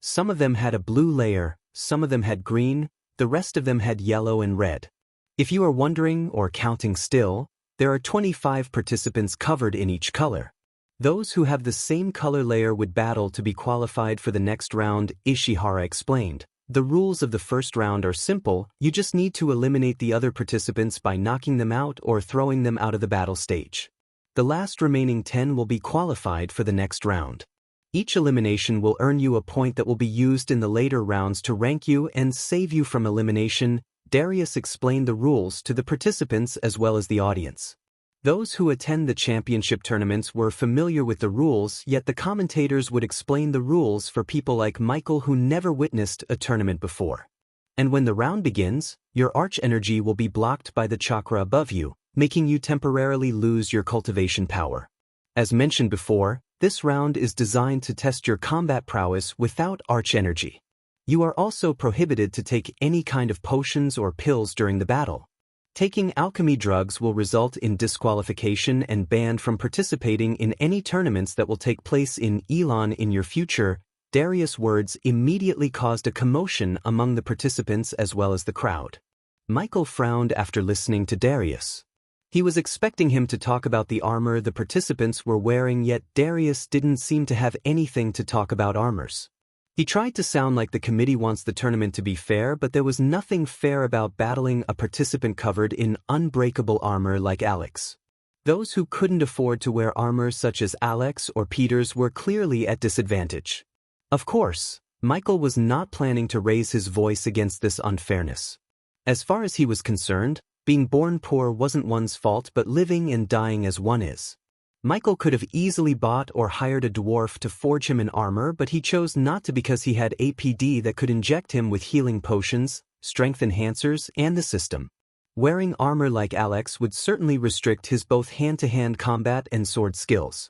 Some of them had a blue layer, some of them had green, the rest of them had yellow and red. If you are wondering or counting still, there are 25 participants covered in each color. Those who have the same color layer would battle to be qualified for the next round, Ishihara explained. The rules of the first round are simple, you just need to eliminate the other participants by knocking them out or throwing them out of the battle stage. The last remaining 10 will be qualified for the next round. Each elimination will earn you a point that will be used in the later rounds to rank you and save you from elimination. Darius explained the rules to the participants as well as the audience. Those who attend the championship tournaments were familiar with the rules, yet the commentators would explain the rules for people like Michael who never witnessed a tournament before. And when the round begins, your arch energy will be blocked by the chakra above you, making you temporarily lose your cultivation power. As mentioned before, this round is designed to test your combat prowess without arch energy. You are also prohibited to take any kind of potions or pills during the battle. Taking alchemy drugs will result in disqualification and banned from participating in any tournaments that will take place in Elon in your future. Darius' words immediately caused a commotion among the participants as well as the crowd. Michael frowned after listening to Darius. He was expecting him to talk about the armor the participants were wearing, yet Darius didn't seem to have anything to talk about armors. He tried to sound like the committee wants the tournament to be fair, but there was nothing fair about battling a participant covered in unbreakable armor like Alex. Those who couldn't afford to wear armor such as Alex or Peters were clearly at disadvantage. Of course, Michael was not planning to raise his voice against this unfairness. As far as he was concerned, being born poor wasn't one's fault, but living and dying as one is. Michael could have easily bought or hired a dwarf to forge him an armor, but he chose not to because he had APD that could inject him with healing potions, strength enhancers, and the system. Wearing armor like Alex would certainly restrict his both hand-to-hand combat and sword skills.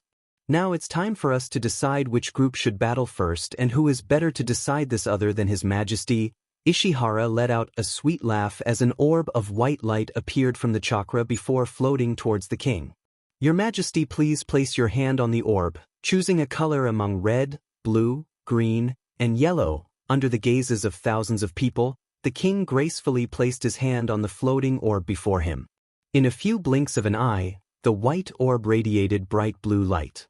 Now it's time for us to decide which group should battle first, and who is better to decide this other than His Majesty. Ishihara let out a sweet laugh as an orb of white light appeared from the chakra before floating towards the king. Your Majesty, please place your hand on the orb, choosing a color among red, blue, green, and yellow. Under the gazes of thousands of people, the king gracefully placed his hand on the floating orb before him. In a few blinks of an eye, the white orb radiated bright blue light.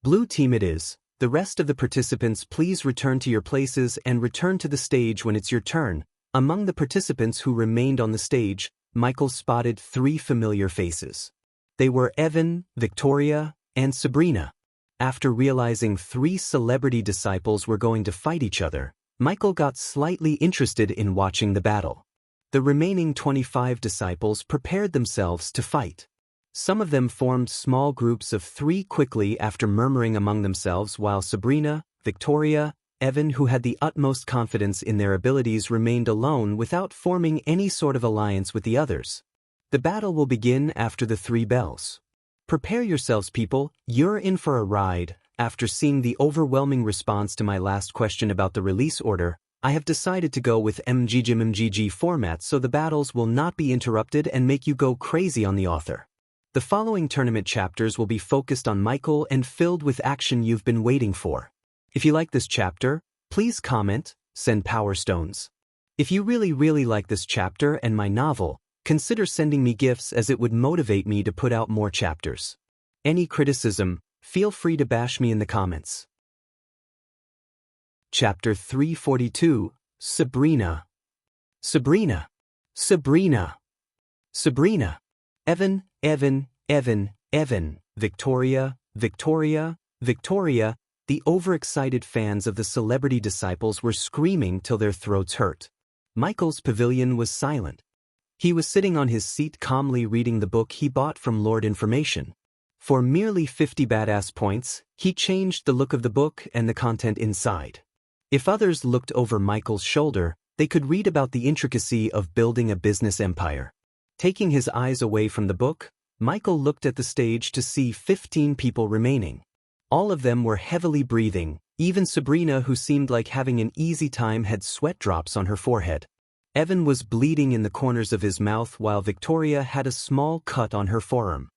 Blue team it is. The rest of the participants, please return to your places and return to the stage when it's your turn. Among the participants who remained on the stage, Michael spotted 3 familiar faces. They were Evan, Victoria, and Sabrina. After realizing 3 celebrity disciples were going to fight each other, Michael got slightly interested in watching the battle. The remaining 25 disciples prepared themselves to fight. Some of them formed small groups of 3 quickly after murmuring among themselves, while Sabrina, Victoria, Evan, who had the utmost confidence in their abilities, remained alone without forming any sort of alliance with the others. The battle will begin after the 3 bells. Prepare yourselves, people, you're in for a ride. After seeing the overwhelming response to my last question about the release order, I have decided to go with MGG format so the battles will not be interrupted and make you go crazy on the author. The following tournament chapters will be focused on Michael and filled with action you've been waiting for. If you like this chapter, please comment, send power stones. If you really like this chapter and my novel, consider sending me gifts, as it would motivate me to put out more chapters. Any criticism, feel free to bash me in the comments. Chapter 342, Sabrina. Sabrina. Sabrina. Sabrina. Evan, Evan, Evan, Evan, Victoria, Victoria, Victoria. The overexcited fans of the celebrity disciples were screaming till their throats hurt. Michael's pavilion was silent. He was sitting on his seat calmly reading the book he bought from Lord Information. For merely 50 badass points, he changed the look of the book and the content inside. If others looked over Michael's shoulder, they could read about the intricacy of building a business empire. Taking his eyes away from the book, Michael looked at the stage to see 15 people remaining. All of them were heavily breathing. Even Sabrina, who seemed like having an easy time, had sweat drops on her forehead. Evan was bleeding in the corners of his mouth, while Victoria had a small cut on her forearm.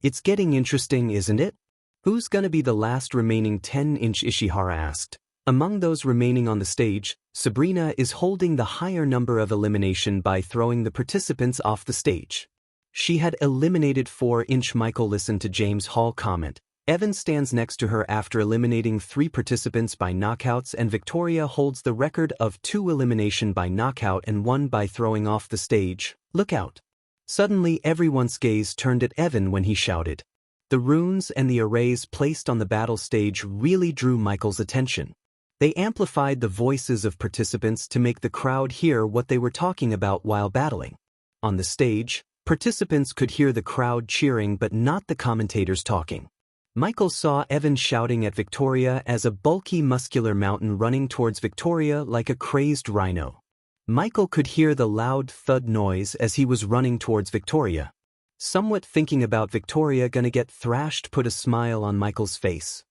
It's getting interesting, isn't it? Who's gonna be the last remaining 10-inch? Ishihara asked. Among those remaining on the stage, Sabrina is holding the higher number of elimination by throwing the participants off the stage. She had eliminated 4-inch. Michael listened to James Hall comment. Evan stands next to her after eliminating 3 participants by knockouts, and Victoria holds the record of 2 elimination by knockout and 1 by throwing off the stage. Look out. Suddenly everyone's gaze turned at Evan when he shouted. The runes and the arrays placed on the battle stage really drew Michael's attention. They amplified the voices of participants to make the crowd hear what they were talking about while battling. On the stage, Participants could hear the crowd cheering but not the commentators talking. Michael saw Evan shouting at Victoria as a bulky muscular mountain running towards Victoria like a crazed rhino. Michael could hear the loud thud noise as he was running towards Victoria. Somewhat thinking about Victoria gonna get thrashed put a smile on Michael's face.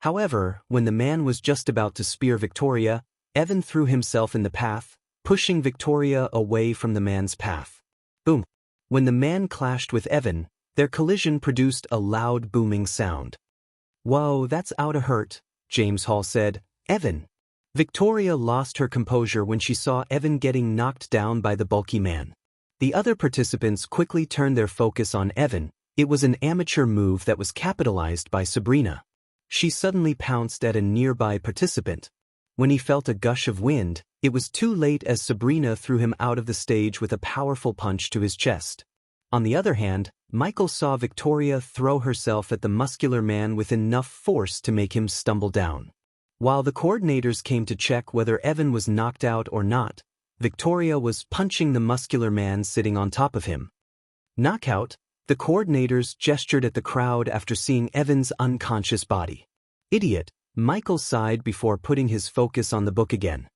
However, when the man was just about to spear Victoria, Evan threw himself in the path, pushing Victoria away from the man's path. Boom! When the man clashed with Evan, their collision produced a loud booming sound. "Whoa, that's outta hurt," James Hall said. "Evan." Victoria lost her composure when she saw Evan getting knocked down by the bulky man. The other participants quickly turned their focus on Evan. It was an amateur move that was capitalized by Sabrina. She suddenly pounced at a nearby participant. When he felt a gush of wind, it was too late as Sabrina threw him out of the stage with a powerful punch to his chest. On the other hand, Michael saw Victoria throw herself at the muscular man with enough force to make him stumble down. While the coordinators came to check whether Evan was knocked out or not, Victoria was punching the muscular man sitting on top of him. Knockout, the coordinators gestured at the crowd after seeing Evan's unconscious body. Idiot, Michael sighed before putting his focus on the book again.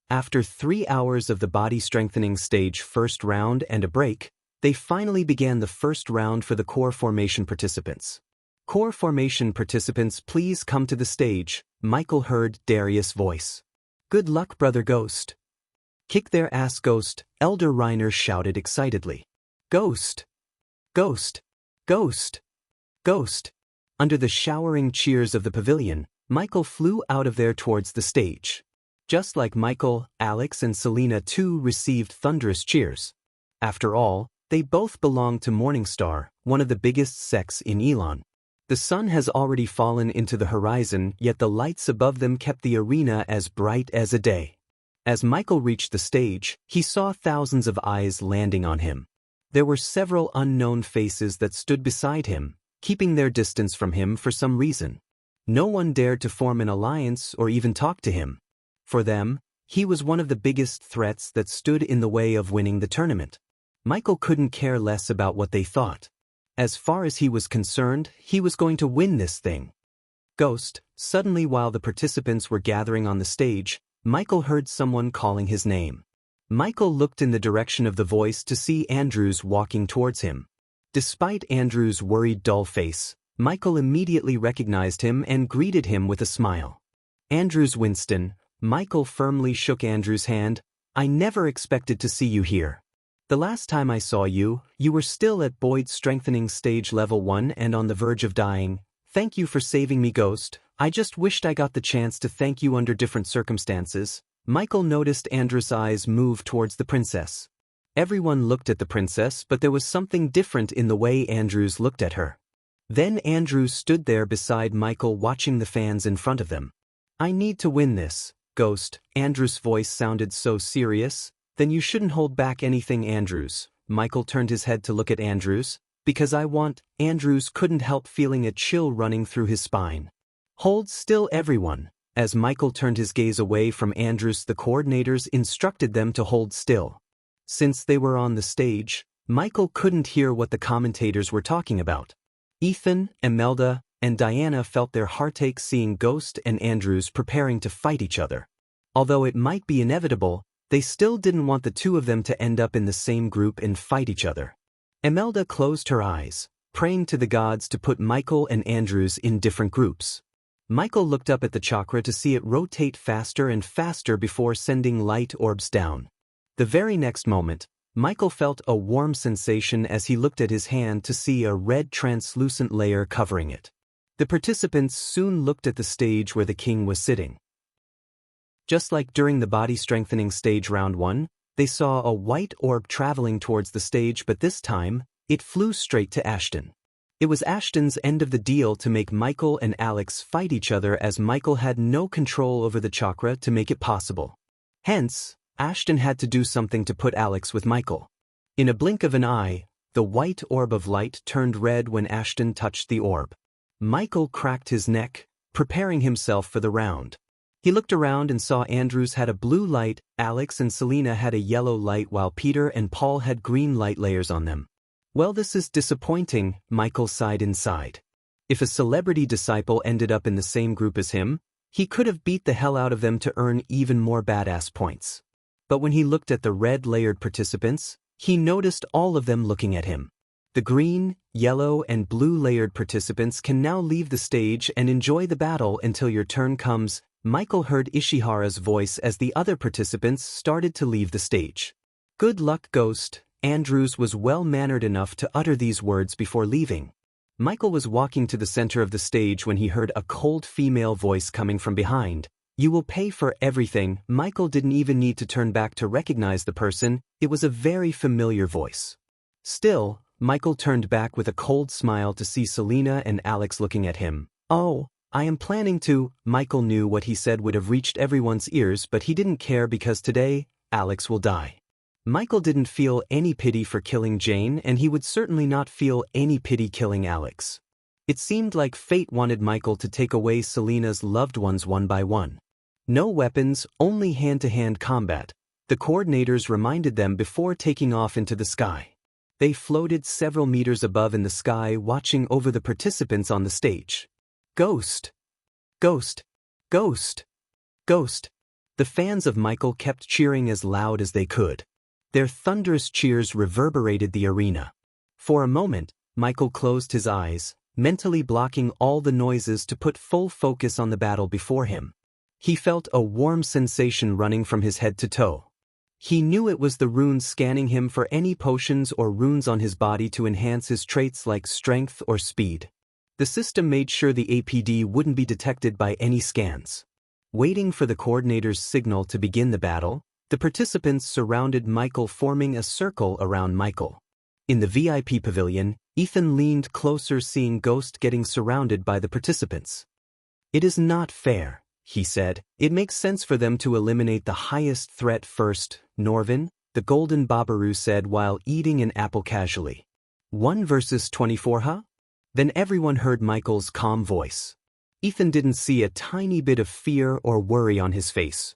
After 3 hours of the body strengthening stage first round and a break, they finally began the first round for the core formation participants. "Core formation participants, please come to the stage," Michael heard Darius' voice. "Good luck, Brother Ghost." "Kick their ass, Ghost," Elder Reiner shouted excitedly. "Ghost! Ghost! Ghost! Ghost!" Under the showering cheers of the pavilion, Michael flew out of there towards the stage. Just like Michael, Alex and Selena too received thunderous cheers. After all, they both belonged to Morningstar, one of the biggest sects in Elon. The sun has already fallen into the horizon, yet the lights above them kept the arena as bright as a day. As Michael reached the stage, he saw thousands of eyes landing on him. There were several unknown faces that stood beside him, keeping their distance from him for some reason. No one dared to form an alliance or even talk to him. For them, he was one of the biggest threats that stood in the way of winning the tournament. Michael couldn't care less about what they thought. As far as he was concerned, he was going to win this thing. Ghost, suddenly while the participants were gathering on the stage, Michael heard someone calling his name. Michael looked in the direction of the voice to see Andrews walking towards him. Despite Andrews' worried dull face, Michael immediately recognized him and greeted him with a smile. "Andrews Winston," Michael firmly shook Andrews' hand. "I never expected to see you here. The last time I saw you, you were still at Boyd's strengthening stage level 1 and on the verge of dying. Thank you for saving me, Ghost. I just wished I got the chance to thank you under different circumstances." Michael noticed Andrews' eyes move towards the princess. Everyone looked at the princess, but there was something different in the way Andrews looked at her. Then Andrews stood there beside Michael watching the fans in front of them. "I need to win this, Ghost." Andrews' voice sounded so serious. "Then you shouldn't hold back anything, Andrews." Michael turned his head to look at Andrews. "Because I want." Andrews couldn't help feeling a chill running through his spine. "Hold still, everyone." As Michael turned his gaze away from Andrews, the coordinators instructed them to hold still. Since they were on the stage, Michael couldn't hear what the commentators were talking about. Ethan, Imelda, and Diana felt their heartache seeing Ghost and Andrews preparing to fight each other. Although it might be inevitable, they still didn't want the two of them to end up in the same group and fight each other. Imelda closed her eyes, praying to the gods to put Michael and Andrews in different groups. Michael looked up at the chakra to see it rotate faster and faster before sending light orbs down. The very next moment, Michael felt a warm sensation as he looked at his hand to see a red translucent layer covering it. The participants soon looked at the stage where the king was sitting. Just like during the body strengthening stage round 1, they saw a white orb traveling towards the stage, but this time, it flew straight to Ashton. It was Ashton's end of the deal to make Michael and Alex fight each other, as Michael had no control over the chakra to make it possible. Hence, Ashton had to do something to put Alex with Michael. In a blink of an eye, the white orb of light turned red when Ashton touched the orb. Michael cracked his neck, preparing himself for the round. He looked around and saw Andrews had a blue light, Alex and Selena had a yellow light while Peter and Paul had green light layers on them. Well, this is disappointing, Michael sighed inside. If a celebrity disciple ended up in the same group as him, he could have beat the hell out of them to earn even more badass points. But when he looked at the red-layered participants, he noticed all of them looking at him. The green, yellow, and blue-layered participants can now leave the stage and enjoy the battle until your turn comes. Michael heard Ishihara's voice as the other participants started to leave the stage. Good luck, Ghost. Andrews was well-mannered enough to utter these words before leaving. Michael was walking to the center of the stage when he heard a cold female voice coming from behind. You will pay for everything. Michael didn't even need to turn back to recognize the person. It was a very familiar voice. Still, Michael turned back with a cold smile to see Selena and Alex looking at him. Oh, I am planning to. Michael knew what he said would have reached everyone's ears, but he didn't care because today, Alex will die. Michael didn't feel any pity for killing Jane, and he would certainly not feel any pity killing Alex. It seemed like fate wanted Michael to take away Selena's loved ones one by one. No weapons, only hand-to-hand combat. The coordinators reminded them before taking off into the sky. They floated several meters above in the sky, watching over the participants on the stage. Ghost! Ghost! Ghost! Ghost! The fans of Michael kept cheering as loud as they could. Their thunderous cheers reverberated the arena. For a moment, Michael closed his eyes, mentally blocking all the noises to put full focus on the battle before him. He felt a warm sensation running from his head to toe. He knew it was the runes scanning him for any potions or runes on his body to enhance his traits like strength or speed. The system made sure the APD wouldn't be detected by any scans. Waiting for the coordinator's signal to begin the battle, the participants surrounded Michael, forming a circle around Michael. In the VIP pavilion, Ethan leaned closer, seeing Ghost getting surrounded by the participants. It is not fair, he said. It makes sense for them to eliminate the highest threat first. Norvin, the golden Babaru, said while eating an apple casually. 1 versus 24, huh? Then everyone heard Michael's calm voice. Ethan didn't see a tiny bit of fear or worry on his face.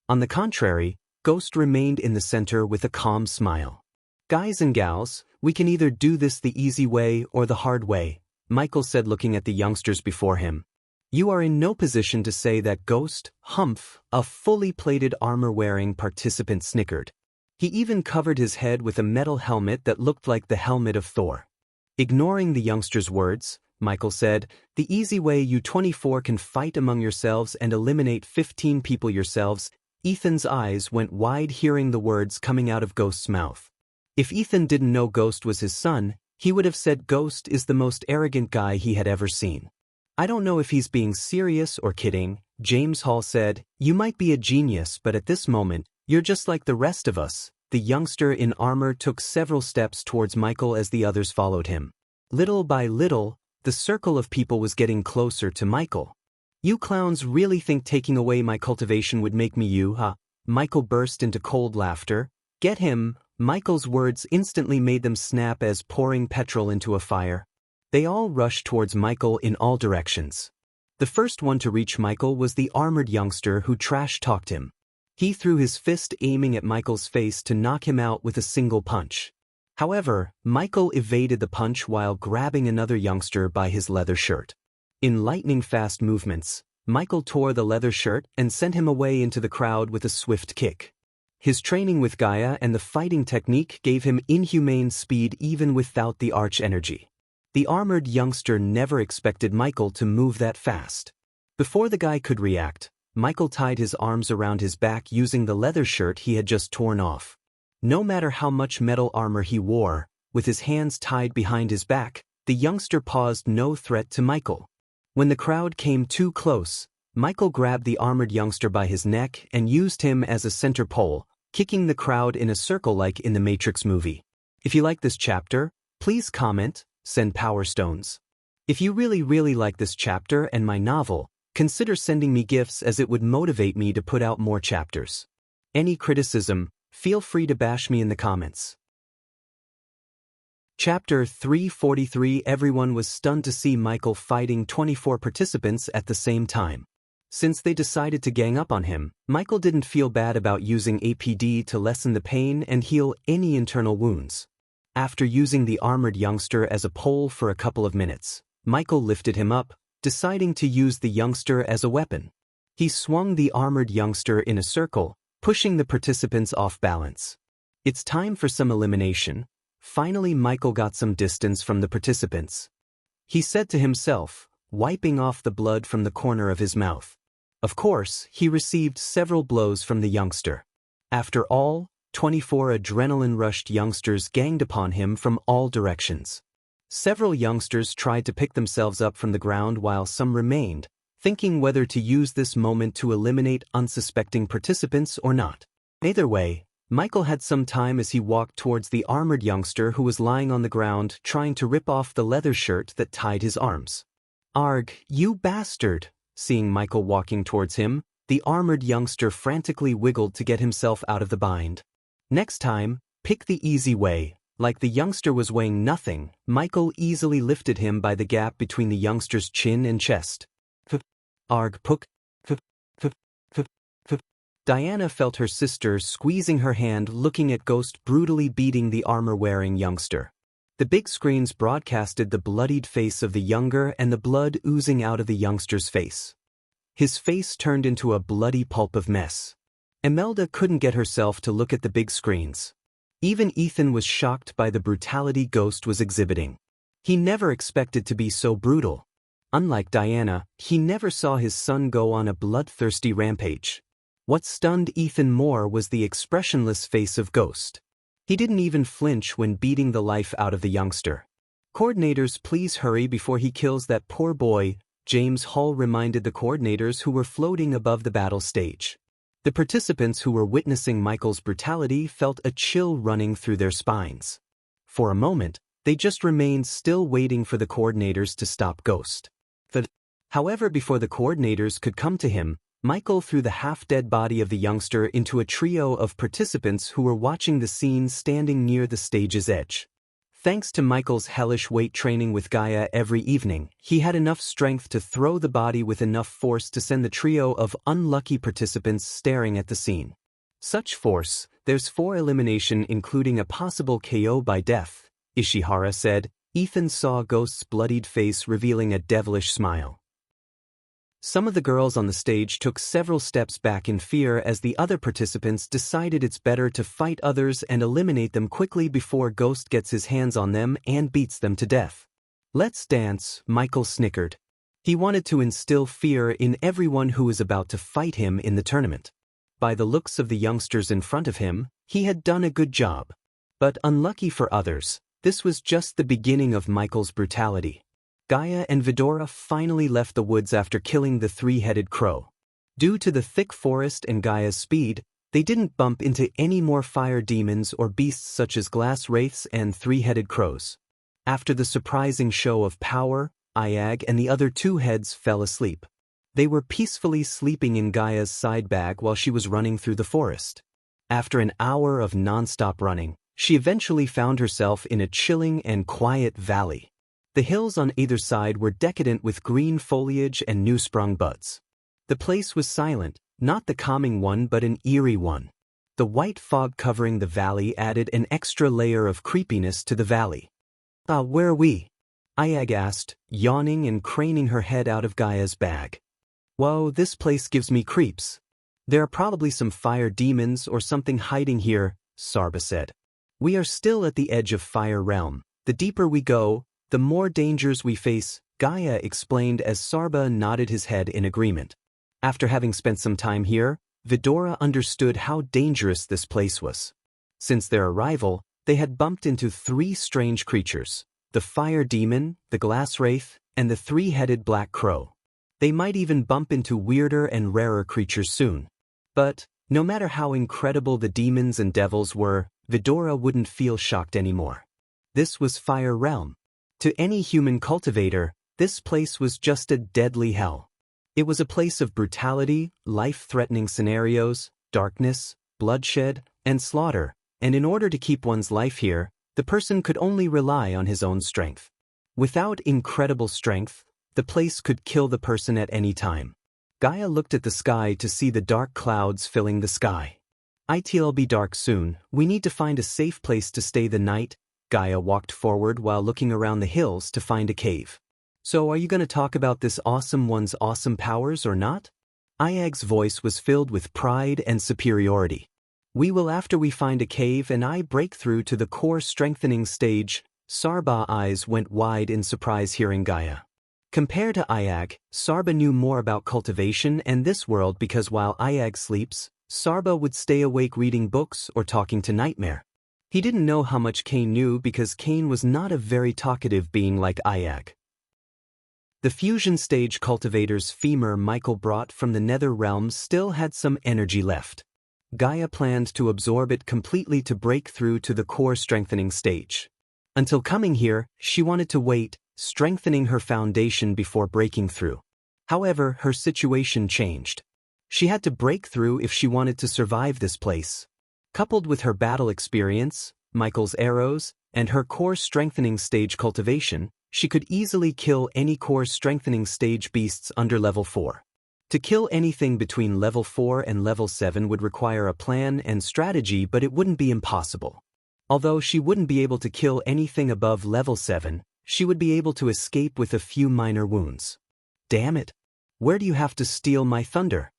On the contrary, Ghost remained in the center with a calm smile. Guys and gals, we can either do this the easy way or the hard way, Michael said, looking at the youngsters before him. You are in no position to say that. Ghost, Humph, a fully plated armor-wearing participant, snickered. He even covered his head with a metal helmet that looked like the helmet of Thor. Ignoring the youngster's words, Michael said, the easy way. You 24 can fight among yourselves and eliminate 15 people yourselves. Ethan's eyes went wide hearing the words coming out of Ghost's mouth. If Ethan didn't know Ghost was his son, he would have said Ghost is the most arrogant guy he had ever seen. I don't know if he's being serious or kidding, James Hall said. You might be a genius, but at this moment, you're just like the rest of us. The youngster in armor took several steps towards Michael as the others followed him. Little by little, the circle of people was getting closer to Michael. You clowns really think taking away my cultivation would make me you, huh? Michael burst into cold laughter. Get him! Michael's words instantly made them snap as pouring petrol into a fire. They all rushed towards Michael in all directions. The first one to reach Michael was the armored youngster who trash-talked him. He threw his fist, aiming at Michael's face to knock him out with a single punch. However, Michael evaded the punch while grabbing another youngster by his leather shirt. In lightning-fast movements, Michael tore the leather shirt and sent him away into the crowd with a swift kick. His training with Gaia and the fighting technique gave him inhumane speed even without the arch energy. The armored youngster never expected Michael to move that fast. Before the guy could react, Michael tied his arms around his back using the leather shirt he had just torn off. No matter how much metal armor he wore, with his hands tied behind his back, the youngster posed no threat to Michael. When the crowd came too close, Michael grabbed the armored youngster by his neck and used him as a center pole, kicking the crowd in a circle like in the Matrix movie. If you like this chapter, please comment, send power stones. If you really like this chapter and my novel, consider sending me gifts, as it would motivate me to put out more chapters. Any criticism, feel free to bash me in the comments. Chapter 343. Everyone was stunned to see Michael fighting 24 participants at the same time. Since they decided to gang up on him, Michael didn't feel bad about using APD to lessen the pain and heal any internal wounds. After using the armored youngster as a pole for a couple of minutes, Michael lifted him up, deciding to use the youngster as a weapon. He swung the armored youngster in a circle, pushing the participants off balance. It's time for some elimination. Finally, Michael got some distance from the participants. He said to himself, wiping off the blood from the corner of his mouth. Of course, he received several blows from the youngster. After all, 24 adrenaline-rushed youngsters ganged upon him from all directions. Several youngsters tried to pick themselves up from the ground while some remained, thinking whether to use this moment to eliminate unsuspecting participants or not. Either way, Michael had some time as he walked towards the armored youngster who was lying on the ground trying to rip off the leather shirt that tied his arms. "Arg, you bastard!" Seeing Michael walking towards him, the armored youngster frantically wiggled to get himself out of the bind. Next time, pick the easy way. Like the youngster was weighing nothing, Michael easily lifted him by the gap between the youngster's chin and chest. Arg puk. Diana felt her sister squeezing her hand, looking at Ghost brutally beating the armor-wearing youngster. The big screens broadcasted the bloodied face of the younger and the blood oozing out of the youngster's face. His face turned into a bloody pulp of mess. Imelda couldn't get herself to look at the big screens. Even Ethan was shocked by the brutality Ghost was exhibiting. He never expected to be so brutal. Unlike Diana, he never saw his son go on a bloodthirsty rampage. What stunned Ethan more was the expressionless face of Ghost. He didn't even flinch when beating the life out of the youngster. "Coordinators, please hurry before he kills that poor boy," James Hall reminded the coordinators who were floating above the battle stage. The participants who were witnessing Michael's brutality felt a chill running through their spines. For a moment, they just remained still waiting for the coordinators to stop Ghost. However, before the coordinators could come to him, Michael threw the half-dead body of the youngster into a trio of participants who were watching the scene standing near the stage's edge. Thanks to Michael's hellish weight training with Gaia every evening, he had enough strength to throw the body with enough force to send the trio of unlucky participants staring at the scene. Such force, there's 4 elimination including a possible KO by death, Ishihara said. Ethan saw Ghost's bloodied face revealing a devilish smile. Some of the girls on the stage took several steps back in fear as the other participants decided it's better to fight others and eliminate them quickly before Ghost gets his hands on them and beats them to death. "Let's dance," Michael snickered. He wanted to instill fear in everyone who was about to fight him in the tournament. By the looks of the youngsters in front of him, he had done a good job. But unlucky for others, this was just the beginning of Michael's brutality. Gaia and Vidora finally left the woods after killing the 3-headed crow. Due to the thick forest and Gaia's speed, they didn't bump into any more fire demons or beasts such as glass wraiths and 3-headed crows. After the surprising show of power, Iag and the other 2 heads fell asleep. They were peacefully sleeping in Gaia's side bag while she was running through the forest. After an hour of non-stop running, she eventually found herself in a chilling and quiet valley. The hills on either side were decadent with green foliage and new-sprung buds. The place was silent, not the calming one but an eerie one. The white fog covering the valley added an extra layer of creepiness to the valley. Where are we?" Iag asked, yawning and craning her head out of Gaia's bag. "Whoa, this place gives me creeps. There are probably some fire demons or something hiding here," Sarba said. "We are still at the edge of Fire Realm. The deeper we go, the more dangers we face," Gaia explained as Sarba nodded his head in agreement. After having spent some time here, Vidora understood how dangerous this place was. Since their arrival, they had bumped into 3 strange creatures: the fire demon, the glass wraith, and the 3-headed black crow. They might even bump into weirder and rarer creatures soon. But, no matter how incredible the demons and devils were, Vidora wouldn't feel shocked anymore. This was Fire Realm. To any human cultivator, this place was just a deadly hell. It was a place of brutality, life-threatening scenarios, darkness, bloodshed, and slaughter, and in order to keep one's life here, the person could only rely on his own strength. Without incredible strength, the place could kill the person at any time. Gaia looked at the sky to see the dark clouds filling the sky. It'll be dark soon, we need to find a safe place to stay the night. Gaia walked forward while looking around the hills to find a cave. So are you going to talk about this awesome one's awesome powers or not? Ayag's voice was filled with pride and superiority. We will after we find a cave and I break through to the core strengthening stage. Sarba's eyes went wide in surprise hearing Gaia. Compared to Ayag, Sarba knew more about cultivation and this world because while Ayag sleeps, Sarba would stay awake reading books or talking to Nightmare. He didn't know how much Cain knew because Cain was not a very talkative being like Ayag. The fusion stage cultivator's femur Michael brought from the nether realms still had some energy left. Gaia planned to absorb it completely to break through to the core strengthening stage. Until coming here, she wanted to wait, strengthening her foundation before breaking through. However, her situation changed. She had to break through if she wanted to survive this place. Coupled with her battle experience, Michael's arrows, and her core strengthening stage cultivation, she could easily kill any core strengthening stage beasts under level 4. To kill anything between level 4 and level 7 would require a plan and strategy, but it wouldn't be impossible. Although she wouldn't be able to kill anything above level 7, she would be able to escape with a few minor wounds. Damn it! Where do you have to steal my thunder?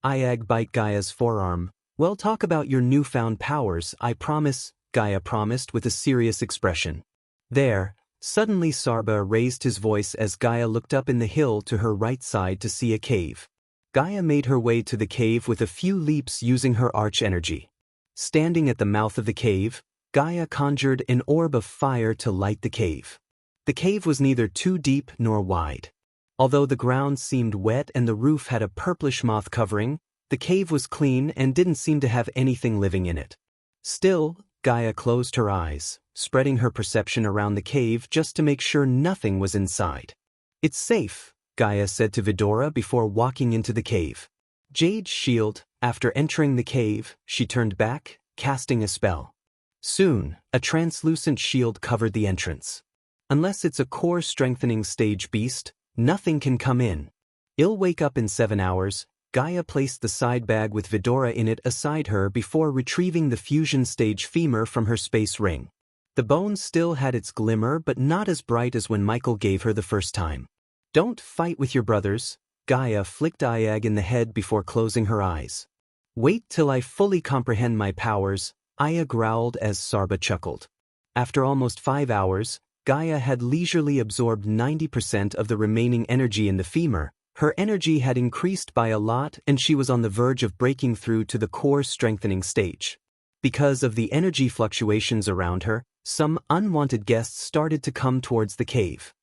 Ayag bite Gaia's forearm. Well, talk about your newfound powers, I promise, Gaia promised with a serious expression. There, suddenly Sarba raised his voice as Gaia looked up in the hill to her right side to see a cave. Gaia made her way to the cave with a few leaps using her arch energy. Standing at the mouth of the cave, Gaia conjured an orb of fire to light the cave. The cave was neither too deep nor wide. Although the ground seemed wet and the roof had a purplish moth covering, the cave was clean and didn't seem to have anything living in it. Still, Gaia closed her eyes, spreading her perception around the cave just to make sure nothing was inside. It's safe, Gaia said to Vidora before walking into the cave. Jade's shield, after entering the cave, she turned back, casting a spell. Soon, a translucent shield covered the entrance. Unless it's a core strengthening stage beast, nothing can come in. It'll wake up in 7 hours. Gaia placed the side bag with Vidora in it aside her before retrieving the fusion stage femur from her space ring. The bone still had its glimmer but not as bright as when Michael gave her the first time. Don't fight with your brothers, Gaia flicked Ayag in the head before closing her eyes. Wait till I fully comprehend my powers, Aya growled as Sarba chuckled. After almost 5 hours, Gaia had leisurely absorbed 90% of the remaining energy in the femur. Her energy had increased by a lot and she was on the verge of breaking through to the core strengthening stage. Because of the energy fluctuations around her, some unwanted guests started to come towards the cave.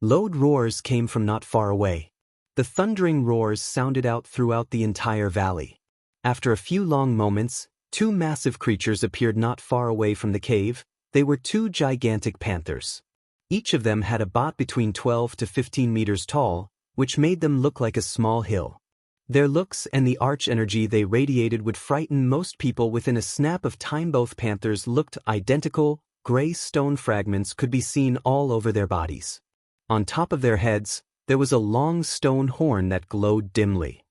Loud roars came from not far away. The thundering roars sounded out throughout the entire valley. After a few long moments, 2 massive creatures appeared not far away from the cave. They were 2 gigantic panthers. Each of them had a bot between 12 to 15 meters tall, which made them look like a small hill. Their looks and the arch energy they radiated would frighten most people within a snap of time. Both panthers looked identical, gray stone fragments could be seen all over their bodies. On top of their heads, there was a long stone horn that glowed dimly.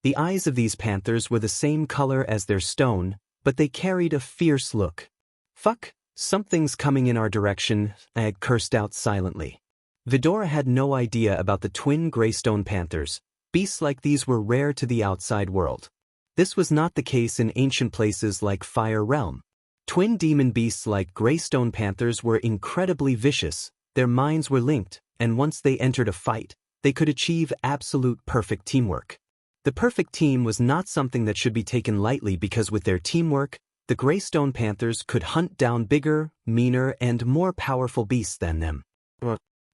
The eyes of these panthers were the same color as their stone, but they carried a fierce look. Fuck, something's coming in our direction, Ag cursed out silently. Vidora had no idea about the twin greystone panthers. Beasts like these were rare to the outside world. This was not the case in ancient places like Fire Realm. Twin demon beasts like greystone panthers were incredibly vicious, their minds were linked, and once they entered a fight, they could achieve absolute perfect teamwork. The perfect team was not something that should be taken lightly because with their teamwork, the greystone panthers could hunt down bigger, meaner, and more powerful beasts than them.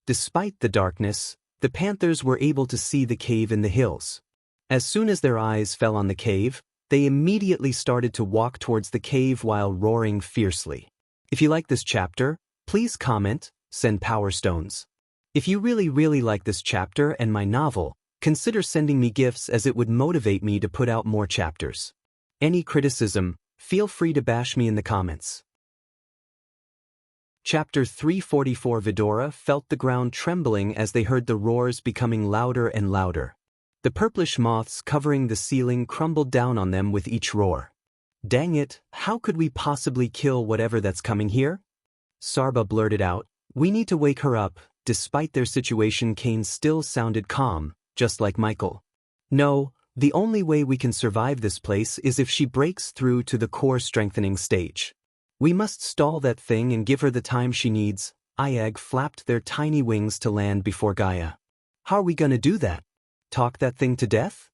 Despite the darkness, the panthers were able to see the cave in the hills. As soon as their eyes fell on the cave, they immediately started to walk towards the cave while roaring fiercely. If you like this chapter, please comment, send power stones. If you really like this chapter and my novel, consider sending me gifts as it would motivate me to put out more chapters. Any criticism, feel free to bash me in the comments. Chapter 344. Vidora felt the ground trembling as they heard the roars becoming louder and louder. The purplish moths covering the ceiling crumbled down on them with each roar. Dang it, how could we possibly kill whatever that's coming here? Sarba blurted out. We need to wake her up. Despite their situation, Kane still sounded calm, just like Michael. No, the only way we can survive this place is if she breaks through to the core strengthening stage. We must stall that thing and give her the time she needs. Ayag flapped their tiny wings to land before Gaia. How are we gonna do that? Talk that thing to death?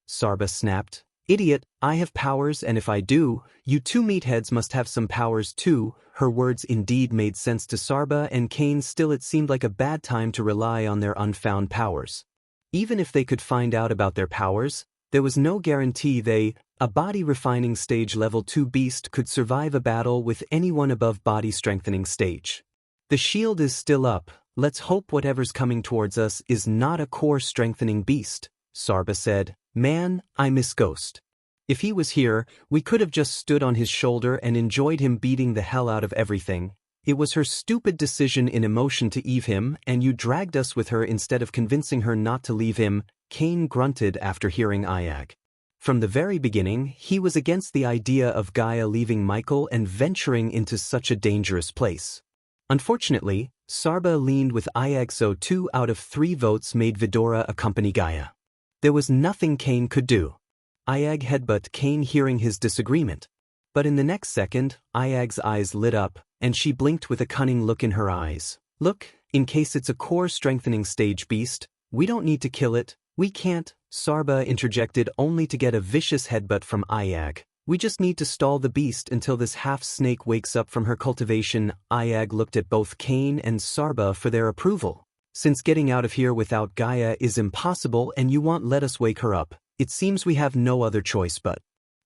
Sarba snapped. Idiot, I have powers, and if I do, you two meatheads must have some powers too. Her words indeed made sense to Sarba and Kane. Still, it seemed like a bad time to rely on their unfound powers. Even if they could find out about their powers, there was no guarantee a body refining stage level 2 beast could survive a battle with anyone above body strengthening stage. The shield is still up. Let's hope whatever's coming towards us is not a core strengthening beast, Sarba said. Man, I miss Ghost. If he was here, we could have just stood on his shoulder and enjoyed him beating the hell out of everything. It was her stupid decision in emotion to leave him, and you dragged us with her instead of convincing her not to leave him, Kane grunted after hearing Ayag. From the very beginning, he was against the idea of Gaia leaving Michael and venturing into such a dangerous place. Unfortunately, Sarba leaned with Ayag, so 2 out of 3 votes made Vidora accompany Gaia. There was nothing Kane could do. Ayag headbutt Kane, hearing his disagreement. But in the next second, Ayag's eyes lit up, and she blinked with a cunning look in her eyes. Look, in case it's a core strengthening stage beast, we don't need to kill it. We can't, Sarba interjected, only to get a vicious headbutt from Ayag. We just need to stall the beast until this half-snake wakes up from her cultivation. Ayag looked at both Kane and Sarba for their approval. Since getting out of here without Gaia is impossible and you won't let us wake her up, it seems we have no other choice but.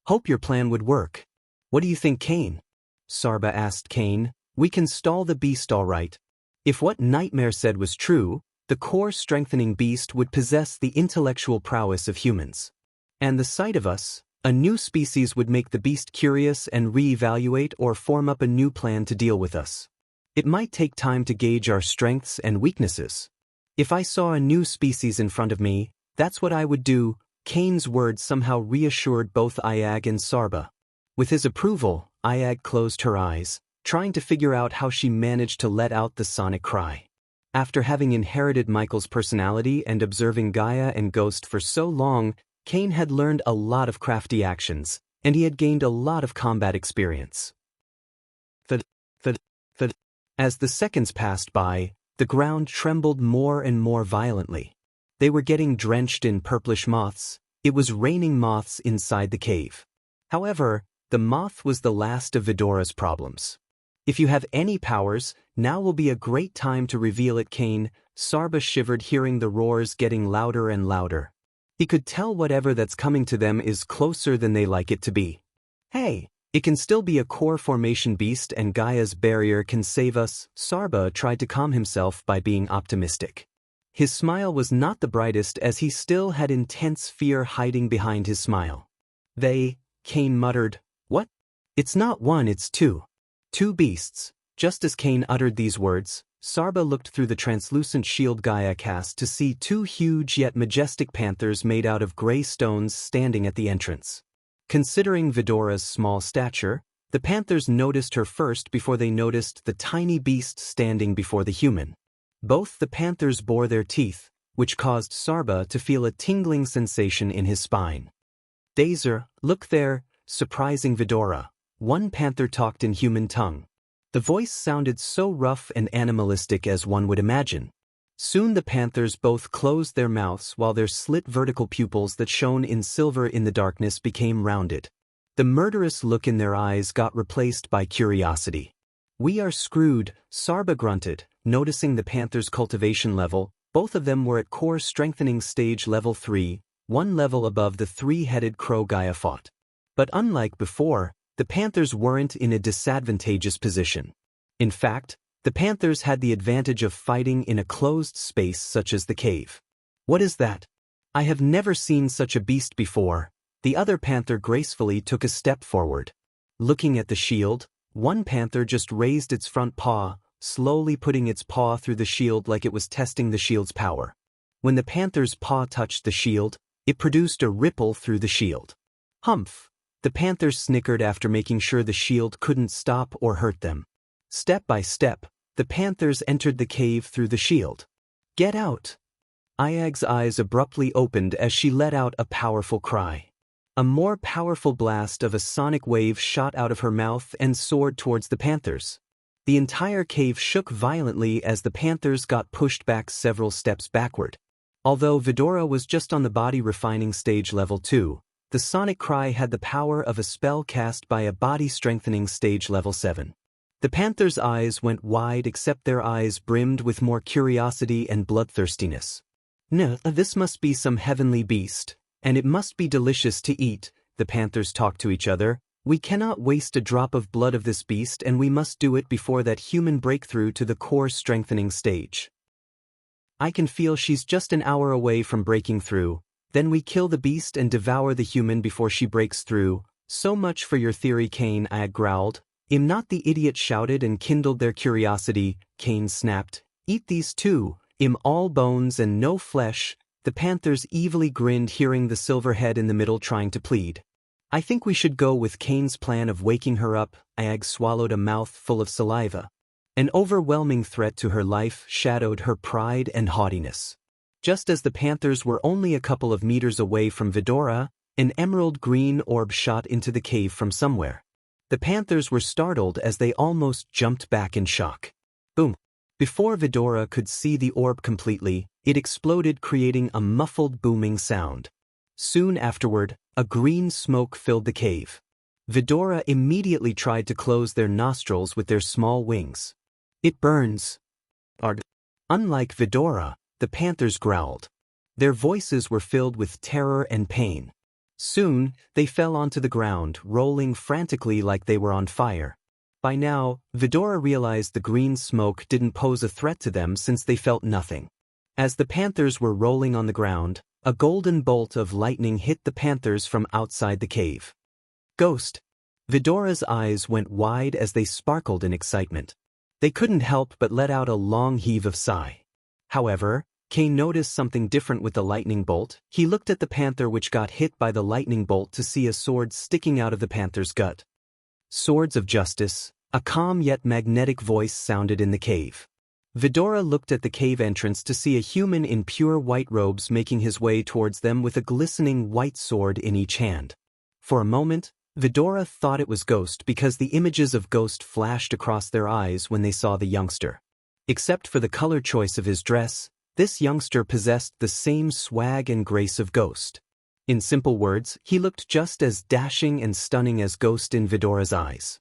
Hope your plan would work. What do you think, Kane? Sarba asked Kane. We can stall the beast all right. If what Nightmare said was true, the core strengthening beast would possess the intellectual prowess of humans. And the sight of us, a new species, would make the beast curious and re-evaluate or form up a new plan to deal with us. It might take time to gauge our strengths and weaknesses. If I saw a new species in front of me, that's what I would do. Kane's words somehow reassured both Ayag and Sarba. With his approval, Ayag closed her eyes, trying to figure out how she managed to let out the sonic cry. After having inherited Michael's personality and observing Gaia and Ghost for so long, Kane had learned a lot of crafty actions, and he had gained a lot of combat experience. As the seconds passed by, the ground trembled more and more violently. They were getting drenched in purplish moths. It was raining moths inside the cave. However, the moth was the last of Vidora's problems. If you have any powers, now will be a great time to reveal it, Kane. Sarba shivered, hearing the roars getting louder and louder. He could tell whatever that's coming to them is closer than they like it to be. Hey, it can still be a core formation beast and Gaia's barrier can save us. Sarba tried to calm himself by being optimistic. His smile was not the brightest as he still had intense fear hiding behind his smile. Kane muttered. What? It's not one, it's 2. 2 beasts. Just as Kane uttered these words, Sarba looked through the translucent shield Gaia cast to see 2 huge yet majestic panthers made out of gray stones standing at the entrance. Considering Vidora's small stature, the panthers noticed her first before they noticed the tiny beast standing before the human. Both the panthers bore their teeth, which caused Sarba to feel a tingling sensation in his spine. Dazer, look there, surprising Vidora. One panther talked in human tongue. The voice sounded so rough and animalistic as one would imagine. Soon the panthers both closed their mouths while their slit vertical pupils that shone in silver in the darkness became rounded. The murderous look in their eyes got replaced by curiosity. We are screwed, Sarba grunted, noticing the panthers' cultivation level. Both of them were at core strengthening stage level 3, 1 level above the 3-headed crow Gaia fought. But unlike before, the panthers weren't in a disadvantageous position. In fact, the panthers had the advantage of fighting in a closed space such as the cave. What is that? I have never seen such a beast before. The other panther gracefully took a step forward. Looking at the shield, one panther just raised its front paw, slowly putting its paw through the shield like it was testing the shield's power. When the panther's paw touched the shield, it produced a ripple through the shield. Humph! The panther snickered after making sure the shield couldn't stop or hurt them. Step by step, the panthers entered the cave through the shield. Get out! Ayag's eyes abruptly opened as she let out a powerful cry. A more powerful blast of a sonic wave shot out of her mouth and soared towards the panthers. The entire cave shook violently as the panthers got pushed back several steps backward. Although Vidora was just on the body refining stage level 2, the sonic cry had the power of a spell cast by a body strengthening stage level 7. The panthers' eyes went wide except their eyes brimmed with more curiosity and bloodthirstiness. No, this must be some heavenly beast, and it must be delicious to eat, the panthers talked to each other. We cannot waste a drop of blood of this beast and we must do it before that human breakthrough to the core strengthening stage. I can feel she's just an hour away from breaking through. Then we kill the beast and devour the human before she breaks through. So much for your theory, Cain, Ag growled. Not the idiot shouted and kindled their curiosity. Cain snapped. Eat these too, all bones and no flesh. The panthers evilly grinned hearing the silver head in the middle trying to plead. I think we should go with Cain's plan of waking her up. Ag swallowed a mouthful of saliva. An overwhelming threat to her life shadowed her pride and haughtiness. Just as the panthers were only a couple of meters away from Vidora, an emerald green orb shot into the cave from somewhere. The panthers were startled as they almost jumped back in shock. Boom! Before Vidora could see the orb completely, it exploded, creating a muffled booming sound. Soon afterward, a green smoke filled the cave. Vidora immediately tried to close their nostrils with their small wings. It burns. Unlike Vidora, the panthers growled. Their voices were filled with terror and pain. Soon, they fell onto the ground, rolling frantically like they were on fire. By now, Vidora realized the green smoke didn't pose a threat to them since they felt nothing. As the panthers were rolling on the ground, a golden bolt of lightning hit the panthers from outside the cave. Ghost! Vidora's eyes went wide as they sparkled in excitement. They couldn't help but let out a long heave of sigh. However, Cain noticed something different with the lightning bolt. He looked at the panther which got hit by the lightning bolt to see a sword sticking out of the panther's gut. Swords of justice, a calm yet magnetic voice sounded in the cave. Vidora looked at the cave entrance to see a human in pure white robes making his way towards them with a glistening white sword in each hand. For a moment, Vidora thought it was Ghost because the images of Ghost flashed across their eyes when they saw the youngster. Except for the color choice of his dress, this youngster possessed the same swag and grace of Ghost. In simple words, he looked just as dashing and stunning as Ghost in Vidora's eyes.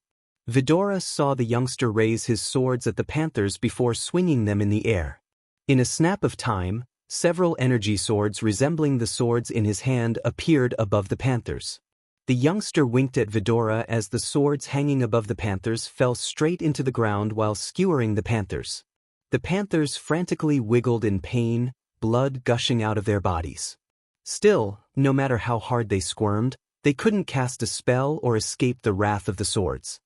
Vidora saw the youngster raise his swords at the panthers before swinging them in the air. In a snap of time, several energy swords resembling the swords in his hand appeared above the panthers. The youngster winked at Vidora as the swords hanging above the panthers fell straight into the ground while skewering the panthers. The panthers frantically wiggled in pain, blood gushing out of their bodies. Still, no matter how hard they squirmed, they couldn't cast a spell or escape the wrath of the swords.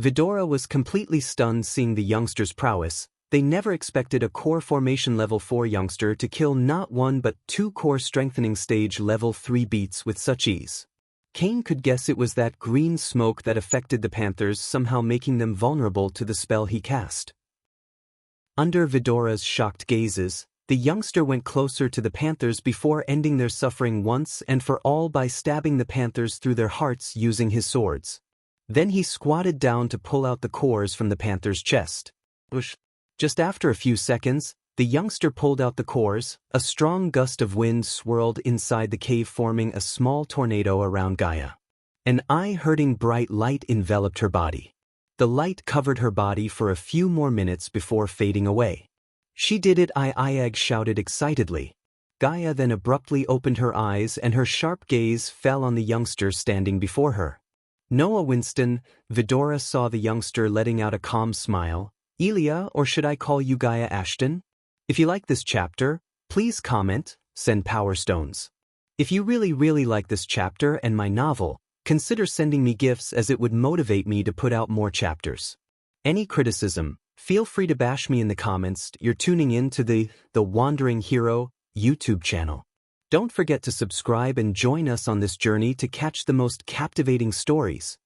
Vidora was completely stunned seeing the youngster's prowess. They never expected a core formation level 4 youngster to kill not one but 2 core strengthening stage level 3 beats with such ease. Cain could guess it was that green smoke that affected the panthers, somehow making them vulnerable to the spell he cast. Under Vidora's shocked gazes, the youngster went closer to the panthers before ending their suffering once and for all by stabbing the panthers through their hearts using his swords. Then he squatted down to pull out the cores from the panther's chest. Just after a few seconds, the youngster pulled out the cores. A strong gust of wind swirled inside the cave, forming a small tornado around Gaia. An eye-hurting bright light enveloped her body. The light covered her body for a few more minutes before fading away. She did it, Iag shouted excitedly. Gaia then abruptly opened her eyes and her sharp gaze fell on the youngster standing before her. Noah Winston, Vidora saw the youngster letting out a calm smile. Elia, or should I call you Gaia Ashton? If you like this chapter, please comment, send power stones. If you really like this chapter and my novel, consider sending me gifts as it would motivate me to put out more chapters. Any criticism, feel free to bash me in the comments. You're tuning in to the Wandering Hero YouTube channel. Don't forget to subscribe and join us on this journey to catch the most captivating stories.